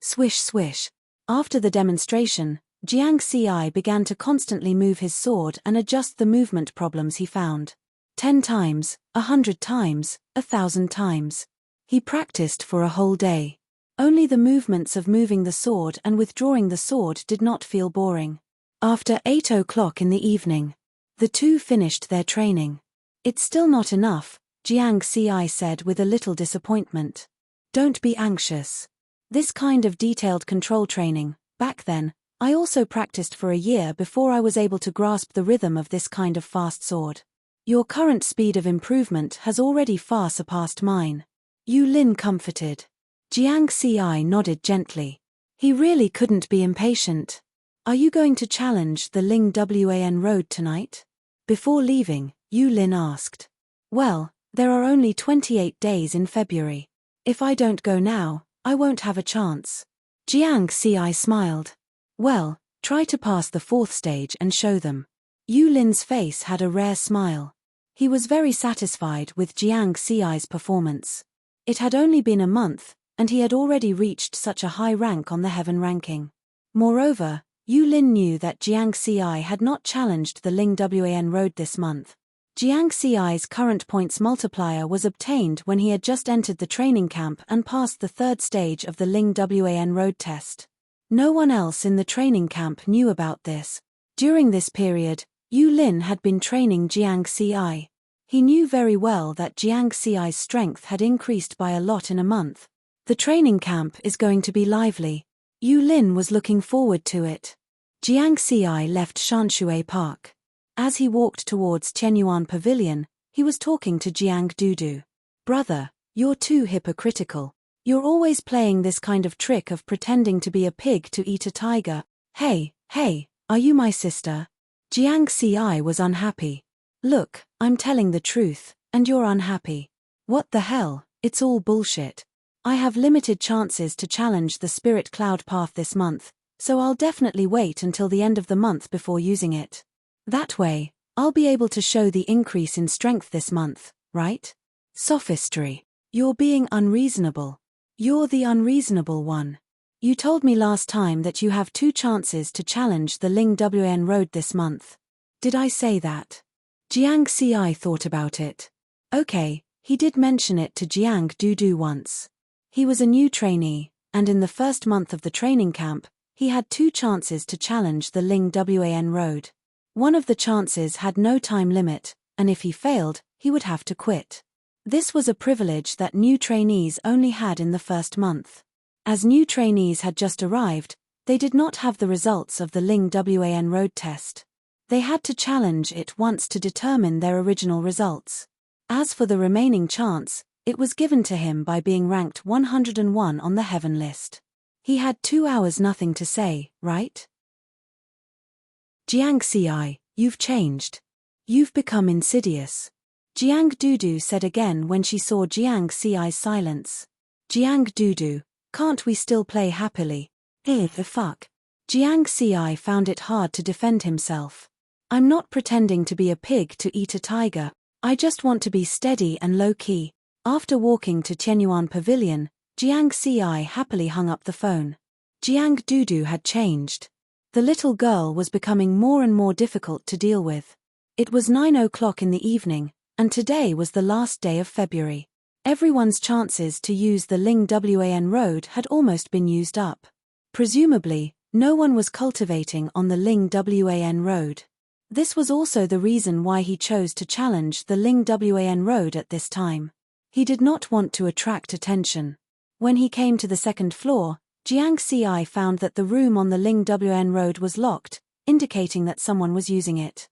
Swish swish. After the demonstration, Jiang Ci began to constantly move his sword and adjust the movement problems he found. 10 times, 100 times, 1,000 times. He practiced for a whole day. Only the movements of moving the sword and withdrawing the sword did not feel boring. After 8 o'clock in the evening, the two finished their training. "It's still not enough," Jiang Ci said with a little disappointment. "Don't be anxious. This kind of detailed control training, back then, I also practiced for a year before I was able to grasp the rhythm of this kind of fast sword. Your current speed of improvement has already far surpassed mine." Yu Lin comforted. Jiang Ci nodded gently. He really couldn't be impatient. "Are you going to challenge the Ling Wan Road tonight?" Before leaving, Yu Lin asked. "Well, there are only 28 days in February. If I don't go now, I won't have a chance." Jiang Ci smiled. "Well, try to pass the 4th stage and show them." Yu Lin's face had a rare smile. He was very satisfied with Jiang Ci's performance. It had only been a month, and he had already reached such a high rank on the Heaven ranking. Moreover, Yu Lin knew that Jiang Ci had not challenged the Ling Wan Road this month. Jiang Ci's current points multiplier was obtained when he had just entered the training camp and passed the 3rd stage of the Ling Wan Road test. No one else in the training camp knew about this. During this period, Yu Lin had been training Jiang Ci. He knew very well that Jiang Ci's strength had increased by a lot in a month. The training camp is going to be lively. Yu Lin was looking forward to it. Jiang Ci left Shanshui Park. As he walked towards Qianyuan Pavilion, he was talking to Jiang Dudu. "Brother, you're too hypocritical. You're always playing this kind of trick of pretending to be a pig to eat a tiger. Hey, are you my sister?" Jiang Ci was unhappy. "Look, I'm telling the truth, and you're unhappy. What the hell, it's all bullshit. I have limited chances to challenge the spirit cloud path this month, so I'll definitely wait until the end of the month before using it. That way, I'll be able to show the increase in strength this month, right? Sophistry. You're being unreasonable. You're the unreasonable one. You told me last time that you have 2 chances to challenge the Ling Wan road this month. Did I say that? Jiang Ci thought about it. Okay, he did mention it to Jiang Dudu once. He was a new trainee, and in the first month of the training camp, he had 2 chances to challenge the Ling Wan road. One of the chances had no time limit, and if he failed, he would have to quit. This was a privilege that new trainees only had in the first month. As new trainees had just arrived, they did not have the results of the Ling Wan road test. They had to challenge it once to determine their original results. As for the remaining chance, it was given to him by being ranked 101 on the heaven list. He had 2 hours nothing to say, right? Jiang Ci, you've changed. You've become insidious. Jiang Dudu said again when she saw Jiang Ci's silence. Jiang Dudu, can't we still play happily? The fuck? Jiang Ci found it hard to defend himself. I'm not pretending to be a pig to eat a tiger, I just want to be steady and low-key. After walking to Tianyuan Pavilion, Jiang Ci happily hung up the phone. Jiang Dudu had changed. The little girl was becoming more and more difficult to deal with. It was 9 o'clock in the evening, and today was the last day of February. Everyone's chances to use the Ling Wan road had almost been used up. Presumably, no one was cultivating on the Ling Wan road. This was also the reason why he chose to challenge the Ling Wan road at this time. He did not want to attract attention. When he came to the second floor, Jiang Ci found that the room on the Ling Wan road was locked, indicating that someone was using it.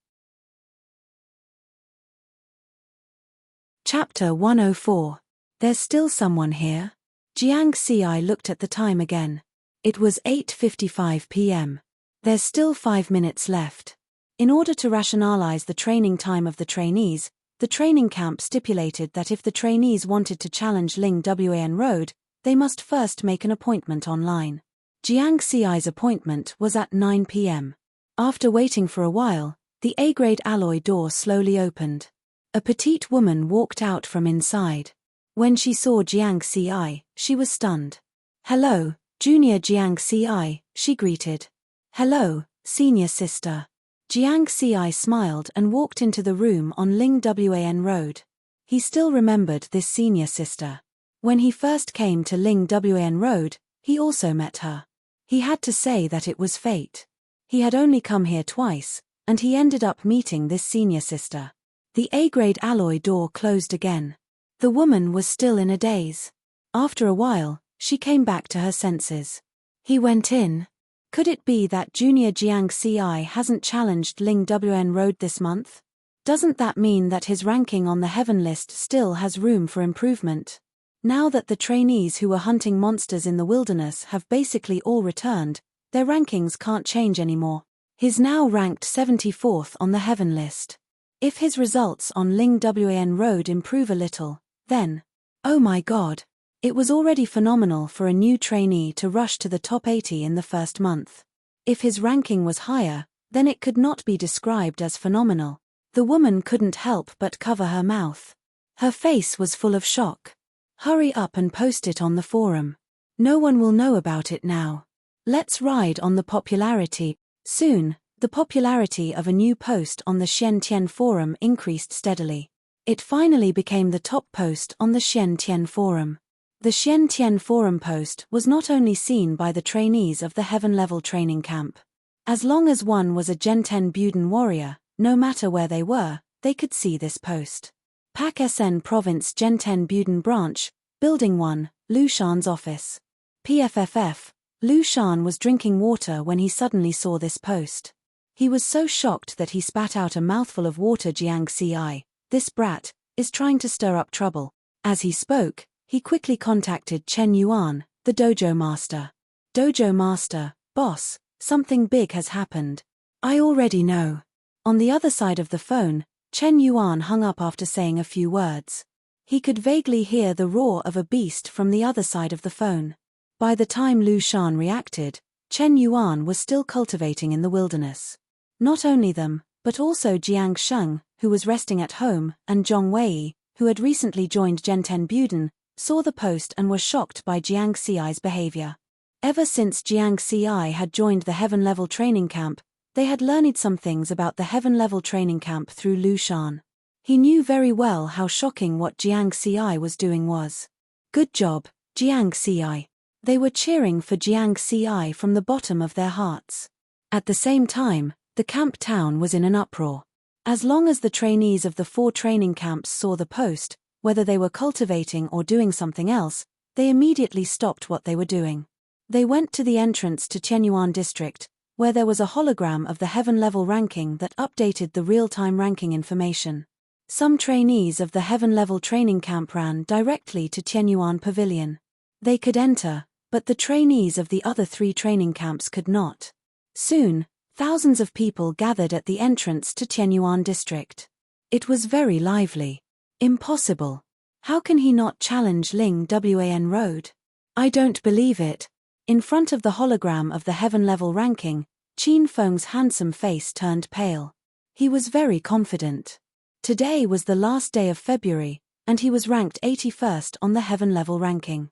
Chapter 104. There's still someone here? Jiang Ci looked at the time again. It was 8:55 p.m. There's still 5 minutes left. In order to rationalize the training time of the trainees, the training camp stipulated that if the trainees wanted to challenge Ling Wan road, they must first make an appointment online. Jiang Ci's appointment was at 9 p.m. After waiting for a while, the A-grade alloy door slowly opened. A petite woman walked out from inside. When she saw Jiang Ci, she was stunned. "Hello, Junior Jiang Ci," she greeted. "Hello, Senior Sister." Jiang Ci smiled and walked into the room on Ling Wan road. He still remembered this senior sister. When he first came to Ling Wan road, he also met her. He had to say that it was fate. He had only come here twice, and he ended up meeting this senior sister. The A-grade alloy door closed again. The woman was still in a daze. After a while, she came back to her senses. He went in. Could it be that Junior Jiang Ci hasn't challenged Ling Wan road this month? Doesn't that mean that his ranking on the heaven list still has room for improvement? Now that the trainees who were hunting monsters in the wilderness have basically all returned, their rankings can't change anymore. He's now ranked 74th on the heaven list. If his results on Ling Wan road improve a little, then, oh my god, it was already phenomenal for a new trainee to rush to the top 80 in the first month. If his ranking was higher, then it could not be described as phenomenal. The woman couldn't help but cover her mouth. Her face was full of shock. Hurry up and post it on the forum. No one will know about it now. Let's ride on the popularity. Soon, the popularity of a new post on the Xian Tian forum increased steadily. It finally became the top post on the Xian Tian forum. The Xian Tian forum post was not only seen by the trainees of the heaven-level training camp. As long as one was a Gen 10 Buden warrior, no matter where they were, they could see this post. Pak SN Province Gen 10 Buden Branch, Building 1, Lu Shan's office. PFFF, Lu Shan was drinking water when he suddenly saw this post. He was so shocked that he spat out a mouthful of water. Jiang Ci, this brat, is trying to stir up trouble. As he spoke, he quickly contacted Chen Yuan, the dojo master. Dojo master, boss, something big has happened. I already know. On the other side of the phone, Chen Yuan hung up after saying a few words. He could vaguely hear the roar of a beast from the other side of the phone. By the time Lu Shan reacted, Chen Yuan was still cultivating in the wilderness. Not only them, but also Jiang Sheng, who was resting at home, and Zhong Wei, who had recently joined Zhenten Buden, saw the post and were shocked by Jiang Xi's behavior. Ever since Jiang Xi had joined the Heaven-level training camp, they had learned some things about the Heaven-level training camp through Lu Shan. He knew very well how shocking what Jiang Xi was doing was. Good job, Jiang Xi. They were cheering for Jiang Xi from the bottom of their hearts. At the same time, the camp town was in an uproar. As long as the trainees of the 4 training camps saw the post, whether they were cultivating or doing something else, they immediately stopped what they were doing. They went to the entrance to Qianyuan district, where there was a hologram of the Heaven-level ranking that updated the real-time ranking information. Some trainees of the Heaven-level training camp ran directly to Qianyuan Pavilion. They could enter, but the trainees of the other 3 training camps could not. Soon, thousands of people gathered at the entrance to Qianyuan district. It was very lively. Impossible. How can he not challenge Ling Wan Road? I don't believe it. In front of the hologram of the Heaven-level ranking, Qin Feng's handsome face turned pale. He was very confident. Today was the last day of February, and he was ranked 81st on the Heaven-level ranking.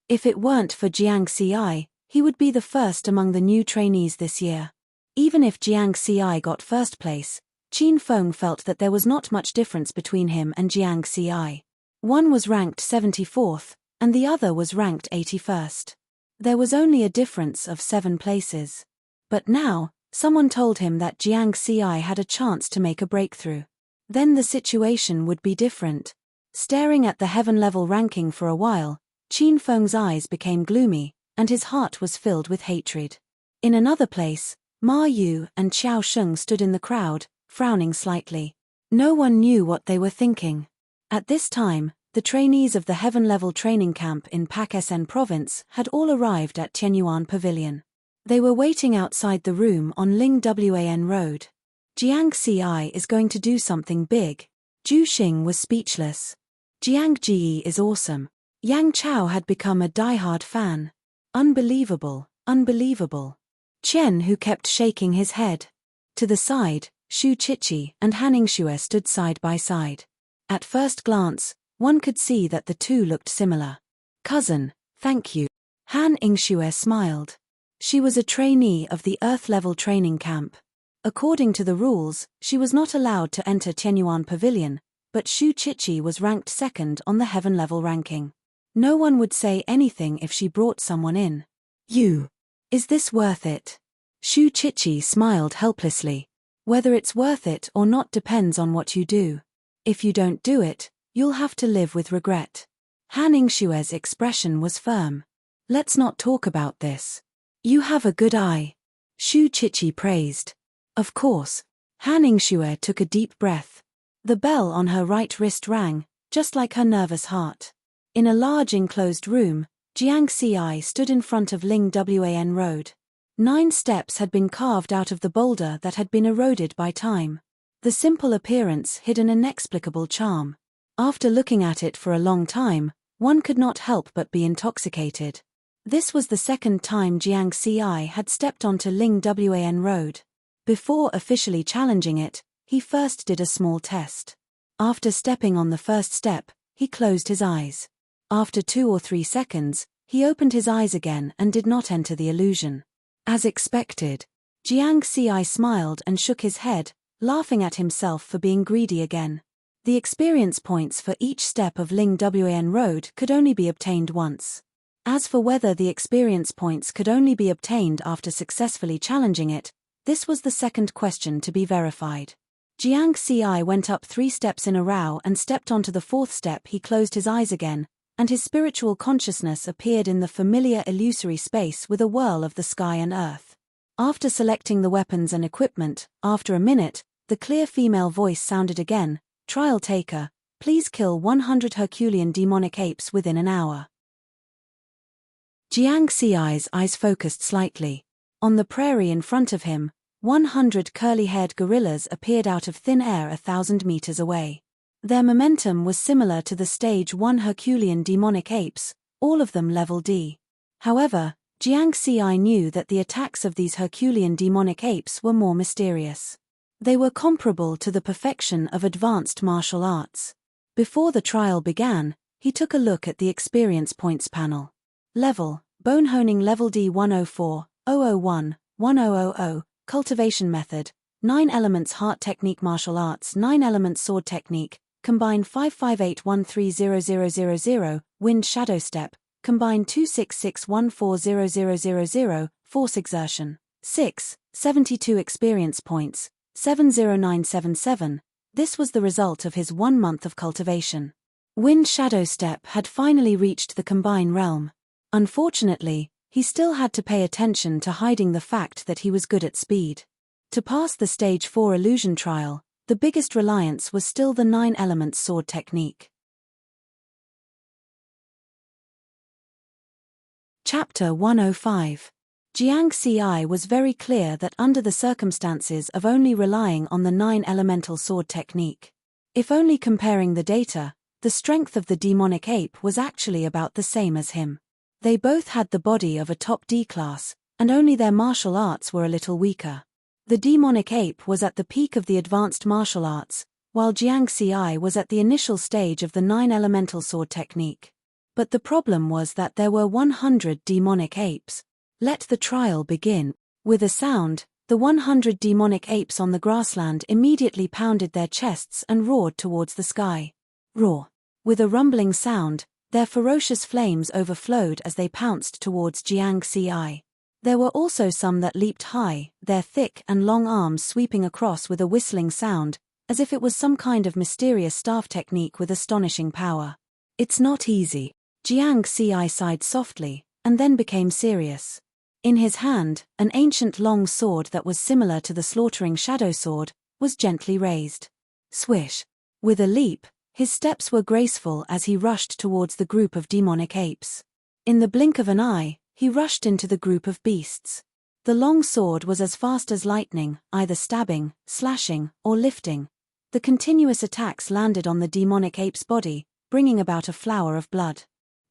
If it weren't for Jiang Xi, he would be the first among the new trainees this year. Even if Jiang Xi got first place, Qin Feng felt that there was not much difference between him and Jiang Xi. One was ranked 74th, and the other was ranked 81st. There was only a difference of 7 places. But now, someone told him that Jiang Xi had a chance to make a breakthrough. Then the situation would be different. Staring at the Heaven-level ranking for a while, Qin Feng's eyes became gloomy, and his heart was filled with hatred. In another place, Ma Yu and Qiao Sheng stood in the crowd, frowning slightly. No one knew what they were thinking. At this time, the trainees of the Heaven-level training camp in Pakistan province had all arrived at Qianyuan Pavilion. They were waiting outside the room on Ling Wan Road. Jiang Xi is going to do something big. Zhu Xing was speechless. Jiang Ji is awesome. Yang Chao had become a die-hard fan. Unbelievable, unbelievable. Chen, who kept shaking his head. To the side, Shu Qiqi and Han Yingxue stood side by side. At first glance, one could see that the two looked similar. Cousin, thank you. Han Yingxue smiled. She was a trainee of the Earth-level training camp. According to the rules, she was not allowed to enter Qianyuan Pavilion, but Shu Qiqi was ranked 2nd on the Heaven-level ranking. No one would say anything if she brought someone in. Is this worth it? Shu Qiqi smiled helplessly. Whether it's worth it or not depends on what you do. If you don't do it, you'll have to live with regret. Han Yingxue's expression was firm. Let's not talk about this. You have a good eye. Shu Qiqi praised. Of course. Han Yingxue took a deep breath. The bell on her right wrist rang, just like her nervous heart. In a large enclosed room, Jiang Xi stood in front of Ling Wan Road. 9 steps had been carved out of the boulder that had been eroded by time. The simple appearance hid an inexplicable charm. After looking at it for a long time, one could not help but be intoxicated. This was the 2nd time Jiang Xi had stepped onto Ling Wan Road. Before officially challenging it, he first did a small test. After stepping on the first step, he closed his eyes. After 2 or 3 seconds, he opened his eyes again and did not enter the illusion. As expected, Jiang Xi smiled and shook his head, laughing at himself for being greedy again. The experience points for each step of Ling Wan Road could only be obtained once. As for whether the experience points could only be obtained after successfully challenging it, this was the 2nd question to be verified. Jiang Xi went up 3 steps in a row and stepped onto the 4th step. He closed his eyes again, and his spiritual consciousness appeared in the familiar illusory space with a whirl of the sky and earth. After selecting the weapons and equipment, after a minute, the clear female voice sounded again, "Trial taker, please kill 100 Herculean demonic apes within an hour." Jiang Xi's eyes focused slightly. On the prairie in front of him, 100 curly-haired gorillas appeared out of thin air 1,000 meters away. Their momentum was similar to the Stage 1 Herculean demonic apes, all of them level D. However, Jiang Xi knew that the attacks of these Herculean demonic apes were more mysterious. They were comparable to the perfection of advanced martial arts. Before the trial began, he took a look at the experience points panel. Level: Bone Honing Level D 104, 001, 1000, Cultivation Method, 9 Elements Heart Technique Martial Arts 9 Elements Sword Technique, Combine 558130000, Wind Shadow Step, Combine 266140000, Force Exertion, 6, 72 Experience Points, 70977. This was the result of his 1 month of cultivation. Wind Shadow Step had finally reached the Combine realm. Unfortunately, he still had to pay attention to hiding the fact that he was good at speed. To pass the Stage 4 illusion trial, the biggest reliance was still the 9 Elements Sword Technique. Chapter 105. Jiang Xi was very clear that under the circumstances of only relying on the 9 Elemental Sword Technique, if only comparing the data, the strength of the demonic ape was actually about the same as him. They both had the body of a top D class, and only their martial arts were a little weaker. The demonic ape was at the peak of the advanced martial arts, while Jiang Xi was at the initial stage of the 9 Elemental Sword Technique. But the problem was that there were 100 demonic apes. Let the trial begin. With a sound, the 100 demonic apes on the grassland immediately pounded their chests and roared towards the sky. Roar. With a rumbling sound, their ferocious flames overflowed as they pounced towards Jiang Xi. There were also some that leaped high, their thick and long arms sweeping across with a whistling sound, as if it was some kind of mysterious staff technique with astonishing power. It's not easy. Jiang Xi sighed softly, and then became serious. In his hand, an ancient long sword that was similar to the slaughtering shadow sword, was gently raised. Swish. With a leap, his steps were graceful as he rushed towards the group of demonic apes. In the blink of an eye, he rushed into the group of beasts. The long sword was as fast as lightning, either stabbing, slashing, or lifting. The continuous attacks landed on the demonic ape's body, bringing about a flower of blood.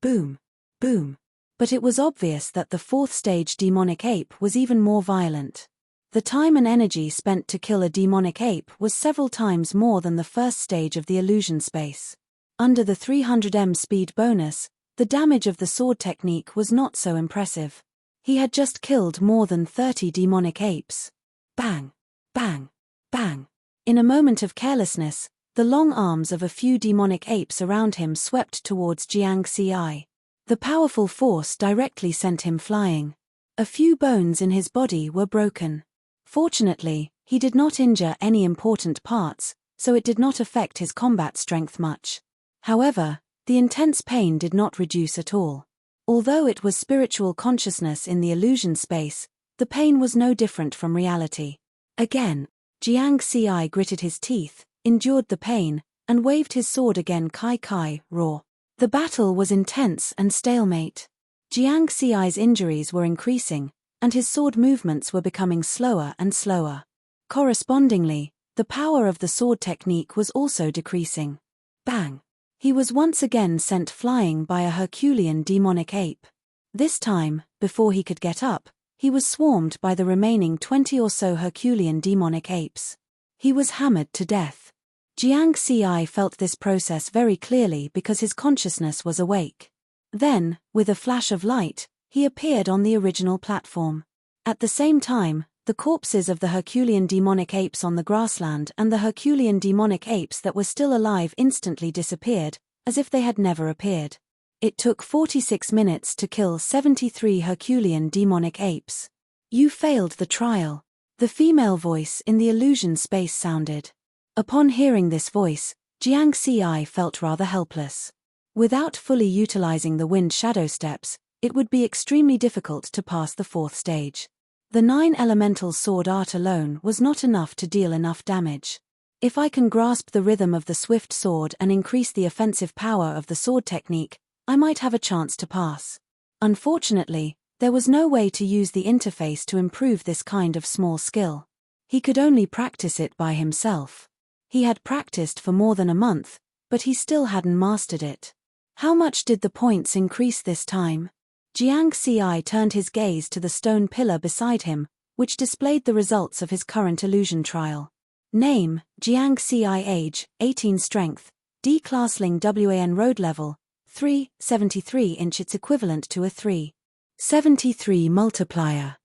Boom. Boom. But it was obvious that the 4th stage demonic ape was even more violent. The time and energy spent to kill a demonic ape was several times more than the 1st stage of the illusion space. Under the 300m speed bonus, the damage of the sword technique was not so impressive. He had just killed more than 30 demonic apes. Bang! Bang! Bang! In a moment of carelessness, the long arms of a few demonic apes around him swept towards Jiang Xi. The powerful force directly sent him flying. A few bones in his body were broken. Fortunately, he did not injure any important parts, so it did not affect his combat strength much. However, the intense pain did not reduce at all. Although it was spiritual consciousness in the illusion space, the pain was no different from reality. Again, Jiang Xi gritted his teeth, endured the pain, and waved his sword again. Kai Kai, roar. The battle was intense and stalemate. Jiang Xi's injuries were increasing, and his sword movements were becoming slower and slower. Correspondingly, the power of the sword technique was also decreasing. Bang! He was once again sent flying by a Herculean demonic ape. This time, before he could get up, he was swarmed by the remaining 20 or so Herculean demonic apes. He was hammered to death. Jiang Xi felt this process very clearly because his consciousness was awake. Then, with a flash of light, he appeared on the original platform. At the same time, the corpses of the Herculean demonic apes on the grassland and the Herculean demonic apes that were still alive instantly disappeared, as if they had never appeared. It took 46 minutes to kill 73 Herculean demonic apes. You failed the trial. The female voice in the illusion space sounded. Upon hearing this voice, Jiang Xi felt rather helpless. Without fully utilizing the wind shadow steps, it would be extremely difficult to pass the 4th stage. The 9 elemental sword art alone was not enough to deal enough damage. If I can grasp the rhythm of the swift sword and increase the offensive power of the sword technique, I might have a chance to pass. Unfortunately, there was no way to use the interface to improve this kind of small skill. He could only practice it by himself. He had practiced for more than a month, but he still hadn't mastered it. How much did the points increase this time? Jiang Xi turned his gaze to the stone pillar beside him, which displayed the results of his current illusion trial. Name, Jiang Xi. Age, 18. Strength, D-Class Ling WAN Road Level, 3, 73 inch. It's equivalent to a 373 multiplier.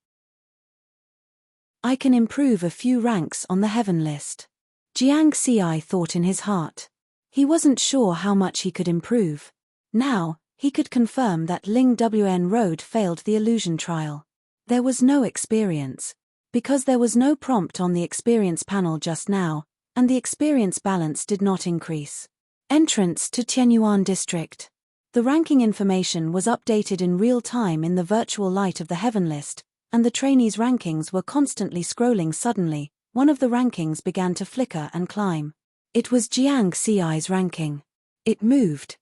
I can improve a few ranks on the heaven list. Jiang Xi thought in his heart. He wasn't sure how much he could improve. Now, he could confirm that Ling WN Road failed the illusion trial. There was no experience. Because there was no prompt on the experience panel just now, and the experience balance did not increase. Entrance to Tianyuan District. The ranking information was updated in real time in the virtual light of the heaven list, and the trainees' rankings were constantly scrolling. Suddenly, one of the rankings began to flicker and climb. It was Jiang Xi's ranking. It moved.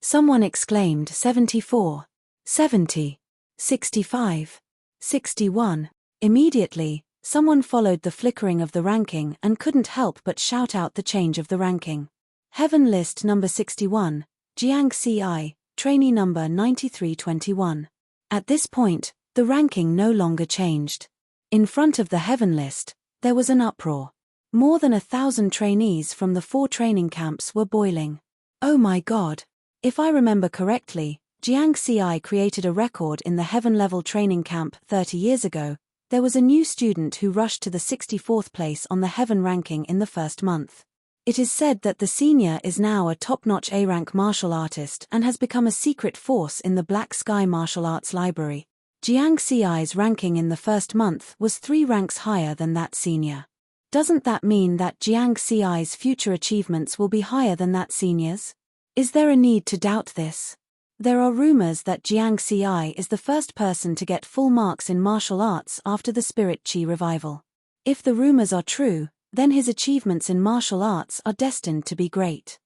Someone exclaimed 74, 70, 65, 61. Immediately, someone followed the flickering of the ranking and couldn't help but shout out the change of the ranking. Heaven list number 61, Jiang Xi, trainee number 9321. At this point, the ranking no longer changed. In front of the heaven list, there was an uproar. More than 1,000 trainees from the 4 training camps were boiling. Oh my God! If I remember correctly, Jiang Xi created a record in the heaven level training camp 30 years ago. There was a new student who rushed to the 64th place on the heaven ranking in the first month. It is said that the senior is now a top-notch A-rank martial artist and has become a secret force in the Black Sky Martial Arts Library. Jiang Xi's ranking in the first month was 3 ranks higher than that senior. Doesn't that mean that Jiang Xi's future achievements will be higher than that senior's? Is there a need to doubt this? There are rumors that Jiang Xi is the first person to get full marks in martial arts after the Spirit Qi revival. If the rumors are true, then his achievements in martial arts are destined to be great.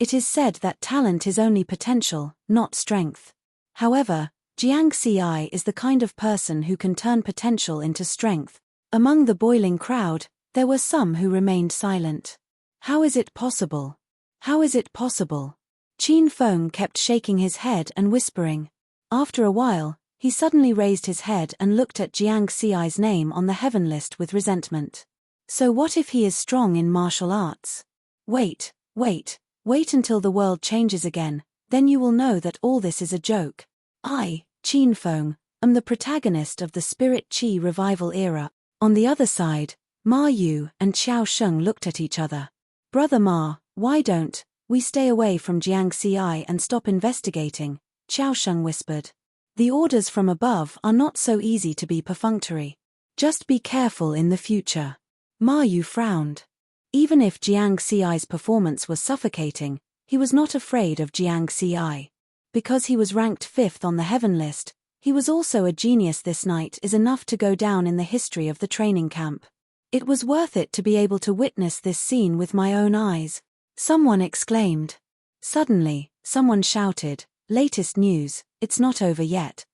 It is said that talent is only potential, not strength. However, Jiang Xi is the kind of person who can turn potential into strength. Among the boiling crowd, there were some who remained silent. How is it possible? How is it possible? Qin Feng kept shaking his head and whispering. After a while, he suddenly raised his head and looked at Jiang Xi's name on the heaven list with resentment. So what if he is strong in martial arts? Wait until the world changes again, then you will know that all this is a joke. I, Qin Feng, am the protagonist of the Spirit Qi revival era. On the other side, Ma Yu and Xiao Sheng looked at each other. Brother Ma, why don't we stay away from Jiang Xi and stop investigating? Xiao Sheng whispered. The orders from above are not so easy to be perfunctory. Just be careful in the future. Ma Yu frowned. Even if Jiang Xi's performance was suffocating, he was not afraid of Jiang Xi. Because he was ranked 5th on the heaven list, he was also a genius. This night is enough to go down in the history of the training camp. It was worth it to be able to witness this scene with my own eyes. Someone exclaimed. Suddenly, someone shouted, latest news, it's not over yet.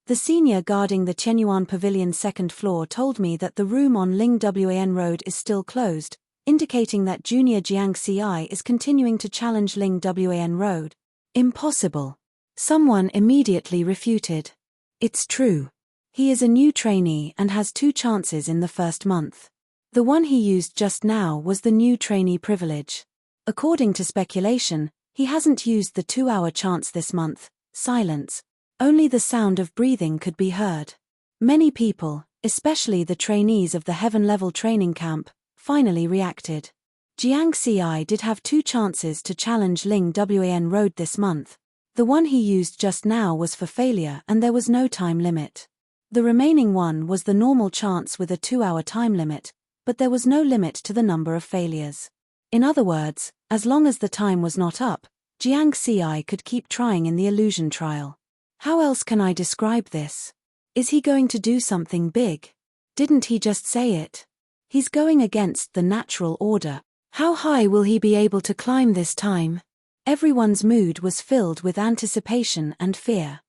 The senior guarding the Tianyuan Pavilion's 2nd floor told me that the room on Ling WAN Road is still closed, indicating that junior Jiang Xi is continuing to challenge Ling WAN Road. Impossible. Someone immediately refuted. It's true. He is a new trainee and has 2 chances in the first month. The one he used just now was the new trainee privilege. According to speculation, he hasn't used the 2-hour chance this month. Silence. Only the sound of breathing could be heard. Many people, especially the trainees of the heaven-level training camp, finally reacted. Jiang Xi did have 2 chances to challenge Ling WAN Road this month. The one he used just now was for failure and there was no time limit. The remaining one was the normal chance with a 2-hour time limit, but there was no limit to the number of failures. In other words, as long as the time was not up, Jiang Xi could keep trying in the illusion trial. How else can I describe this? Is he going to do something big? Didn't he just say it? He's going against the natural order. How high will he be able to climb this time? Everyone's mood was filled with anticipation and fear.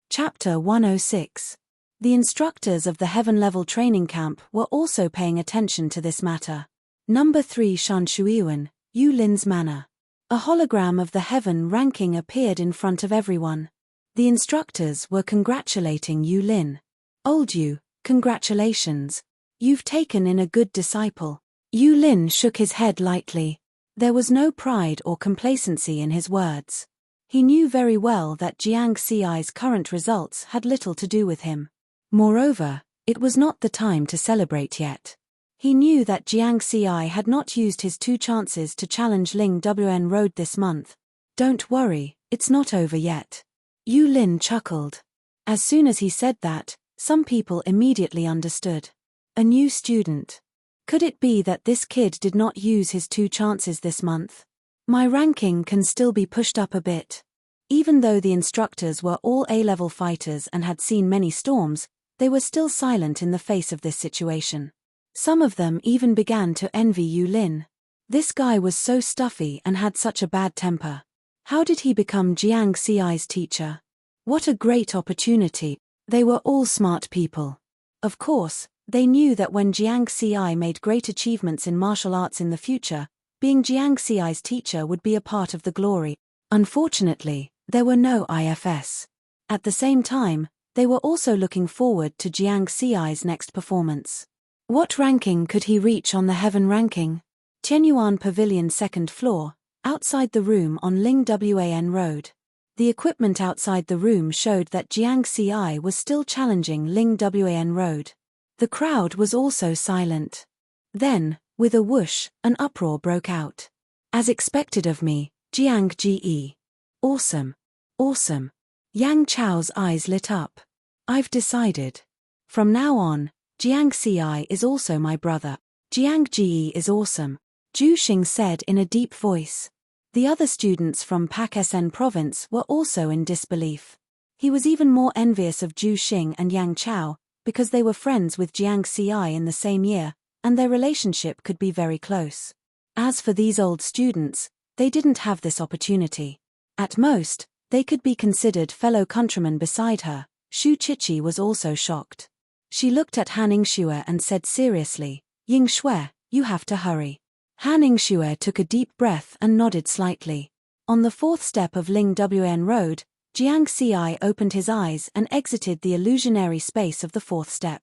Chapter 106. The instructors of the Heaven Level Training Camp were also paying attention to this matter. Number 3 Shanshuiwan, Yu Lin's manor. A hologram of the Heaven ranking appeared in front of everyone. The instructors were congratulating Yu Lin. Old Yu, congratulations. You've taken in a good disciple. Yu Lin shook his head lightly. There was no pride or complacency in his words. He knew very well that Jiang Xi's current results had little to do with him. Moreover, it was not the time to celebrate yet. He knew that Jiang Xi had not used his 2 chances to challenge Ling Wn Road this month. Don't worry, it's not over yet. Yu Lin chuckled. As soon as he said that, some people immediately understood. A new student. Could it be that this kid did not use his 2 chances this month? My ranking can still be pushed up a bit. Even though the instructors were all A-level fighters and had seen many storms, they were still silent in the face of this situation. Some of them even began to envy Yu Lin. This guy was so stuffy and had such a bad temper. How did he become Jiang Xi's teacher? What a great opportunity. They were all smart people. Of course, they knew that when Jiang Xi made great achievements in martial arts in the future, being Jiang Xi's teacher would be a part of the glory. Unfortunately, there were no IFS. At the same time, they were also looking forward to Jiang Xi's next performance. What ranking could he reach on the Heaven ranking? Tianyuan Pavilion 2nd floor, outside the room on Ling Wan Road. The equipment outside the room showed that Jiang Xi was still challenging Ling Wan Road. The crowd was also silent. Then, with a whoosh, an uproar broke out. As expected of me, Jiang Ge. Awesome. Awesome. Yang Chao's eyes lit up. I've decided. From now on, Jiang Xi is also my brother. Jiang Ge is awesome, Zhu Xing said in a deep voice. The other students from Pak Sn province were also in disbelief. He was even more envious of Zhu Xing and Yang Chao, because they were friends with Jiang Xi in the same year, and their relationship could be very close. As for these old students, they didn't have this opportunity. At most, they could be considered fellow countrymen beside her. Xu Chichi was also shocked. She looked at Han Yingxue and said seriously, Yingxue, you have to hurry. Han Yingxue took a deep breath and nodded slightly. On the 4th step of Ling Wan Road, Jiang Xi opened his eyes and exited the illusionary space of the 4th step.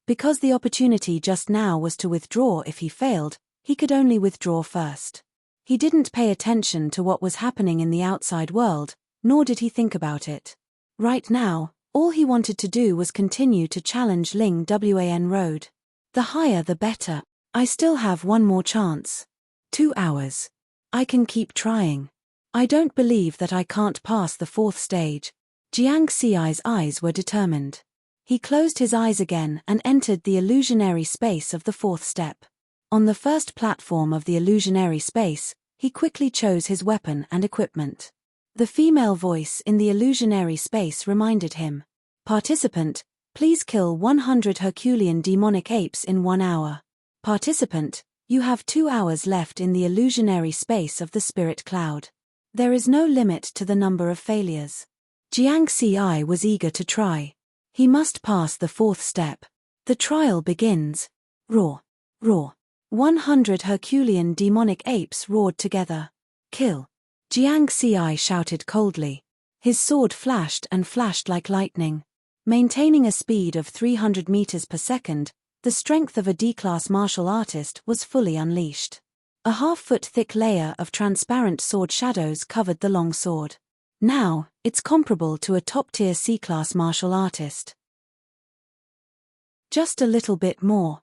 Because the opportunity just now was to withdraw if he failed, he could only withdraw first. He didn't pay attention to what was happening in the outside world, nor did he think about it. Right now, all he wanted to do was continue to challenge Ling Wan Road. The higher the better. I still have one more chance. 2 hours. I can keep trying. I don't believe that I can't pass the 4th stage. Jiang Xi's eyes were determined. He closed his eyes again and entered the illusionary space of the 4th step. On the first platform of the illusionary space, he quickly chose his weapon and equipment. The female voice in the illusionary space reminded him. Participant, please kill 100 Herculean demonic apes in 1 hour. Participant, you have 2 hours left in the illusionary space of the spirit cloud. There is no limit to the number of failures. Jiang Xi was eager to try. He must pass the 4th step. The trial begins. Roar. Roar. 100 Herculean demonic apes roared together. Kill. Jiang Xi shouted coldly. His sword flashed and flashed like lightning. Maintaining a speed of 300 meters per second, the strength of a D-class martial artist was fully unleashed. A half-foot thick layer of transparent sword shadows covered the long sword. Now, it's comparable to a top-tier C-class martial artist. Just a little bit more,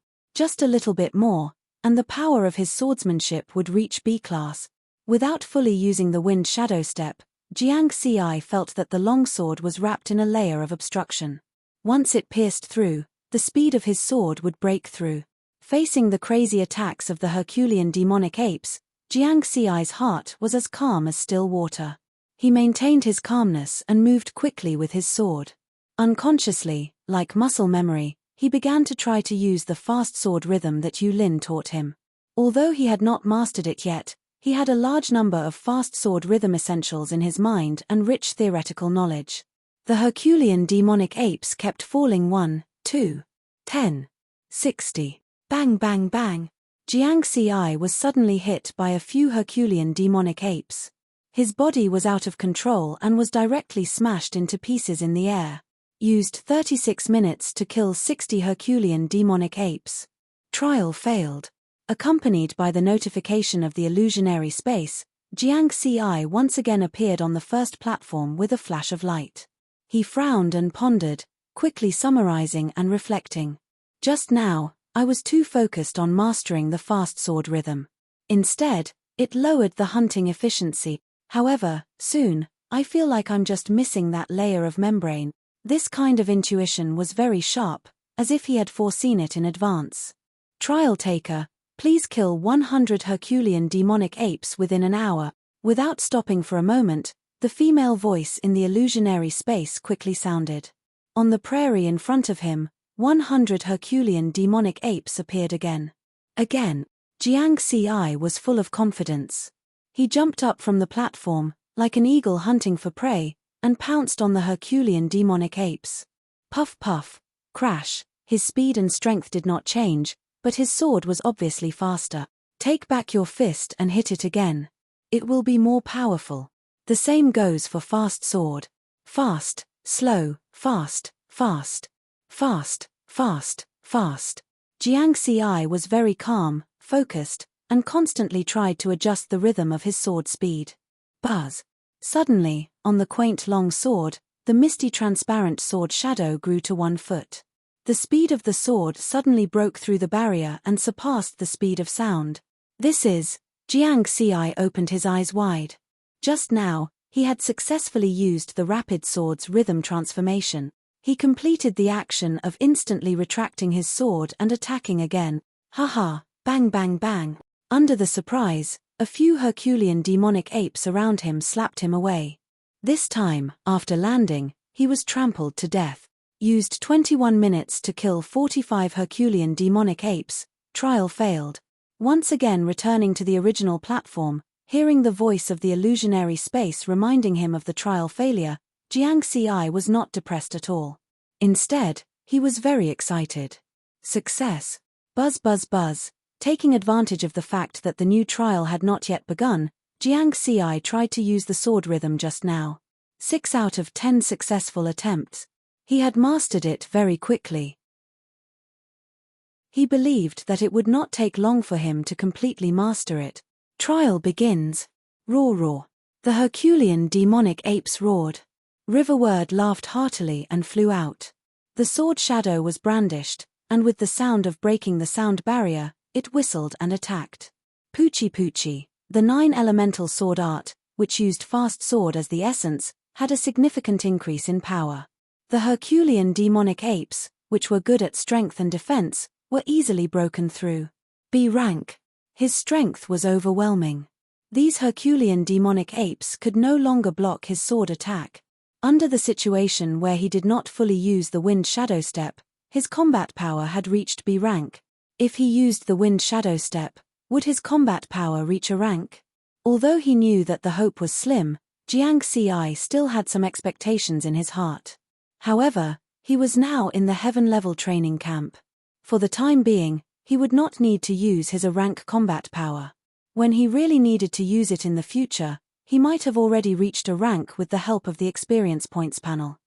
and the power of his swordsmanship would reach B-class. Without fully using the wind shadow step, Jiang Xi felt that the longsword was wrapped in a layer of obstruction. Once it pierced through, the speed of his sword would break through. Facing the crazy attacks of the Herculean demonic apes, Jiang Xi's heart was as calm as still water. He maintained his calmness and moved quickly with his sword. Unconsciously, like muscle memory, he began to try to use the fast sword rhythm that Yu Lin taught him. Although he had not mastered it yet, he had a large number of fast sword rhythm essentials in his mind and rich theoretical knowledge. The Herculean demonic apes kept falling 1, 2, 10, 60. Bang bang bang. Jiang Ci was suddenly hit by a few Herculean demonic apes. His body was out of control and was directly smashed into pieces in the air. Used 36 minutes to kill 60 Herculean demonic apes. Trial failed. Accompanied by the notification of the illusionary space, Jiang Ci once again appeared on the first platform with a flash of light. He frowned and pondered, quickly summarizing and reflecting. Just now, I was too focused on mastering the fast sword rhythm. Instead, it lowered the hunting efficiency. However, soon, I feel like I'm just missing that layer of membrane. This kind of intuition was very sharp, as if he had foreseen it in advance. Trial taker, please kill 100 Herculean demonic apes within an hour. Without stopping for a moment, the female voice in the illusionary space quickly sounded. On the prairie in front of him, 100 Herculean demonic apes appeared again. Again, Jiang Ci was full of confidence. He jumped up from the platform, like an eagle hunting for prey, and pounced on the Herculean demonic apes. Puff puff, crash, his speed and strength did not change, but his sword was obviously faster. Take back your fist and hit it again. It will be more powerful. The same goes for fast sword. Fast, slow, fast, fast. Fast, fast, fast. Jiang Ci was very calm, focused, and constantly tried to adjust the rhythm of his sword speed. Buzz. Suddenly, on the quaint long sword, the misty transparent sword shadow grew to 1 foot. The speed of the sword suddenly broke through the barrier and surpassed the speed of sound. This is... Jiang Ci opened his eyes wide. Just now, he had successfully used the rapid sword's rhythm transformation. He completed the action of instantly retracting his sword and attacking again. Haha, bang bang bang. Under the surprise, a few Herculean demonic apes around him slapped him away. This time, after landing, he was trampled to death. Used 21 minutes to kill 45 Herculean demonic apes. Trial failed. Once again returning to the original platform, hearing the voice of the illusionary space reminding him of the trial failure, Jiang Ci was not depressed at all. Instead, he was very excited. Success. Buzz buzz buzz. Taking advantage of the fact that the new trial had not yet begun, Jiang Ci tried to use the sword rhythm just now. 6 out of 10 successful attempts. He had mastered it very quickly. He believed that it would not take long for him to completely master it. Trial begins. Roar roar. The Herculean demonic apes roared. Riverward laughed heartily and flew out. The sword shadow was brandished, and with the sound of breaking the sound barrier, it whistled and attacked. Poochie Poochie, the 9 elemental sword art, which used fast sword as the essence, had a significant increase in power. The Herculean demonic apes, which were good at strength and defense, were easily broken through. B rank. His strength was overwhelming. These Herculean demonic apes could no longer block his sword attack. Under the situation where he did not fully use the Wind Shadow Step, his combat power had reached B rank. If he used the Wind Shadow Step, would his combat power reach a rank? Although he knew that the hope was slim, Jiang Ci still had some expectations in his heart. However, he was now in the heaven-level training camp. For the time being, he would not need to use his A-rank combat power. When he really needed to use it in the future, he might have already reached a rank with the help of the experience points panel.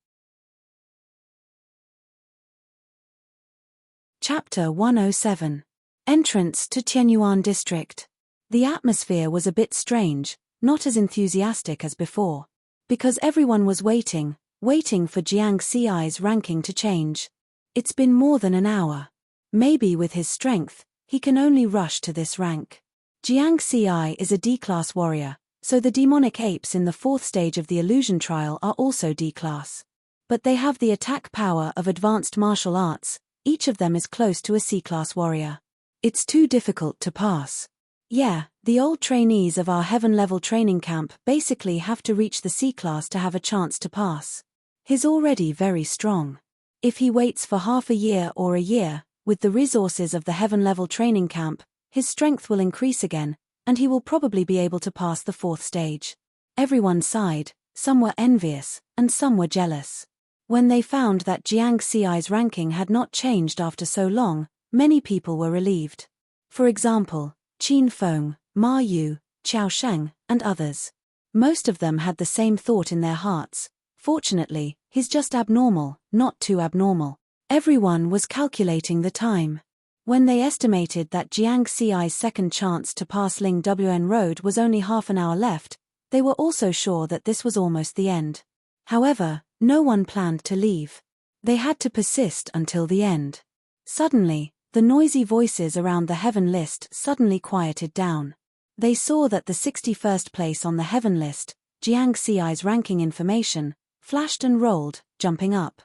Chapter 107. Entrance to Tianyuan District. The atmosphere was a bit strange, not as enthusiastic as before. Because everyone was waiting for Jiang Ci's ranking to change. It's been more than an hour. Maybe with his strength, he can only rush to this rank. Jiang Ci is a D-class warrior, so the demonic apes in the 4th stage of the illusion trial are also D-class. But they have the attack power of advanced martial arts, each of them is close to a C-class warrior. It's too difficult to pass. Yeah, the old trainees of our heaven-level training camp basically have to reach the C-class to have a chance to pass. He's already very strong. If he waits for half a year or a year, with the resources of the heaven-level training camp, his strength will increase again, and he will probably be able to pass the 4th stage. Everyone sighed, some were envious, and some were jealous. When they found that Jiang Ci's ranking had not changed after so long, many people were relieved. For example, Qin Feng, Ma Yu, Qiao Sheng, and others. Most of them had the same thought in their hearts: fortunately, he's just abnormal, not too abnormal. Everyone was calculating the time. When they estimated that Jiang Ci's second chance to pass Ling Wn Road was only half an hour left, they were also sure that this was almost the end. However, no one planned to leave. They had to persist until the end. Suddenly, the noisy voices around the heaven list suddenly quieted down. They saw that the 61st place on the heaven list, Jiang Ci's ranking information, flashed and rolled, jumping up.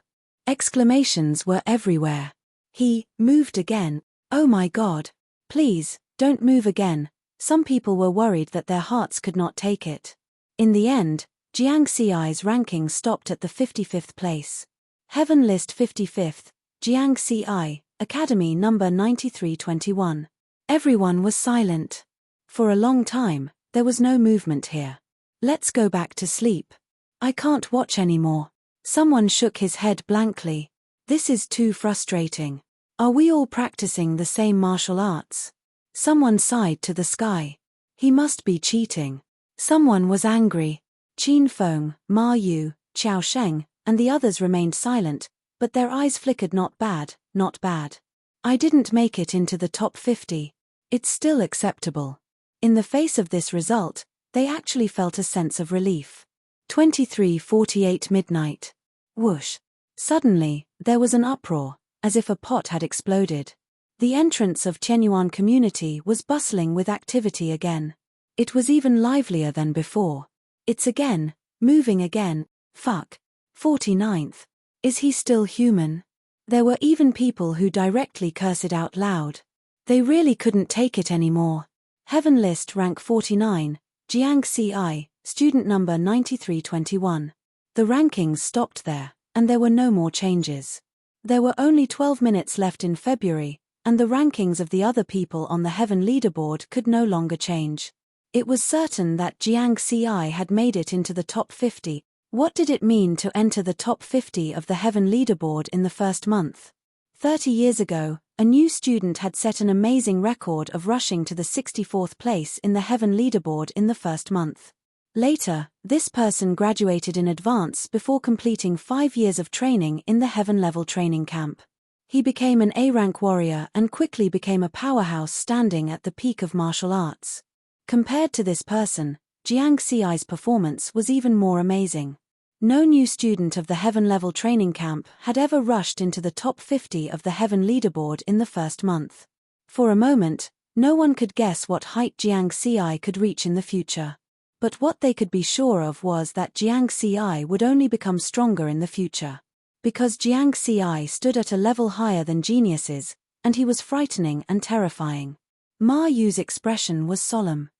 Exclamations were everywhere. He moved again. Oh my God. Please, don't move again. Some people were worried that their hearts could not take it. In the end, Jiang Ci's ranking stopped at the 55th place. Heaven list 55th, Jiang Ci, Academy number 9321. Everyone was silent. For a long time, there was no movement here. Let's go back to sleep. I can't watch anymore. Someone shook his head blankly. This is too frustrating. Are we all practicing the same martial arts? Someone sighed to the sky. He must be cheating. Someone was angry. Qin Feng, Ma Yu, Qiao Sheng, and the others remained silent, but their eyes flickered. Not bad, not bad. I didn't make it into the top 50. It's still acceptable. In the face of this result, they actually felt a sense of relief. 23:48 midnight. Whoosh. Suddenly, there was an uproar, as if a pot had exploded. The entrance of Tianyuan community was bustling with activity again. It was even livelier than before. It's again, moving again. Fuck. 49th. Is he still human? There were even people who directly cursed it out loud. They really couldn't take it anymore. Heaven list rank 49, Jiang Ci, student number 9321. The rankings stopped there, and there were no more changes. There were only 12 minutes left in February, and the rankings of the other people on the heaven leaderboard could no longer change. It was certain that Jiang Ci had made it into the top 50. What did it mean to enter the top 50 of the heaven leaderboard in the first month? 30 years ago, a new student had set an amazing record of rushing to the 64th place in the heaven leaderboard in the first month. Later, this person graduated in advance before completing 5 years of training in the heaven level training camp. He became an A-rank warrior and quickly became a powerhouse standing at the peak of martial arts. Compared to this person, Jiang Ci's performance was even more amazing. No new student of the heaven level training camp had ever rushed into the top 50 of the heaven leaderboard in the first month. For a moment, no one could guess what height Jiang Ci could reach in the future. But what they could be sure of was that Jiang Ci would only become stronger in the future. Because Jiang Ci stood at a level higher than geniuses, and he was frightening and terrifying. Ma Yu's expression was solemn.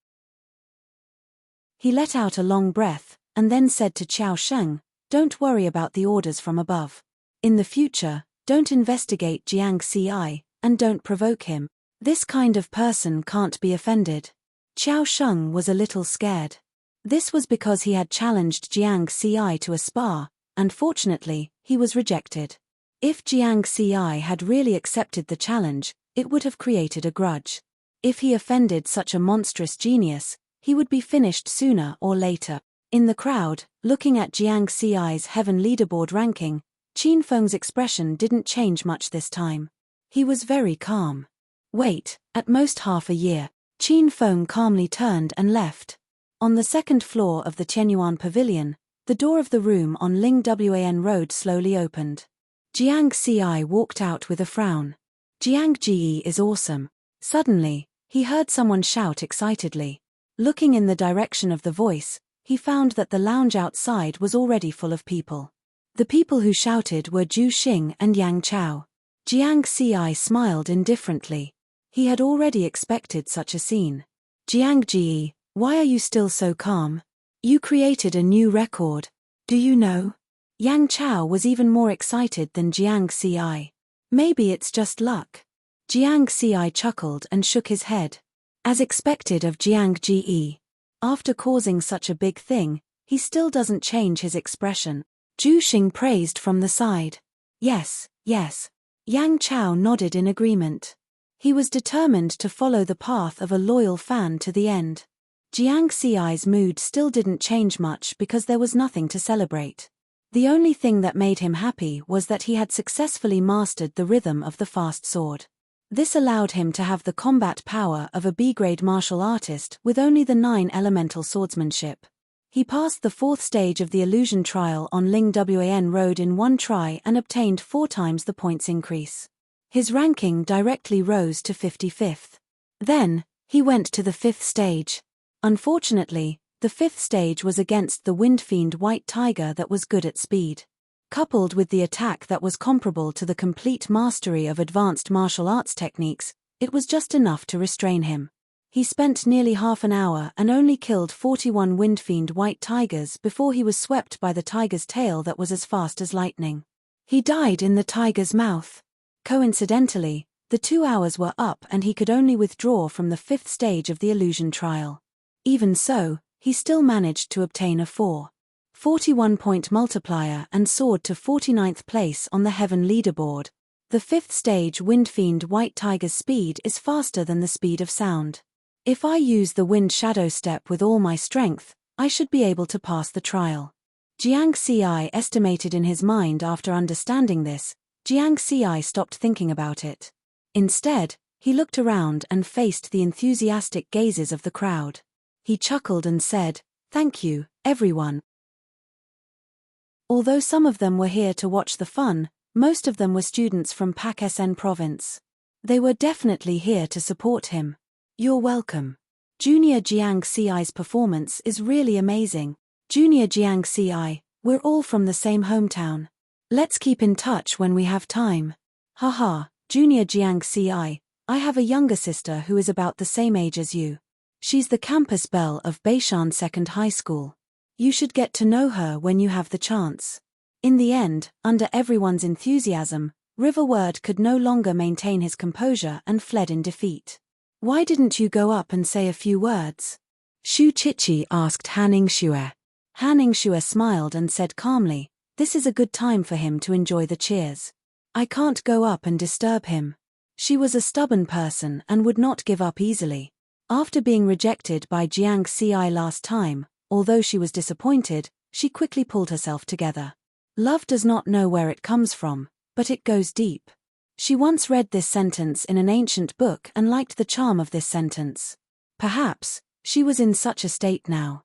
He let out a long breath, and then said to Qiao Sheng, "Don't worry about the orders from above. In the future, don't investigate Jiang Ci, and don't provoke him. This kind of person can't be offended." Qiao Sheng was a little scared. This was because he had challenged Jiang Ci to a spar, and fortunately, he was rejected. If Jiang Ci had really accepted the challenge, it would have created a grudge. If he offended such a monstrous genius, he would be finished sooner or later. In the crowd, looking at Jiang Ci's heaven leaderboard ranking, Qin Feng's expression didn't change much this time. He was very calm. Wait, at most half a year. Qin Feng calmly turned and left. On the second floor of the Tianyuan pavilion, the door of the room on Ling Wan Road slowly opened. Jiang Ci walked out with a frown. Jiang Ji is awesome. Suddenly, he heard someone shout excitedly. Looking in the direction of the voice, he found that the lounge outside was already full of people. The people who shouted were Zhu Xing and Yang Chao. Jiang Ci smiled indifferently. He had already expected such a scene. "Jiang Ji, why are you still so calm? You created a new record. Do you know?" Yang Chao was even more excited than Jiang Ci. "Maybe it's just luck." Jiang Ci chuckled and shook his head. As expected of Jiang Ji, after causing such a big thing, he still doesn't change his expression. Zhu Xing praised from the side. Yes, yes. Yang Chao nodded in agreement. He was determined to follow the path of a loyal fan to the end. Jiang Xi's mood still didn't change much because there was nothing to celebrate. The only thing that made him happy was that he had successfully mastered the rhythm of the fast sword. This allowed him to have the combat power of a B-grade martial artist with only the 9 elemental swordsmanship. He passed the 4th stage of the illusion trial on Ling Wan Road in 1 try and obtained 4 times the points increase. His ranking directly rose to 55th. Then, he went to the 5th stage. Unfortunately, the 5th stage was against the Wind Fiend White Tiger that was good at speed. Coupled with the attack that was comparable to the complete mastery of advanced martial arts techniques, it was just enough to restrain him. He spent nearly half an hour and only killed 41 Wind Fiend White Tigers before he was swept by the tiger's tail that was as fast as lightning. He died in the tiger's mouth. Coincidentally, the 2 hours were up and he could only withdraw from the 5th stage of the illusion trial. Even so, he still managed to obtain a 41-point multiplier and soared to 49th place on the Heaven leaderboard. The 5th stage Wind Fiend White Tiger's speed is faster than the speed of sound. If I use the Wind Shadow Step with all my strength, I should be able to pass the trial. Jiang Xi estimated in his mind. After understanding this, Jiang Xi stopped thinking about it. Instead, he looked around and faced the enthusiastic gazes of the crowd. He chuckled and said, "Thank you, everyone." Although some of them were here to watch the fun, most of them were students from Pak-Sen province. They were definitely here to support him. You're welcome. Junior Jiang Xi's performance is really amazing. Junior Jiang Xi, we're all from the same hometown. Let's keep in touch when we have time. Haha, Junior Jiang Xi, I have a younger sister who is about the same age as you. She's the campus belle of Beishan Second High School. You should get to know her when you have the chance. In the end, under everyone's enthusiasm, River Word could no longer maintain his composure and fled in defeat. Why didn't you go up and say a few words? Xu Chichi asked Han Yingxue. Han Yingxue smiled and said calmly, this is a good time for him to enjoy the cheers. I can't go up and disturb him. She was a stubborn person and would not give up easily. After being rejected by Jiang Xi last time, although she was disappointed, she quickly pulled herself together. Love does not know where it comes from, but it goes deep. She once read this sentence in an ancient book and liked the charm of this sentence. Perhaps, she was in such a state now.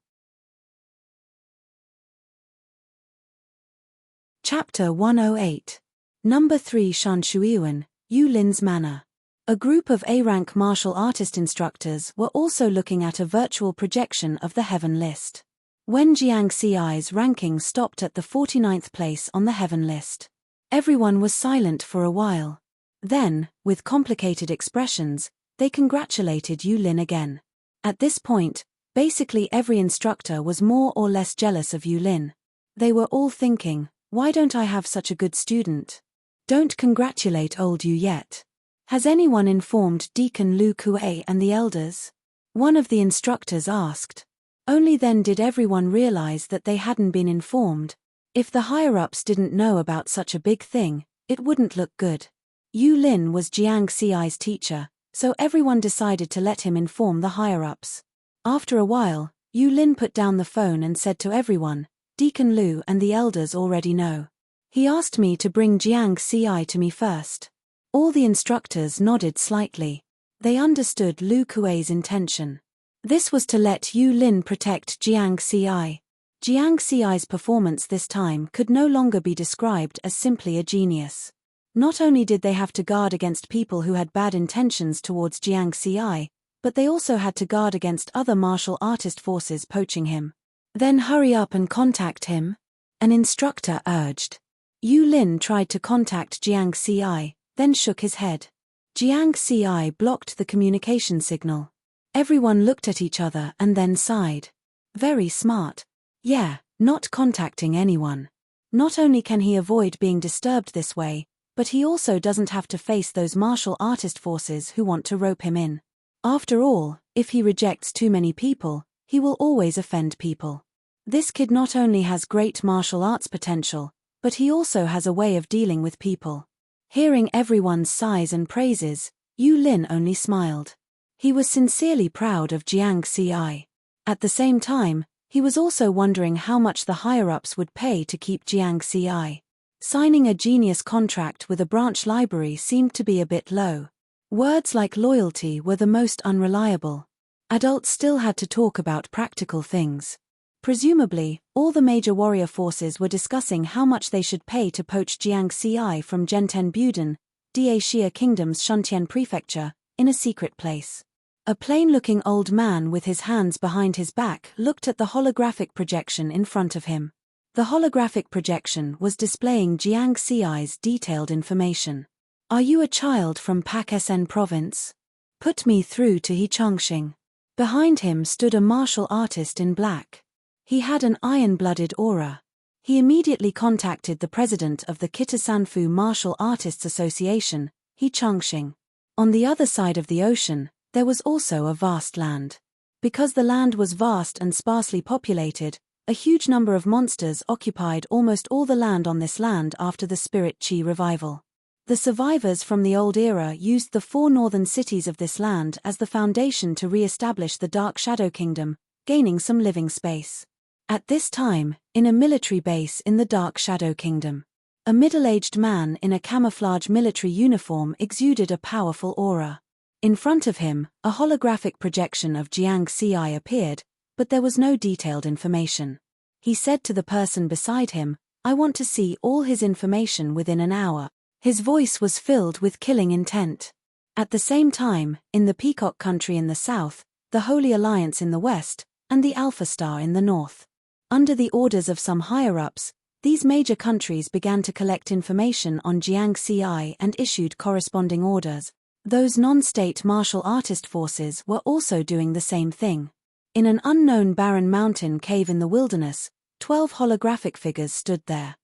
Chapter 108. Number 3 Shanshuiyuan, Yu Lin's Manor. A group of A-rank martial artist instructors were also looking at a virtual projection of the Heaven list. When Jiang Xi's ranking stopped at the 49th place on the Heaven list, everyone was silent for a while. Then, with complicated expressions, they congratulated Yu Lin again. At this point, basically every instructor was more or less jealous of Yu Lin. They were all thinking, why don't I have such a good student? Don't congratulate old Yu yet. Has anyone informed Deacon Lu Kuei and the elders? One of the instructors asked. Only then did everyone realize that they hadn't been informed. If the higher-ups didn't know about such a big thing, it wouldn't look good. Yu Lin was Jiang Xi's teacher, so everyone decided to let him inform the higher-ups. After a while, Yu Lin put down the phone and said to everyone, Deacon Lu and the elders already know. He asked me to bring Jiang Xi to me first. All the instructors nodded slightly. They understood Lu Kuei's intention. This was to let Yu Lin protect Jiang Xi. Jiang Xi's performance this time could no longer be described as simply a genius. Not only did they have to guard against people who had bad intentions towards Jiang Xi, but they also had to guard against other martial artist forces poaching him. Then hurry up and contact him, an instructor urged. Yu Lin tried to contact Jiang Xi, then shook his head. Jiang Xi blocked the communication signal. Everyone looked at each other and then sighed. Very smart. Yeah, not contacting anyone. Not only can he avoid being disturbed this way, but he also doesn't have to face those martial artist forces who want to rope him in. After all, if he rejects too many people, he will always offend people. This kid not only has great martial arts potential, but he also has a way of dealing with people. Hearing everyone's sighs and praises, Yu Lin only smiled. He was sincerely proud of Jiang Ci. At the same time, he was also wondering how much the higher-ups would pay to keep Jiang Ci. Signing a genius contract with a branch library seemed to be a bit low. Words like loyalty were the most unreliable. Adults still had to talk about practical things. Presumably, all the major warrior forces were discussing how much they should pay to poach Jiang Ci from Zhenten Buden, Da Xia Kingdom's Shuntian prefecture, in a secret place. A plain-looking old man with his hands behind his back looked at the holographic projection in front of him. The holographic projection was displaying Jiang Ci's detailed information. Are you a child from Pakistan province? Put me through to He Chongqing. Behind him stood a martial artist in black. He had an iron-blooded aura. He immediately contacted the president of the Kitasanfu Martial Artists Association, He Chongqing. On the other side of the ocean, there was also a vast land. Because the land was vast and sparsely populated, a huge number of monsters occupied almost all the land on this land after the Spirit Qi revival. The survivors from the old era used the 4 northern cities of this land as the foundation to re-establish the Dark Shadow Kingdom, gaining some living space. At this time, in a military base in the Dark Shadow Kingdom, a middle-aged man in a camouflage military uniform exuded a powerful aura. In front of him, a holographic projection of Jiang Ci appeared, but there was no detailed information. He said to the person beside him, "I want to see all his information within an hour." His voice was filled with killing intent. At the same time, in the Peacock Country in the south, the Holy Alliance in the west, and the Alpha Star in the north. Under the orders of some higher-ups, these major countries began to collect information on Jiang Ci and issued corresponding orders. Those non-state martial artist forces were also doing the same thing. In an unknown barren mountain cave in the wilderness, 12 holographic figures stood there.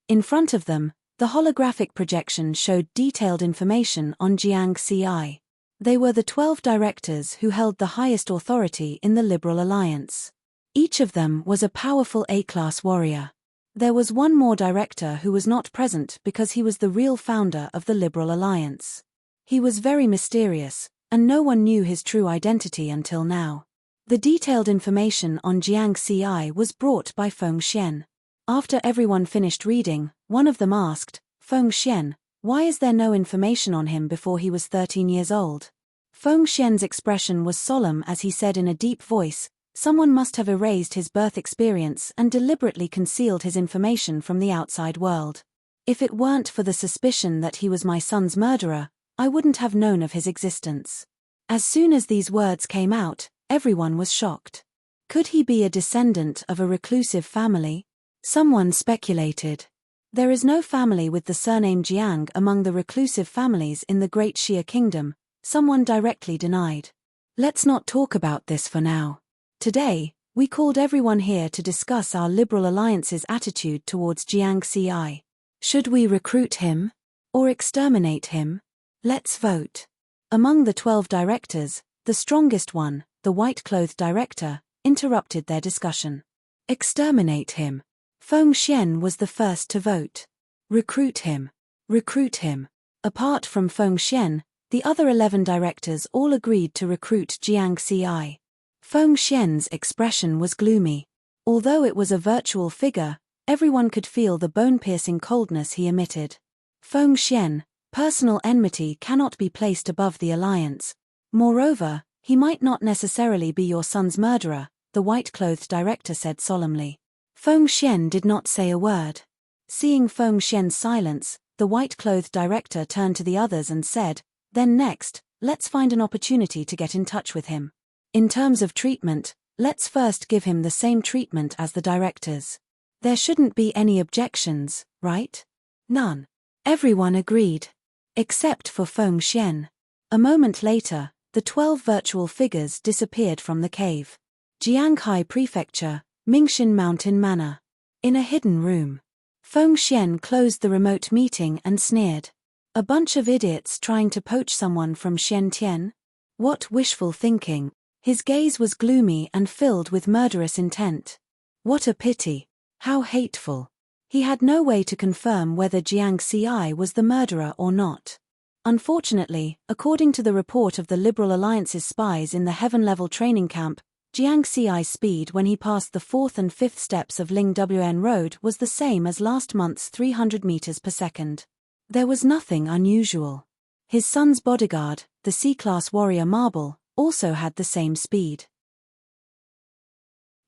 In front of them, the holographic projection showed detailed information on Jiang Ci. They were the 12 directors who held the highest authority in the Liberal Alliance. Each of them was a powerful A-class warrior. There was one more director who was not present because he was the real founder of the Liberal Alliance. He was very mysterious, and no one knew his true identity until now. The detailed information on Jiang Ci was brought by Feng Xian. After everyone finished reading, one of them asked, "Feng Xian, why is there no information on him before he was 13 years old?" Feng Xian's expression was solemn as he said in a deep voice, "Someone must have erased his birth experience and deliberately concealed his information from the outside world. If it weren't for the suspicion that he was my son's murderer, I wouldn't have known of his existence." As soon as these words came out, everyone was shocked. Could he be a descendant of a reclusive family? Someone speculated. There is no family with the surname Jiang among the reclusive families in the Great Xia Kingdom, someone directly denied. Let's not talk about this for now. Today, we called everyone here to discuss our Liberal Alliance's attitude towards Jiang Ci. Should we recruit him? Or exterminate him? Let's vote. Among the 12 directors, the strongest one, the white-clothed director, interrupted their discussion. Exterminate him. Feng Xian was the first to vote. Recruit him. Recruit him. Apart from Feng Xian, the other 11 directors all agreed to recruit Jiang Ci. Feng Xian's expression was gloomy. Although it was a virtual figure, everyone could feel the bone-piercing coldness he emitted. Feng Xian, personal enmity cannot be placed above the alliance. Moreover, he might not necessarily be your son's murderer, the white-clothed director said solemnly. Feng Xian did not say a word. Seeing Feng Xian's silence, the white-clothed director turned to the others and said, "Then next, let's find an opportunity to get in touch with him. In terms of treatment, let's first give him the same treatment as the directors. There shouldn't be any objections, right?" None. Everyone agreed. Except for Feng Xian. A moment later, the 12 virtual figures disappeared from the cave. Jianghai Prefecture, Mingxin Mountain Manor. In a hidden room. Feng Xian closed the remote meeting and sneered. A bunch of idiots trying to poach someone from Shentian? What wishful thinking. His gaze was gloomy and filled with murderous intent. What a pity. How hateful. He had no way to confirm whether Jiang Xi was the murderer or not. Unfortunately, according to the report of the Liberal Alliance's spies in the Heaven-level training camp, Jiang Xi's speed when he passed the 4th and 5th steps of Ling Wn Road was the same as last month's 300 meters per second. There was nothing unusual. His son's bodyguard, the C-class warrior Marble, also had the same speed.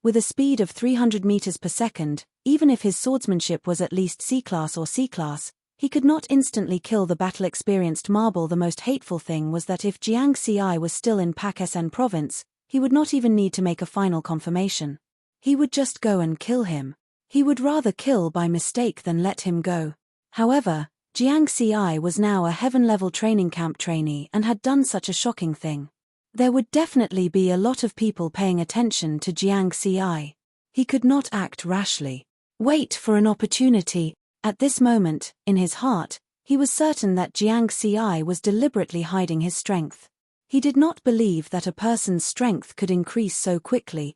With a speed of 300 meters per second, even if his swordsmanship was at least C-class or C-class, he could not instantly kill the battle-experienced Marble. The most hateful thing was that if Jiang Xi was still in Pak-Sen province, he would not even need to make a final confirmation. He would just go and kill him. He would rather kill by mistake than let him go. However, Jiang Xi was now a Heaven-level training camp trainee and had done such a shocking thing. There would definitely be a lot of people paying attention to Jiang Xi. He could not act rashly. Wait for an opportunity. At this moment, in his heart, he was certain that Jiang Xi was deliberately hiding his strength. He did not believe that a person's strength could increase so quickly.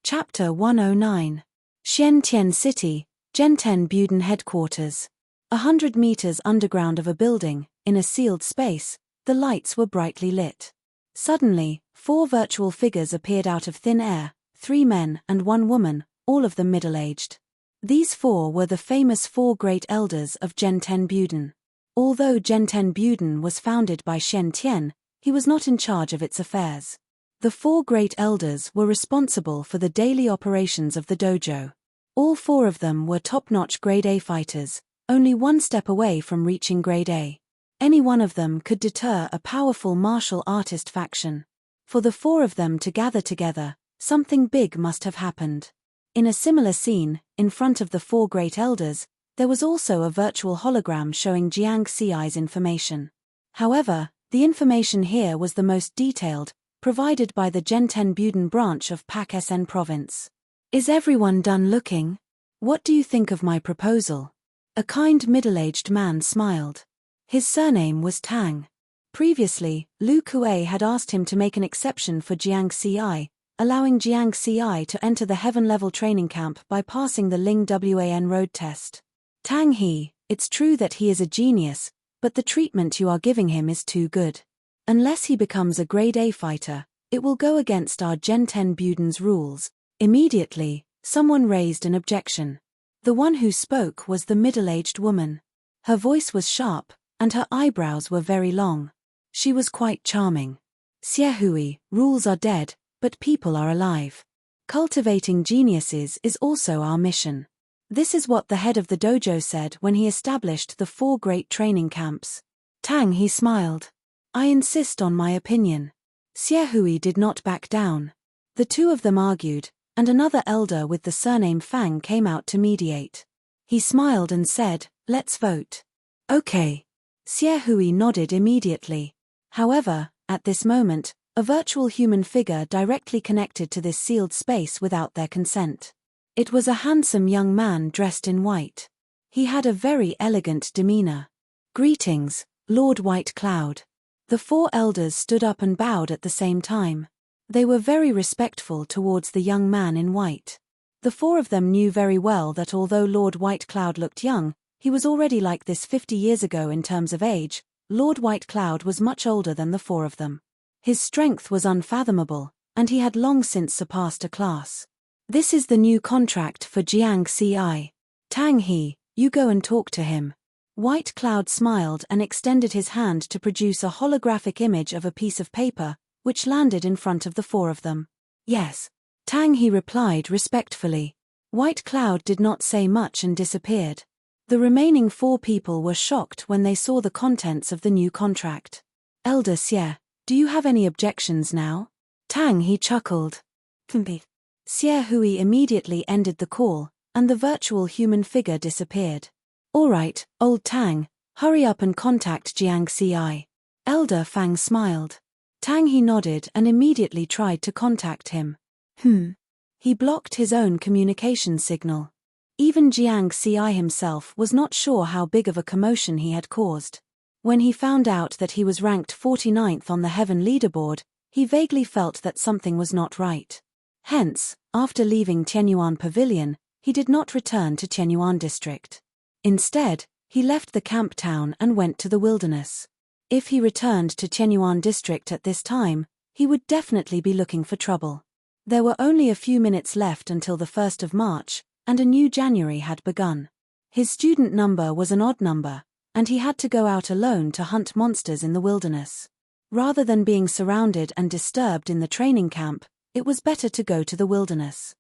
Chapter 109. Xiantian City, Zhenten Buden Headquarters. 100 meters underground of a building, in a sealed space, the lights were brightly lit. Suddenly, 4 virtual figures appeared out of thin air, 3 men and 1 woman, all of them middle-aged. These 4 were the famous 4 great elders of Zhenten Buden. Although Zhenten Buden was founded by Shen Tian, he was not in charge of its affairs. The 4 great elders were responsible for the daily operations of the dojo. All 4 of them were top-notch grade A fighters, only 1 step away from reaching grade A. Any one of them could deter a powerful martial artist faction. For the 4 of them to gather together, something big must have happened. In a similar scene, in front of the 4 great elders, there was also a virtual hologram showing Jiang Xi's information. However, the information here was the most detailed, provided by the Zhenten Buden branch of Pak-Sen province. Is everyone done looking? What do you think of my proposal? A kind middle-aged man smiled. His surname was Tang. Previously, Lu Kuei had asked him to make an exception for Jiang Xi, allowing Jiang Xi to enter the Heaven-level training camp by passing the Ling Wan road test. Tang He, it's true that he is a genius, but the treatment you are giving him is too good. Unless he becomes a grade A fighter, it will go against our Zhenten Buden's rules. Immediately, someone raised an objection. The one who spoke was the middle-aged woman. Her voice was sharp, and her eyebrows were very long. She was quite charming. Xiehui, rules are dead, but people are alive. Cultivating geniuses is also our mission. This is what the head of the dojo said when he established the 4 great training camps. Tang He smiled. I insist on my opinion. Xiehui did not back down. The 2 of them argued, and another elder with the surname Fang came out to mediate. He smiled and said, let's vote. Okay. Xiehui nodded immediately. However, at this moment, a virtual human figure directly connected to this sealed space without their consent. It was a handsome young man dressed in white. He had a very elegant demeanor. Greetings, Lord White Cloud. The 4 elders stood up and bowed at the same time. They were very respectful towards the young man in white. The 4 of them knew very well that although Lord White Cloud looked young, he was already like this 50 years ago in terms of age. Lord White Cloud was much older than the 4 of them. His strength was unfathomable, and he had long since surpassed a class. This is the new contract for Jiang Xi. Tang He, you go and talk to him. White Cloud smiled and extended his hand to produce a holographic image of a piece of paper, which landed in front of the 4 of them. Yes. Tang He replied respectfully. White Cloud did not say much and disappeared. The remaining 4 people were shocked when they saw the contents of the new contract. Elder Xie, do you have any objections now? Tang He chuckled. Xie Hui immediately ended the call, and the virtual human figure disappeared. All right, old Tang, hurry up and contact Jiang Xi. Elder Fang smiled. Tang He nodded and immediately tried to contact him. He blocked his own communication signal. Even Jiang Xi himself was not sure how big of a commotion he had caused. When he found out that he was ranked 49th on the Heaven leaderboard, he vaguely felt that something was not right. Hence, after leaving Tianyuan Pavilion, he did not return to Tianyuan district. Instead, he left the camp town and went to the wilderness. If he returned to Tianyuan district at this time, he would definitely be looking for trouble. There were only a few minutes left until the 1st of March, and a new January had begun. His student number was an odd number, and he had to go out alone to hunt monsters in the wilderness. Rather than being surrounded and disturbed in the training camp, it was better to go to the wilderness.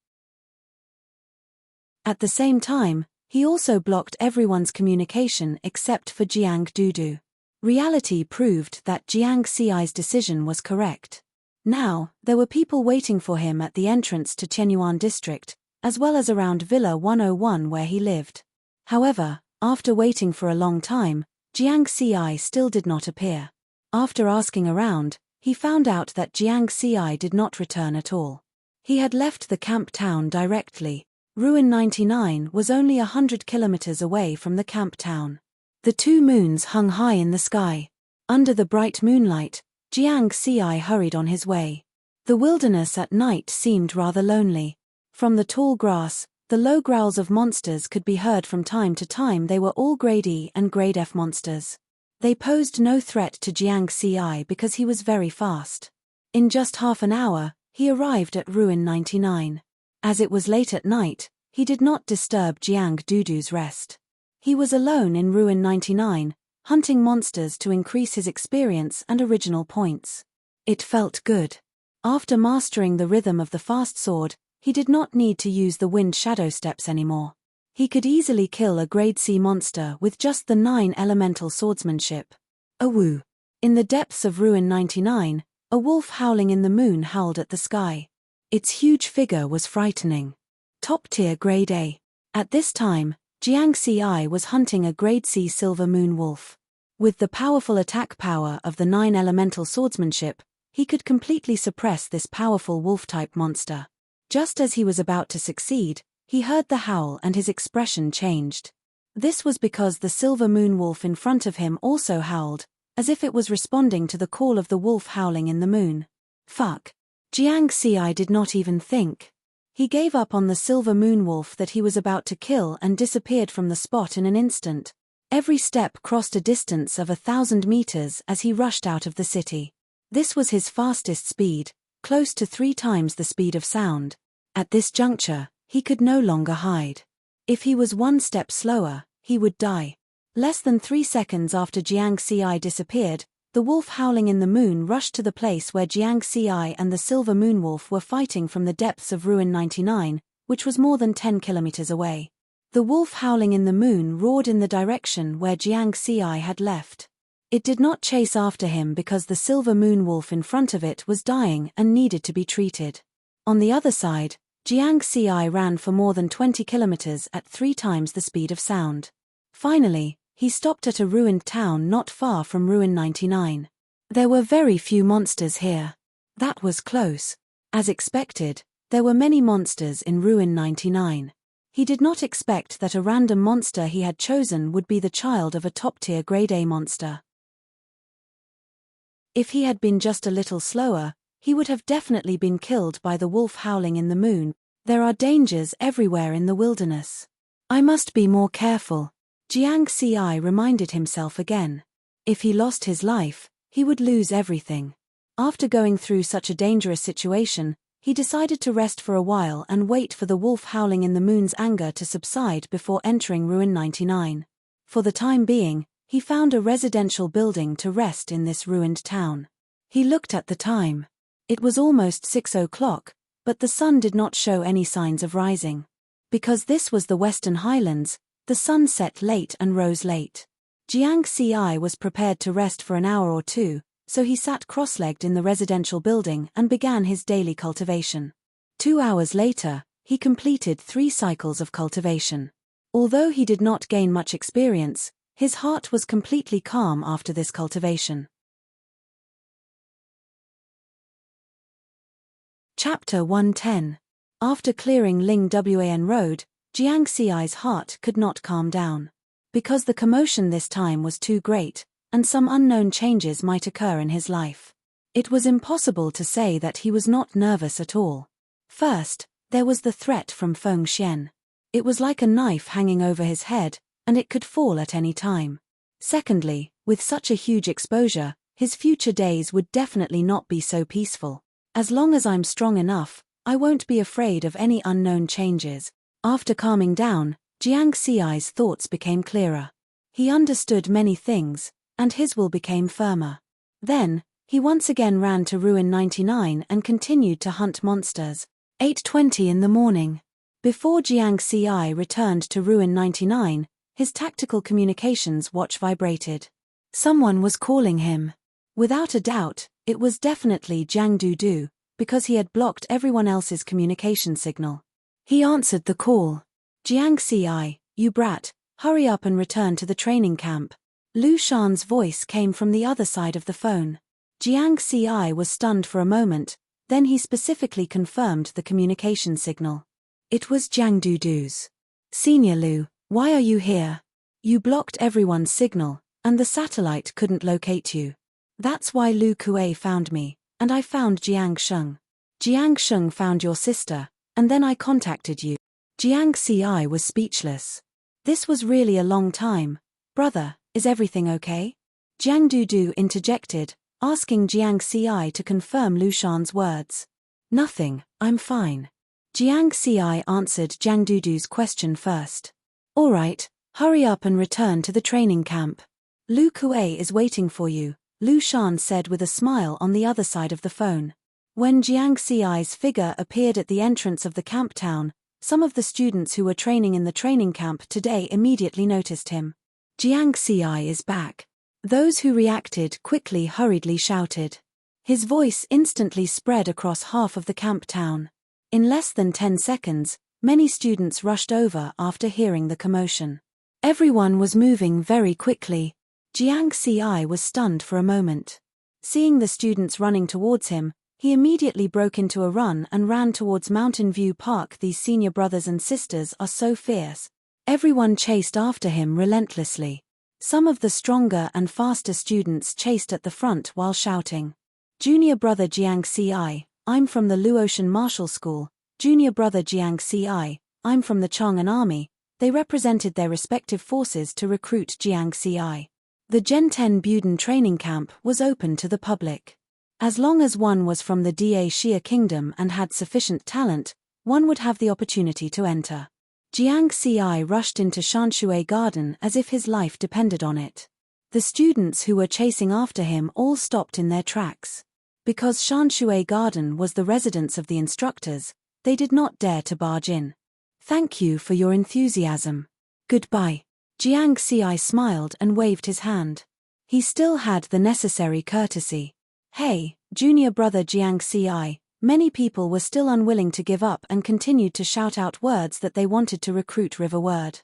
At the same time, he also blocked everyone's communication except for Jiang Dudu. Reality proved that Jiang Xi's decision was correct. Now, there were people waiting for him at the entrance to Tianyuan district, as well as around Villa 101 where he lived. However, after waiting for a long time, Jiang Xi still did not appear. After asking around, he found out that Jiang Xi did not return at all. He had left the camp town directly. Ruin 99 was only 100 kilometers away from the camp town. The two moons hung high in the sky. Under the bright moonlight, Jiang Xi hurried on his way. The wilderness at night seemed rather lonely. From the tall grass, the low growls of monsters could be heard from time to time. They were all Grade E and Grade F monsters. They posed no threat to Jiang Xi because he was very fast. In just half an hour, he arrived at Ruin 99. As it was late at night, he did not disturb Jiang Dudu's rest. He was alone in Ruin 99, hunting monsters to increase his experience and original points. It felt good. After mastering the rhythm of the fast sword, he did not need to use the wind shadow steps anymore. He could easily kill a Grade C monster with just the 9 elemental swordsmanship. Awoo! In the depths of Ruin 99, a wolf howling in the moon howled at the sky. Its huge figure was frightening. Top-tier Grade A. At this time, Jiang Xi was hunting a Grade C silver moon wolf. With the powerful attack power of the 9 elemental swordsmanship, he could completely suppress this powerful wolf-type monster. Just as he was about to succeed, he heard the howl and his expression changed. This was because the silver moon wolf in front of him also howled, as if it was responding to the call of the wolf howling in the moon. Fuck. Jiang Xi did not even think. He gave up on the silver moon wolf that he was about to kill and disappeared from the spot in an instant. Every step crossed a distance of 1,000 meters as he rushed out of the city. This was his fastest speed, close to 3 times the speed of sound. At this juncture, he could no longer hide. If he was 1 step slower, he would die. Less than 3 seconds after Jiang Xi disappeared, the wolf howling in the moon rushed to the place where Jiang Xi and the silver moon wolf were fighting from the depths of Ruin 99, which was more than 10 kilometers away. The wolf howling in the moon roared in the direction where Jiang Xi had left. It did not chase after him because the silver moon wolf in front of it was dying and needed to be treated. On the other side, Jiang Xi ran for more than 20 kilometers at 3 times the speed of sound. Finally, he stopped at a ruined town not far from Ruin 99. There were very few monsters here. That was close. As expected, there were many monsters in Ruin 99. He did not expect that a random monster he had chosen would be the child of a top-tier Grade A monster. If he had been just a little slower, he would have definitely been killed by the wolf howling in the moon. There are dangers everywhere in the wilderness. I must be more careful. Jiang Xi reminded himself again. If he lost his life, he would lose everything. After going through such a dangerous situation, he decided to rest for a while and wait for the wolf howling in the moon's anger to subside before entering Ruin 99. For the time being, he found a residential building to rest in this ruined town. He looked at the time. It was almost 6 o'clock, but the sun did not show any signs of rising. Because this was the Western Highlands, the sun set late and rose late. Jiang Xi was prepared to rest for an hour or two, so he sat cross-legged in the residential building and began his daily cultivation. 2 hours later, he completed 3 cycles of cultivation. Although he did not gain much experience, his heart was completely calm after this cultivation. Chapter 110. After clearing Ling Wan Road, Jiang Xi's heart could not calm down. Because the commotion this time was too great, and some unknown changes might occur in his life. It was impossible to say that he was not nervous at all. First, there was the threat from Feng Xian. It was like a knife hanging over his head, and it could fall at any time. Secondly, with such a huge exposure, his future days would definitely not be so peaceful. As long as I'm strong enough, I won't be afraid of any unknown changes. After calming down, Jiang Xi's thoughts became clearer. He understood many things, and his will became firmer. Then, he once again ran to Ruin 99 and continued to hunt monsters. 8:20 in the morning. Before Jiang Xi returned to Ruin 99, his tactical communications watch vibrated. Someone was calling him. Without a doubt, it was definitely Jiang Dudu, because he had blocked everyone else's communication signal. He answered the call. Jiang Xi, you brat, hurry up and return to the training camp. Lu Shan's voice came from the other side of the phone. Jiang Xi was stunned for a moment, then he specifically confirmed the communication signal. It was Jiang Dudu's. Senior Lu, why are you here? You blocked everyone's signal, and the satellite couldn't locate you. That's why Lu Kuei found me, and I found Jiang Sheng. Jiang Sheng found your sister, and then I contacted you. Jiang Xi was speechless. This was really a long time. Brother, is everything okay? Jiang Dudu interjected, asking Jiang Xi to confirm Lu Shan's words. Nothing, I'm fine. Jiang Xi answered Jiang Dudu's question first. All right, hurry up and return to the training camp. Lu Kuei is waiting for you, Lu Shan said with a smile on the other side of the phone. When Jiang Xi's figure appeared at the entrance of the camp town, some of the students who were training in the training camp today immediately noticed him. Jiang Xi is back. Those who reacted quickly hurriedly shouted. His voice instantly spread across half of the camp town. In less than 10 seconds, many students rushed over after hearing the commotion. Everyone was moving very quickly. Jiang Xi was stunned for a moment. Seeing the students running towards him, he immediately broke into a run and ran towards Mountain View Park. These senior brothers and sisters are so fierce. Everyone chased after him relentlessly. Some of the stronger and faster students chased at the front while shouting. Junior brother Jiang Xi, I'm from the Luotian Martial School. Junior brother Jiang Xi, I'm from the Chang'an Army. They represented their respective forces to recruit Jiang Xi. The Gen 10 Buden training camp was open to the public. As long as one was from the Da Xia Kingdom and had sufficient talent, one would have the opportunity to enter. Jiang Xi rushed into Shanshui Garden as if his life depended on it. The students who were chasing after him all stopped in their tracks. Because Shanshui Garden was the residence of the instructors, they did not dare to barge in. Thank you for your enthusiasm. Goodbye. Jiang Xi smiled and waved his hand. He still had the necessary courtesy. Hey, junior brother Jiang Xi. Many people were still unwilling to give up and continued to shout out words that they wanted to recruit River Word.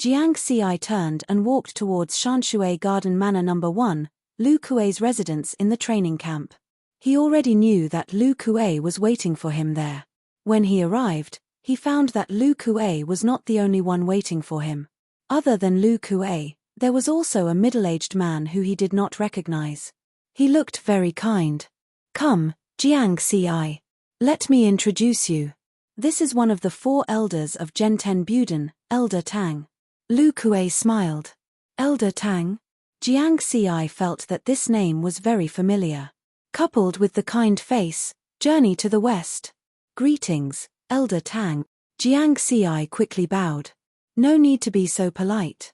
Jiang Xi turned and walked towards Shanshui Garden Manor No. 1, Lu Kuei's residence in the training camp. He already knew that Lu Kuei was waiting for him there. When he arrived, he found that Lu Kuei was not the only one waiting for him. Other than Lu Kuei, there was also a middle-aged man who he did not recognize. He looked very kind. Come, Jiang Xi. Let me introduce you. This is one of the 4 elders of Gen 10 Buden, Elder Tang. Lu Kuei smiled. Elder Tang? Jiang Xi felt that this name was very familiar. Coupled with the kind face, journey to the west. Greetings, Elder Tang. Jiang Xi quickly bowed. No need to be so polite.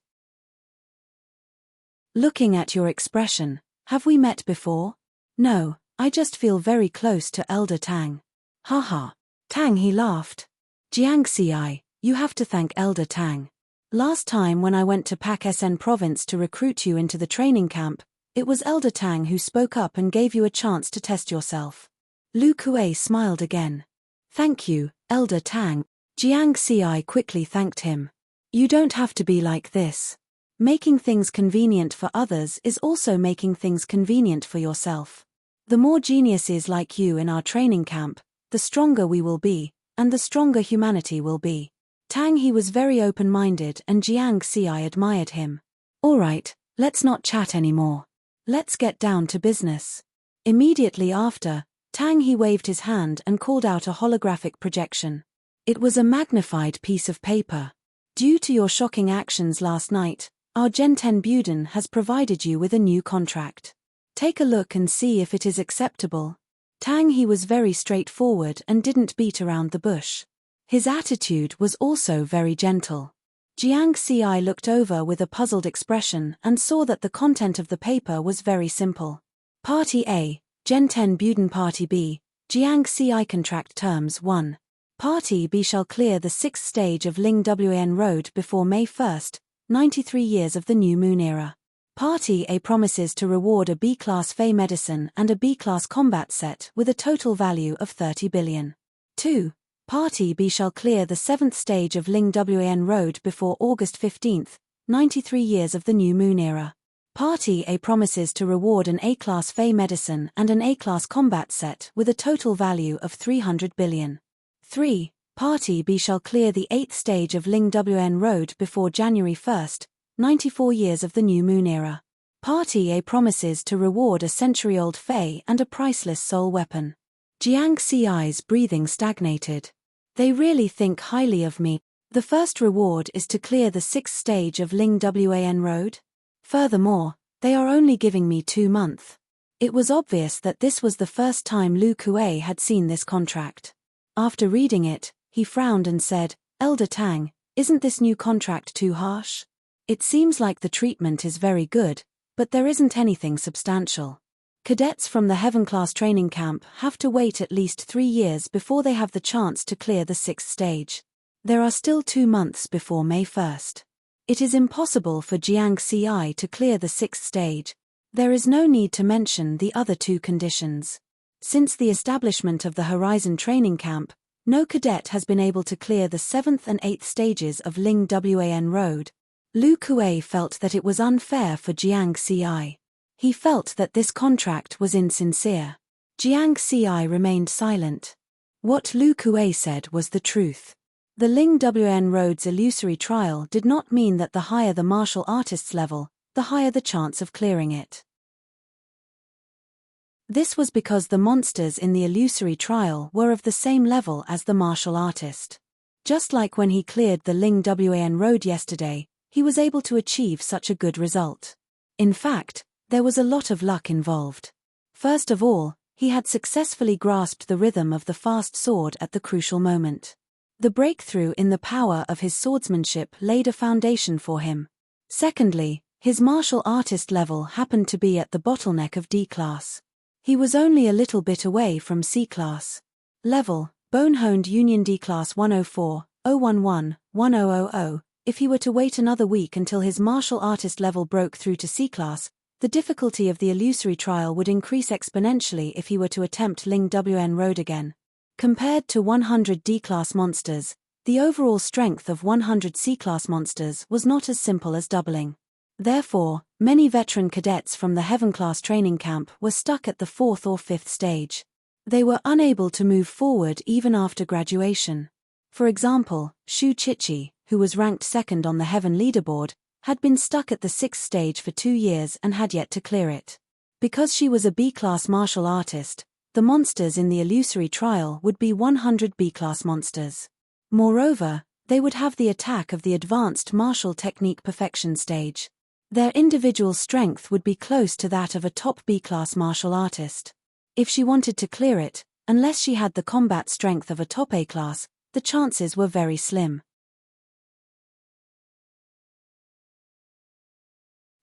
Looking at your expression, have we met before? No, I just feel very close to Elder Tang. Haha. Tang, he laughed. Jiang Xi, you have to thank Elder Tang. Last time when I went to Pak Sen province to recruit you into the training camp, it was Elder Tang who spoke up and gave you a chance to test yourself. Lu Kuei smiled again. Thank you, Elder Tang. Jiang Xi quickly thanked him. You don't have to be like this. Making things convenient for others is also making things convenient for yourself. The more geniuses like you in our training camp, the stronger we will be, and the stronger humanity will be. Tang, he was very open-minded and Jiang Xi admired him. Alright, let's not chat anymore. Let's get down to business. Immediately after, Tang He waved his hand and called out a holographic projection. It was a magnified piece of paper. Due to your shocking actions last night, our Gen 10 Buden has provided you with a new contract. Take a look and see if it is acceptable. Tang He was very straightforward and didn't beat around the bush. His attitude was also very gentle. Jiang Ci looked over with a puzzled expression and saw that the content of the paper was very simple. Party A, Gen 10 Buden. Party B, Jiang Ci contract terms 1. Party B shall clear the 6th stage of Ling Wan Road before May 1st, 93 years of the new moon era. Party A promises to reward a B-class Fey medicine and a B-class combat set with a total value of 30 billion. 2. Party B shall clear the 7th stage of Ling Wan Road before August 15th, 93 years of the new moon era. Party A promises to reward an A-class Fey medicine and an A-class combat set with a total value of 300 billion. 3. Party B shall clear the 8th stage of Ling Wan Road before January 1st, 94 years of the new moon era. Party A promises to reward a century-old Fey and a priceless soul weapon. Jiang Ci's breathing stagnated. They really think highly of me. The first reward is to clear the 6th stage of Ling Wan Road. Furthermore, they are only giving me 2 months. It was obvious that this was the first time Lu Kuei had seen this contract. After reading it, he frowned and said, "Elder Tang, isn't this new contract too harsh? It seems like the treatment is very good, but there isn't anything substantial. Cadets from the Heaven-class training camp have to wait at least 3 years before they have the chance to clear the 6th stage. There are still 2 months before May 1st. It is impossible for Jiang Ci to clear the 6th stage. There is no need to mention the other 2 conditions. Since the establishment of the Horizon training camp, no cadet has been able to clear the 7th and 8th stages of Ling Wan Road." Lu Kuei felt that it was unfair for Jiang Ci. He felt that this contract was insincere. Jiang Ci remained silent. What Lu Kuei said was the truth. The Ling Wan Road's illusory trial did not mean that the higher the martial artist's level, the higher the chance of clearing it. This was because the monsters in the illusory trial were of the same level as the martial artist. Just like when he cleared the Ling Wan Road yesterday, he was able to achieve such a good result. In fact, there was a lot of luck involved. First of all, he had successfully grasped the rhythm of the fast sword at the crucial moment. The breakthrough in the power of his swordsmanship laid a foundation for him. Secondly, his martial artist level happened to be at the bottleneck of D-class. He was only a little bit away from C-class. Level, Bone-honed Union D-class 104, 011, 1000. If he were to wait another week until his martial artist level broke through to C-class, the difficulty of the illusory trial would increase exponentially if he were to attempt Ling Wan Road again. Compared to 100 D-class monsters, the overall strength of 100 C-class monsters was not as simple as doubling. Therefore, many veteran cadets from the Heaven-class training camp were stuck at the 4th or 5th stage. They were unable to move forward even after graduation. For example, Shu Chichi, who was ranked 2nd on the Heaven leaderboard, had been stuck at the 6th stage for 2 years and had yet to clear it. Because she was a B-class martial artist, the monsters in the illusory trial would be 100 B-class monsters. Moreover, they would have the attack of the advanced martial technique perfection stage. Their individual strength would be close to that of a top B-class martial artist. If she wanted to clear it, unless she had the combat strength of a top A-class, the chances were very slim.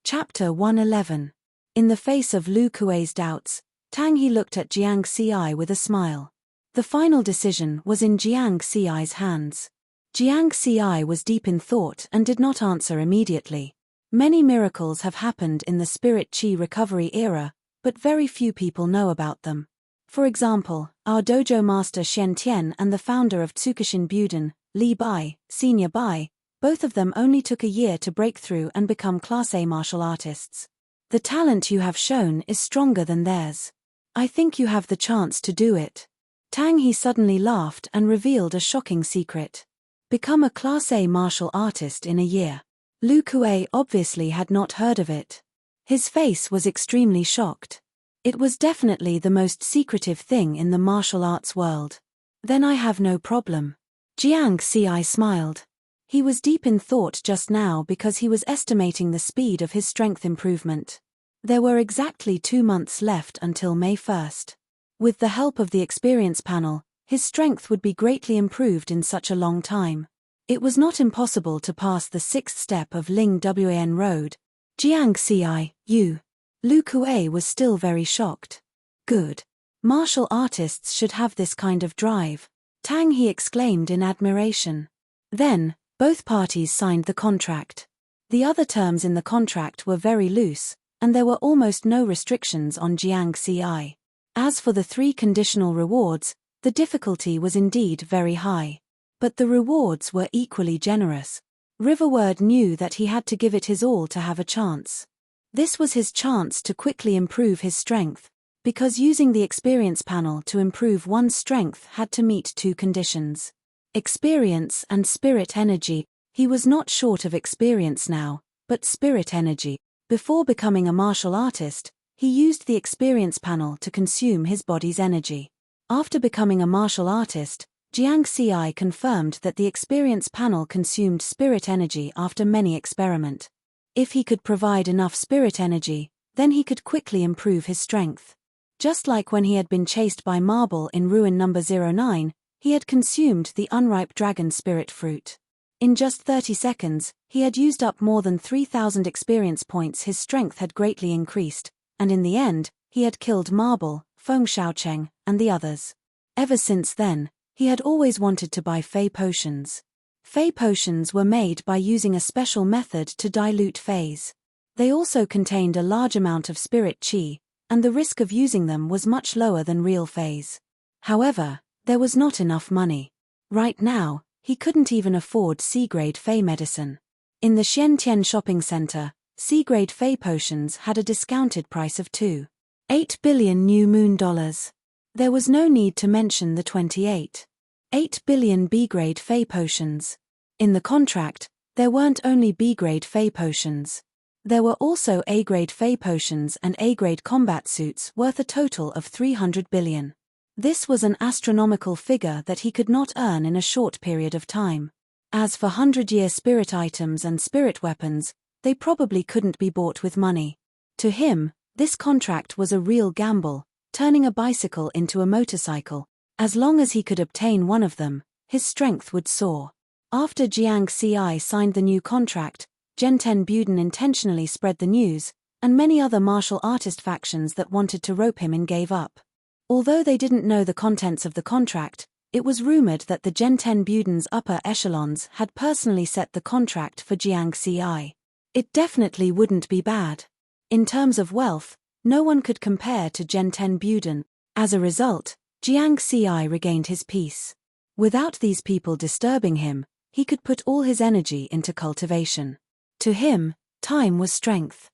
Chapter 111. In the face of Lu Kuei's doubts, Tang He looked at Jiang Ci with a smile. The final decision was in Jiang Ci's hands. Jiang Ci was deep in thought and did not answer immediately. Many miracles have happened in the Spirit Qi recovery era, but very few people know about them. For example, our dojo master Shen Tian and the founder of Tsukushin Buden, Li Bai, Senior Bai, both of them only took a year to break through and become Class A martial artists. The talent you have shown is stronger than theirs. I think you have the chance to do it. Tang He suddenly laughed and revealed a shocking secret. Become a Class A martial artist in a year. Lu Kuei obviously had not heard of it. His face was extremely shocked. It was definitely the most secretive thing in the martial arts world. Then I have no problem. Jiang Xi smiled. He was deep in thought just now because he was estimating the speed of his strength improvement. There were exactly 2 months left until May 1st. With the help of the experience panel, his strength would be greatly improved in such a long time. It was not impossible to pass the 6th step of Ling Wan Road. Jiang Xi, you. Lu Kuei was still very shocked. Good. Martial artists should have this kind of drive. Tang He exclaimed in admiration. Then, both parties signed the contract. The other terms in the contract were very loose, and there were almost no restrictions on Jiang Xi. As for the 3 conditional rewards, the difficulty was indeed very high. But the rewards were equally generous. Riverward knew that he had to give it his all to have a chance. This was his chance to quickly improve his strength, because using the experience panel to improve one's strength had to meet 2 conditions. Experience and spirit energy. He was not short of experience now, but spirit energy. Before becoming a martial artist, he used the experience panel to consume his body's energy. After becoming a martial artist, Jiang Xi confirmed that the experience panel consumed spirit energy after many experiments. If he could provide enough spirit energy, then he could quickly improve his strength. Just like when he had been chased by Marble in Ruin number 09, he had consumed the unripe dragon spirit fruit. In just 30 seconds, he had used up more than 3,000 experience points. His strength had greatly increased, and in the end, he had killed Marble, Feng Shaocheng, and the others. Ever since then, he had always wanted to buy Fey potions. Fey potions were made by using a special method to dilute Feys. They also contained a large amount of spirit chi, and the risk of using them was much lower than real Feys. However, there was not enough money. Right now, he couldn't even afford C-grade Fey medicine. In the Xiantian shopping center, C-grade Fey potions had a discounted price of 2.8 billion new moon dollars. There was no need to mention the 28.8 billion B-grade Fey potions. In the contract, there weren't only B-grade Fey potions. There were also A-grade Fey potions and A-grade combat suits worth a total of 300 billion. This was an astronomical figure that he could not earn in a short period of time. As for 100-year spirit items and spirit weapons, they probably couldn't be bought with money. To him, this contract was a real gamble, turning a bicycle into a motorcycle. As long as he could obtain one of them, his strength would soar. After Jiang Xi signed the new contract, Genten Buden intentionally spread the news, and many other martial artist factions that wanted to rope him in gave up. Although they didn't know the contents of the contract, it was rumored that the Genten Buden's upper echelons had personally set the contract for Jiang Xi. It definitely wouldn't be bad. In terms of wealth, no one could compare to Genten Buden. As a result, Jiang Xi regained his peace. Without these people disturbing him, he could put all his energy into cultivation. To him, time was strength.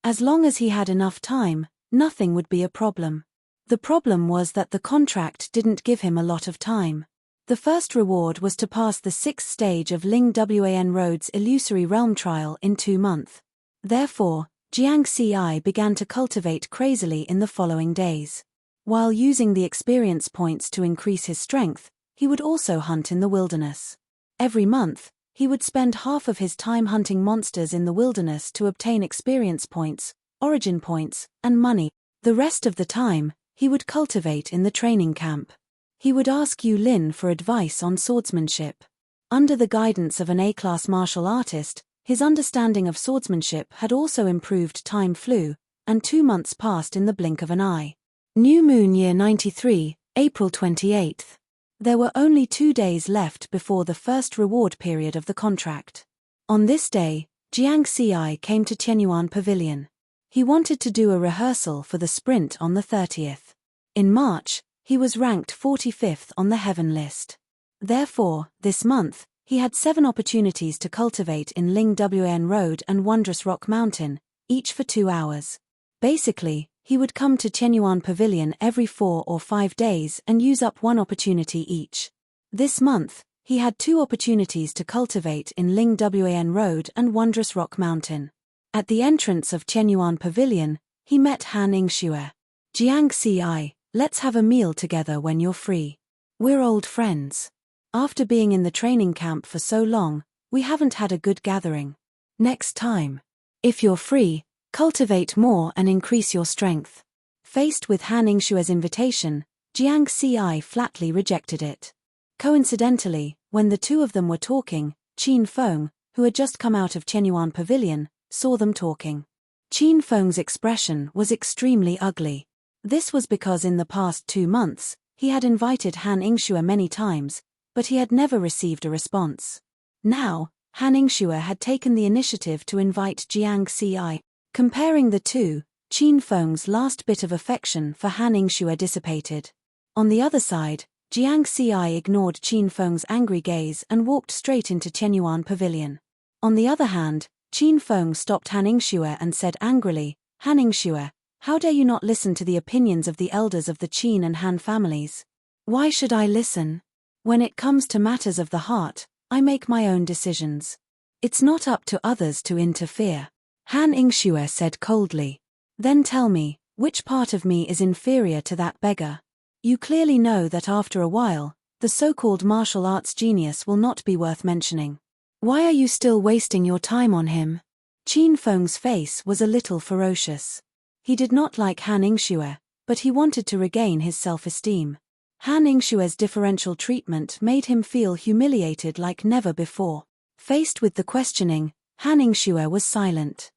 As long as he had enough time, nothing would be a problem. The problem was that the contract didn't give him a lot of time. The first reward was to pass the 6th stage of Ling Wan Road's illusory realm trial in 2 months. Therefore, Jiang Xi began to cultivate crazily in the following days. While using the experience points to increase his strength, he would also hunt in the wilderness. Every month, he would spend half of his time hunting monsters in the wilderness to obtain experience points, origin points, and money. The rest of the time, he would cultivate in the training camp. He would ask Yu Lin for advice on swordsmanship. Under the guidance of an A-class martial artist, his understanding of swordsmanship had also improved. Time flew, and 2 months passed in the blink of an eye. New Moon Year 93, April 28th. There were only 2 days left before the first reward period of the contract. On this day, Jiang Xi came to Tianyuan Pavilion. He wanted to do a rehearsal for the sprint on the 30th. In March, he was ranked 45th on the heaven list. Therefore, this month, he had 7 opportunities to cultivate in Ling Wan Road and Wondrous Rock Mountain, each for 2 hours. Basically, he would come to Tianyuan Pavilion every 4 or 5 days and use up 1 opportunity each. This month, he had 2 opportunities to cultivate in Ling Wan Road and Wondrous Rock Mountain. At the entrance of Chenyuan Pavilion, he met Han Ingxue. Jiang Ci, let's have a meal together when you're free. We're old friends. After being in the training camp for so long, we haven't had a good gathering. Next time. If you're free, cultivate more and increase your strength. Faced with Han Ingxue's invitation, Jiang Ci flatly rejected it. Coincidentally, when the two of them were talking, Qin Feng, who had just come out of Chenyuan Pavilion, saw them talking. Qin Feng's expression was extremely ugly. This was because in the past 2 months, he had invited Han Ingxue many times, but he had never received a response. Now, Han Ingxue had taken the initiative to invite Jiang Ci. Comparing the two, Qin Feng's last bit of affection for Han Ingxue dissipated. On the other side, Jiang Ci ignored Qin Feng's angry gaze and walked straight into Chenyuan Pavilion. On the other hand, Qin Feng stopped Han Ingxue and said angrily, Han Ingxue, how dare you not listen to the opinions of the elders of the Qin and Han families? Why should I listen? When it comes to matters of the heart, I make my own decisions. It's not up to others to interfere. Han Ingxue said coldly. Then tell me, which part of me is inferior to that beggar? You clearly know that after a while, the so-called martial arts genius will not be worth mentioning. Why are you still wasting your time on him? Qin Feng's face was a little ferocious. He did not like Han Ingxue, but he wanted to regain his self-esteem. Han Ingxue's differential treatment made him feel humiliated like never before. Faced with the questioning, Han Ingxue was silent.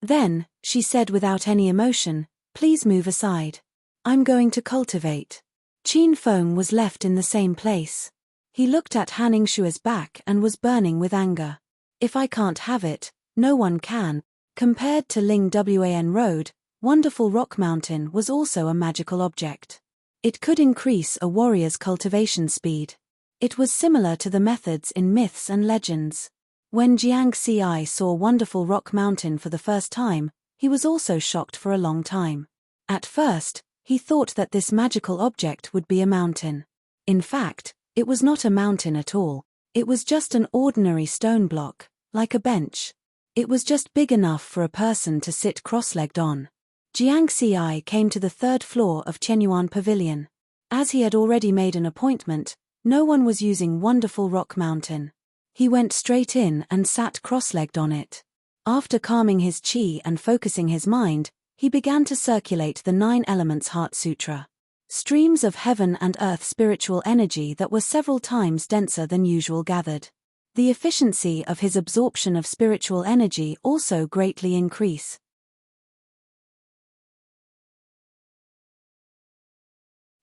Then, she said without any emotion, please move aside. I'm going to cultivate. Qin Feng was left in the same place. He looked at Han Ingxue's back and was burning with anger. If I can't have it, no one can. Compared to Ling Wan Road, Wonderful Rock Mountain was also a magical object. It could increase a warrior's cultivation speed. It was similar to the methods in myths and legends. When Jiang Ci saw Wonderful Rock Mountain for the first time, he was also shocked for a long time. At first, he thought that this magical object would be a mountain. In fact, it was not a mountain at all. It was just an ordinary stone block, like a bench. It was just big enough for a person to sit cross-legged on. Jiang Ci came to the 3rd floor of Chenyuan Pavilion. As he had already made an appointment, no one was using Wonderful Rock Mountain. He went straight in and sat cross-legged on it. After calming his qi and focusing his mind, he began to circulate the 9 Elements Heart Sutra. Streams of heaven and earth spiritual energy that were several times denser than usual gathered. The efficiency of his absorption of spiritual energy also greatly increased.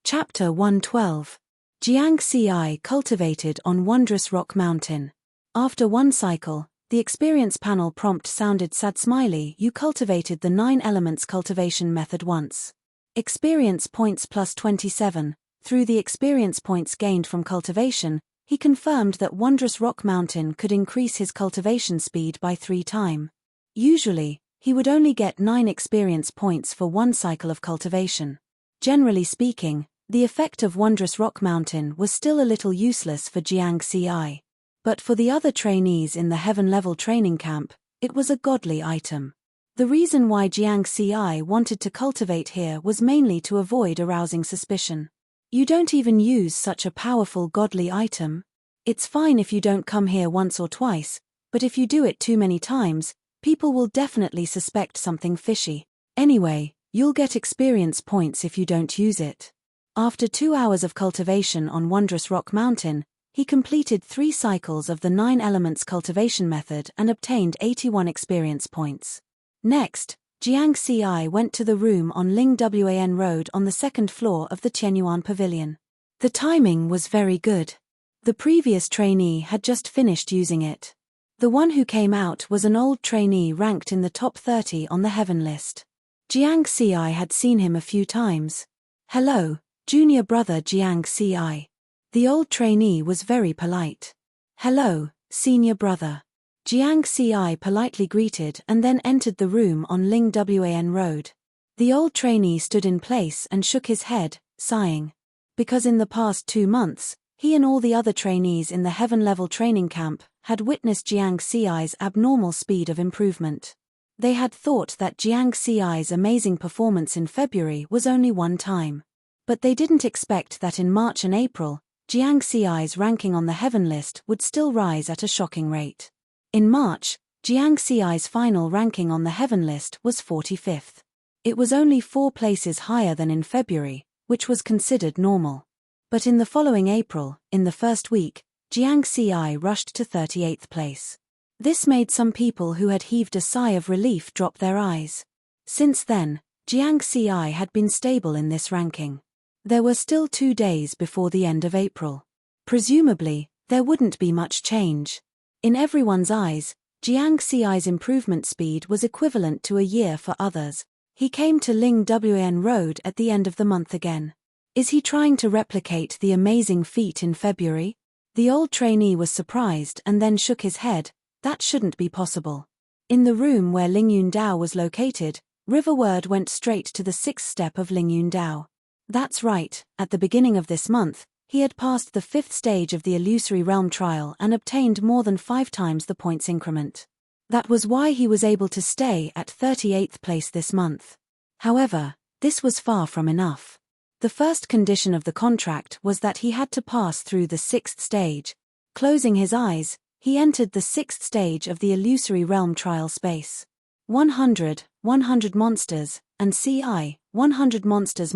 Chapter 112. Jiang Ci cultivated on Wondrous Rock Mountain. After one cycle, the experience panel prompt sounded sad smiley. You cultivated the 9 elements cultivation method once. Experience points plus 27. Through the experience points gained from cultivation, he confirmed that Wondrous Rock Mountain could increase his cultivation speed by 3 times. Usually, he would only get 9 experience points for one cycle of cultivation. Generally speaking, the effect of Wondrous Rock Mountain was still a little useless for Jiang Ci. But for the other trainees in the heaven-level training camp, it was a godly item. The reason why Jiang Ci wanted to cultivate here was mainly to avoid arousing suspicion. You don't even use such a powerful godly item. It's fine if you don't come here once or twice, but if you do it too many times, people will definitely suspect something fishy. Anyway, you'll get experience points if you don't use it. After 2 hours of cultivation on Wondrous Rock Mountain, he completed 3 cycles of the 9 elements cultivation method and obtained 81 experience points. Next, Jiang Ci went to the room on Ling Wan Road on the 2nd floor of the Chenyuan Pavilion. The timing was very good. The previous trainee had just finished using it. The one who came out was an old trainee ranked in the top 30 on the heaven list. Jiang Ci had seen him a few times. Hello, junior brother Jiang Ci. The old trainee was very polite. Hello, senior brother. Jiang Ci politely greeted and then entered the room on Ling Wan Road. The old trainee stood in place and shook his head, sighing. Because in the past 2 months, He and all the other trainees in the heaven-level training camp had witnessed Jiang Xi's abnormal speed of improvement. They had thought that Jiang Xi's amazing performance in February was only one time. But they didn't expect that in March and April, Jiang Xi's ranking on the heaven list would still rise at a shocking rate. In March, Jiang Xi's final ranking on the heaven list was 45th. It was only 4 places higher than in February, which was considered normal. But in the following April, in the first week, Jiang Xi rushed to 38th place. This made some people who had heaved a sigh of relief drop their eyes. Since then, Jiang Xi had been stable in this ranking. There were still 2 days before the end of April. Presumably, there wouldn't be much change. In everyone's eyes, Jiang Xi's improvement speed was equivalent to a year for others. He came to Ling Wan Road at the end of the month again. Is he trying to replicate the amazing feat in February? The old trainee was surprised and then shook his head. That shouldn't be possible. In the room where Ling Yundao was located, Riverward went straight to the 6th step of Ling Yundao. That's right, at the beginning of this month, he had passed the 5th stage of the illusory realm trial and obtained more than 5 times the points increment. That was why he was able to stay at 38th place this month. However, this was far from enough. The first condition of the contract was that he had to pass through the 6th stage. Closing his eyes, he entered the 6th stage of the illusory realm trial space. 100 monsters, and CI, 100 monsters.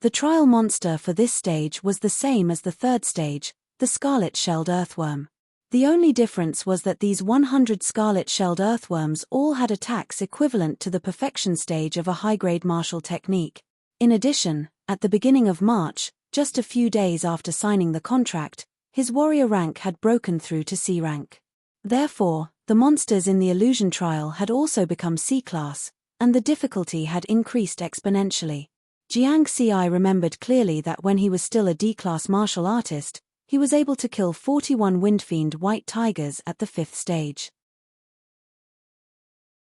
The trial monster for this stage was the same as the 3rd stage, the scarlet-shelled earthworm. The only difference was that these 100 scarlet-shelled earthworms all had attacks equivalent to the perfection stage of a high-grade martial technique. In addition, at the beginning of March, just a few days after signing the contract, his warrior rank had broken through to C rank. Therefore, the monsters in the illusion trial had also become C-class, and the difficulty had increased exponentially. Jiang Xi remembered clearly that when he was still a D-class martial artist, he was able to kill 41 Windfiend white tigers at the 5th stage.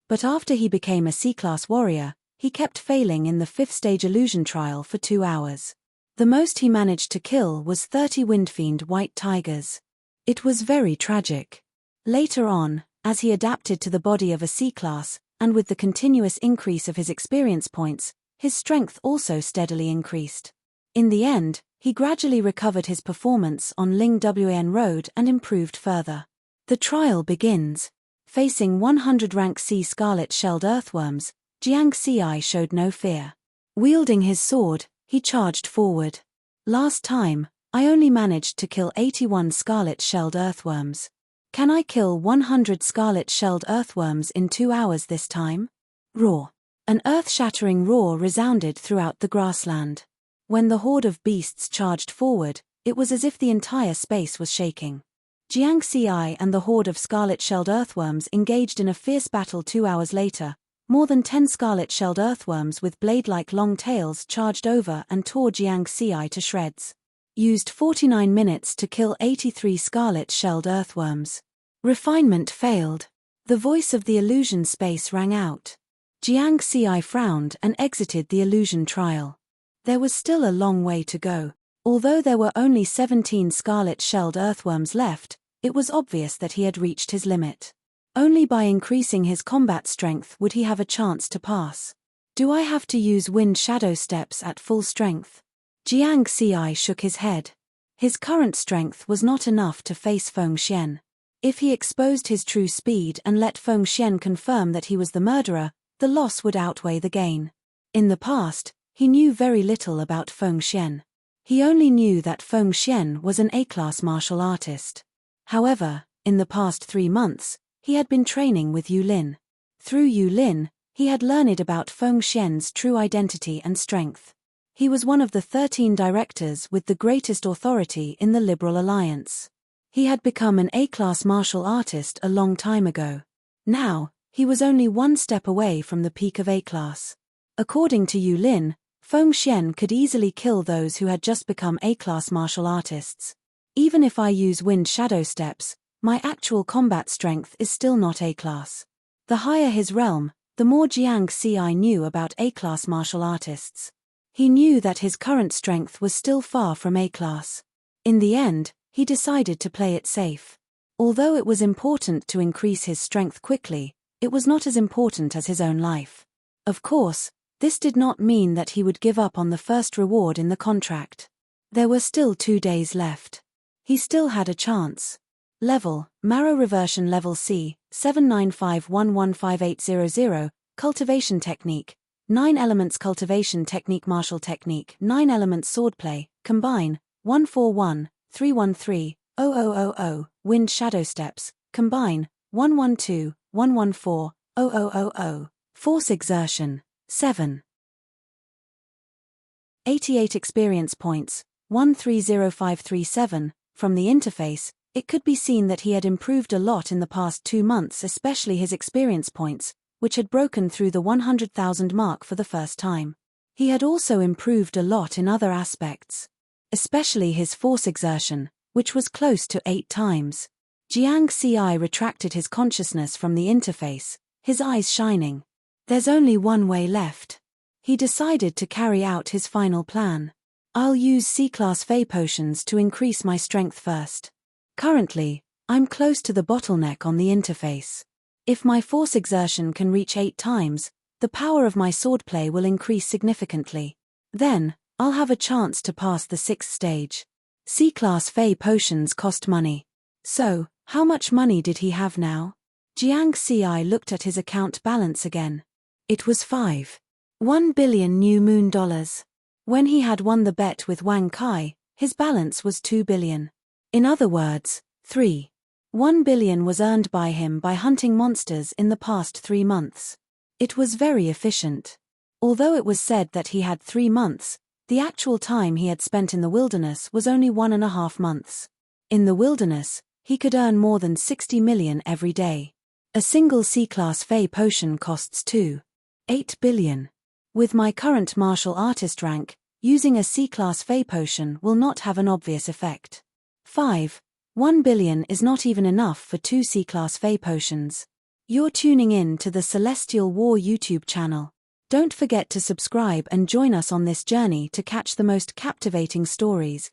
But after he became a C-class warrior, he kept failing in the 5th stage illusion trial for 2 hours. The most he managed to kill was 30 Windfiend white tigers. It was very tragic. Later on, as he adapted to the body of a C-class, and with the continuous increase of his experience points, his strength also steadily increased. In the end, he gradually recovered his performance on Ling Wan Road and improved further. The trial begins. Facing 100 rank C scarlet-shelled earthworms, Jiang Xi showed no fear. Wielding his sword, he charged forward. Last time, I only managed to kill 81 scarlet-shelled earthworms. Can I kill 100 scarlet-shelled earthworms in 2 hours this time? Roar. An earth-shattering roar resounded throughout the grassland. When the horde of beasts charged forward, it was as if the entire space was shaking. Jiang Xi and the horde of scarlet-shelled earthworms engaged in a fierce battle 2 hours later. More than 10 scarlet-shelled earthworms with blade-like long tails charged over and tore Jiang Xi to shreds. Used 49 minutes to kill 83 scarlet-shelled earthworms. Refinement failed. The voice of the illusion space rang out. Jiang Xi frowned and exited the illusion trial. There was still a long way to go. Although there were only 17 scarlet-shelled earthworms left, it was obvious that he had reached his limit. Only by increasing his combat strength would he have a chance to pass. Do I have to use wind shadow steps at full strength? Jiang Xi shook his head. His current strength was not enough to face Feng Xian. If he exposed his true speed and let Feng Xian confirm that he was the murderer, the loss would outweigh the gain. In the past, he knew very little about Feng Xian. He only knew that Feng Xian was an A-class martial artist. However, in the past 3 months, he had been training with Yulin. Through Yulin, he had learned about Feng Xian's true identity and strength. He was one of the 13 directors with the greatest authority in the Liberal Alliance. He had become an A-class martial artist a long time ago. Now, he was only 1 step away from the peak of A-class. According to Yulin, Feng Xian could easily kill those who had just become A-class martial artists. Even if I use wind shadow steps, my actual combat strength is still not A-class. The higher his realm, the more Jiang Ci knew about A-class martial artists. He knew that his current strength was still far from A-class. In the end, he decided to play it safe. Although it was important to increase his strength quickly, it was not as important as his own life. Of course, this did not mean that he would give up on the first reward in the contract. There were still 2 days left. He still had a chance. Level, Marrow Reversion Level C, 795115800, Cultivation Technique, 9 Elements Cultivation Technique Martial Technique 9 Elements Swordplay, Combine, 141-313-0000, Wind Shadow Steps, Combine, 112-114-0000, Force Exertion, 7. 88 Experience Points, 130537, from the interface, it could be seen that he had improved a lot in the past 2 months, especially his experience points, which had broken through the 100,000 mark for the first time. He had also improved a lot in other aspects, especially his force exertion, which was close to 8 times. Jiang Ci retracted his consciousness from the interface, his eyes shining. There's only one way left. He decided to carry out his final plan. I'll use C-class Fey potions to increase my strength first. Currently, I'm close to the bottleneck on the interface. If my force exertion can reach 8 times, the power of my swordplay will increase significantly. Then, I'll have a chance to pass the 6th stage. C-class Fey potions cost money. So, how much money did he have now? Jiang Ci looked at his account balance again. It was 1 billion new moon dollars. When he had won the bet with Wang Kai, his balance was 2 billion. In other words, 1 billion was earned by him by hunting monsters in the past 3 months. It was very efficient. Although it was said that he had 3 months, the actual time he had spent in the wilderness was only 1.5 months. In the wilderness, he could earn more than 60 million every day. A single C-class Fey potion costs 8 billion. With my current martial artist rank, using a C-class Fey potion will not have an obvious effect. 1 billion is not even enough for 2 C-class Fey potions. You're tuning in to the Celestial War YouTube channel. Don't forget to subscribe and join us on this journey to catch the most captivating stories.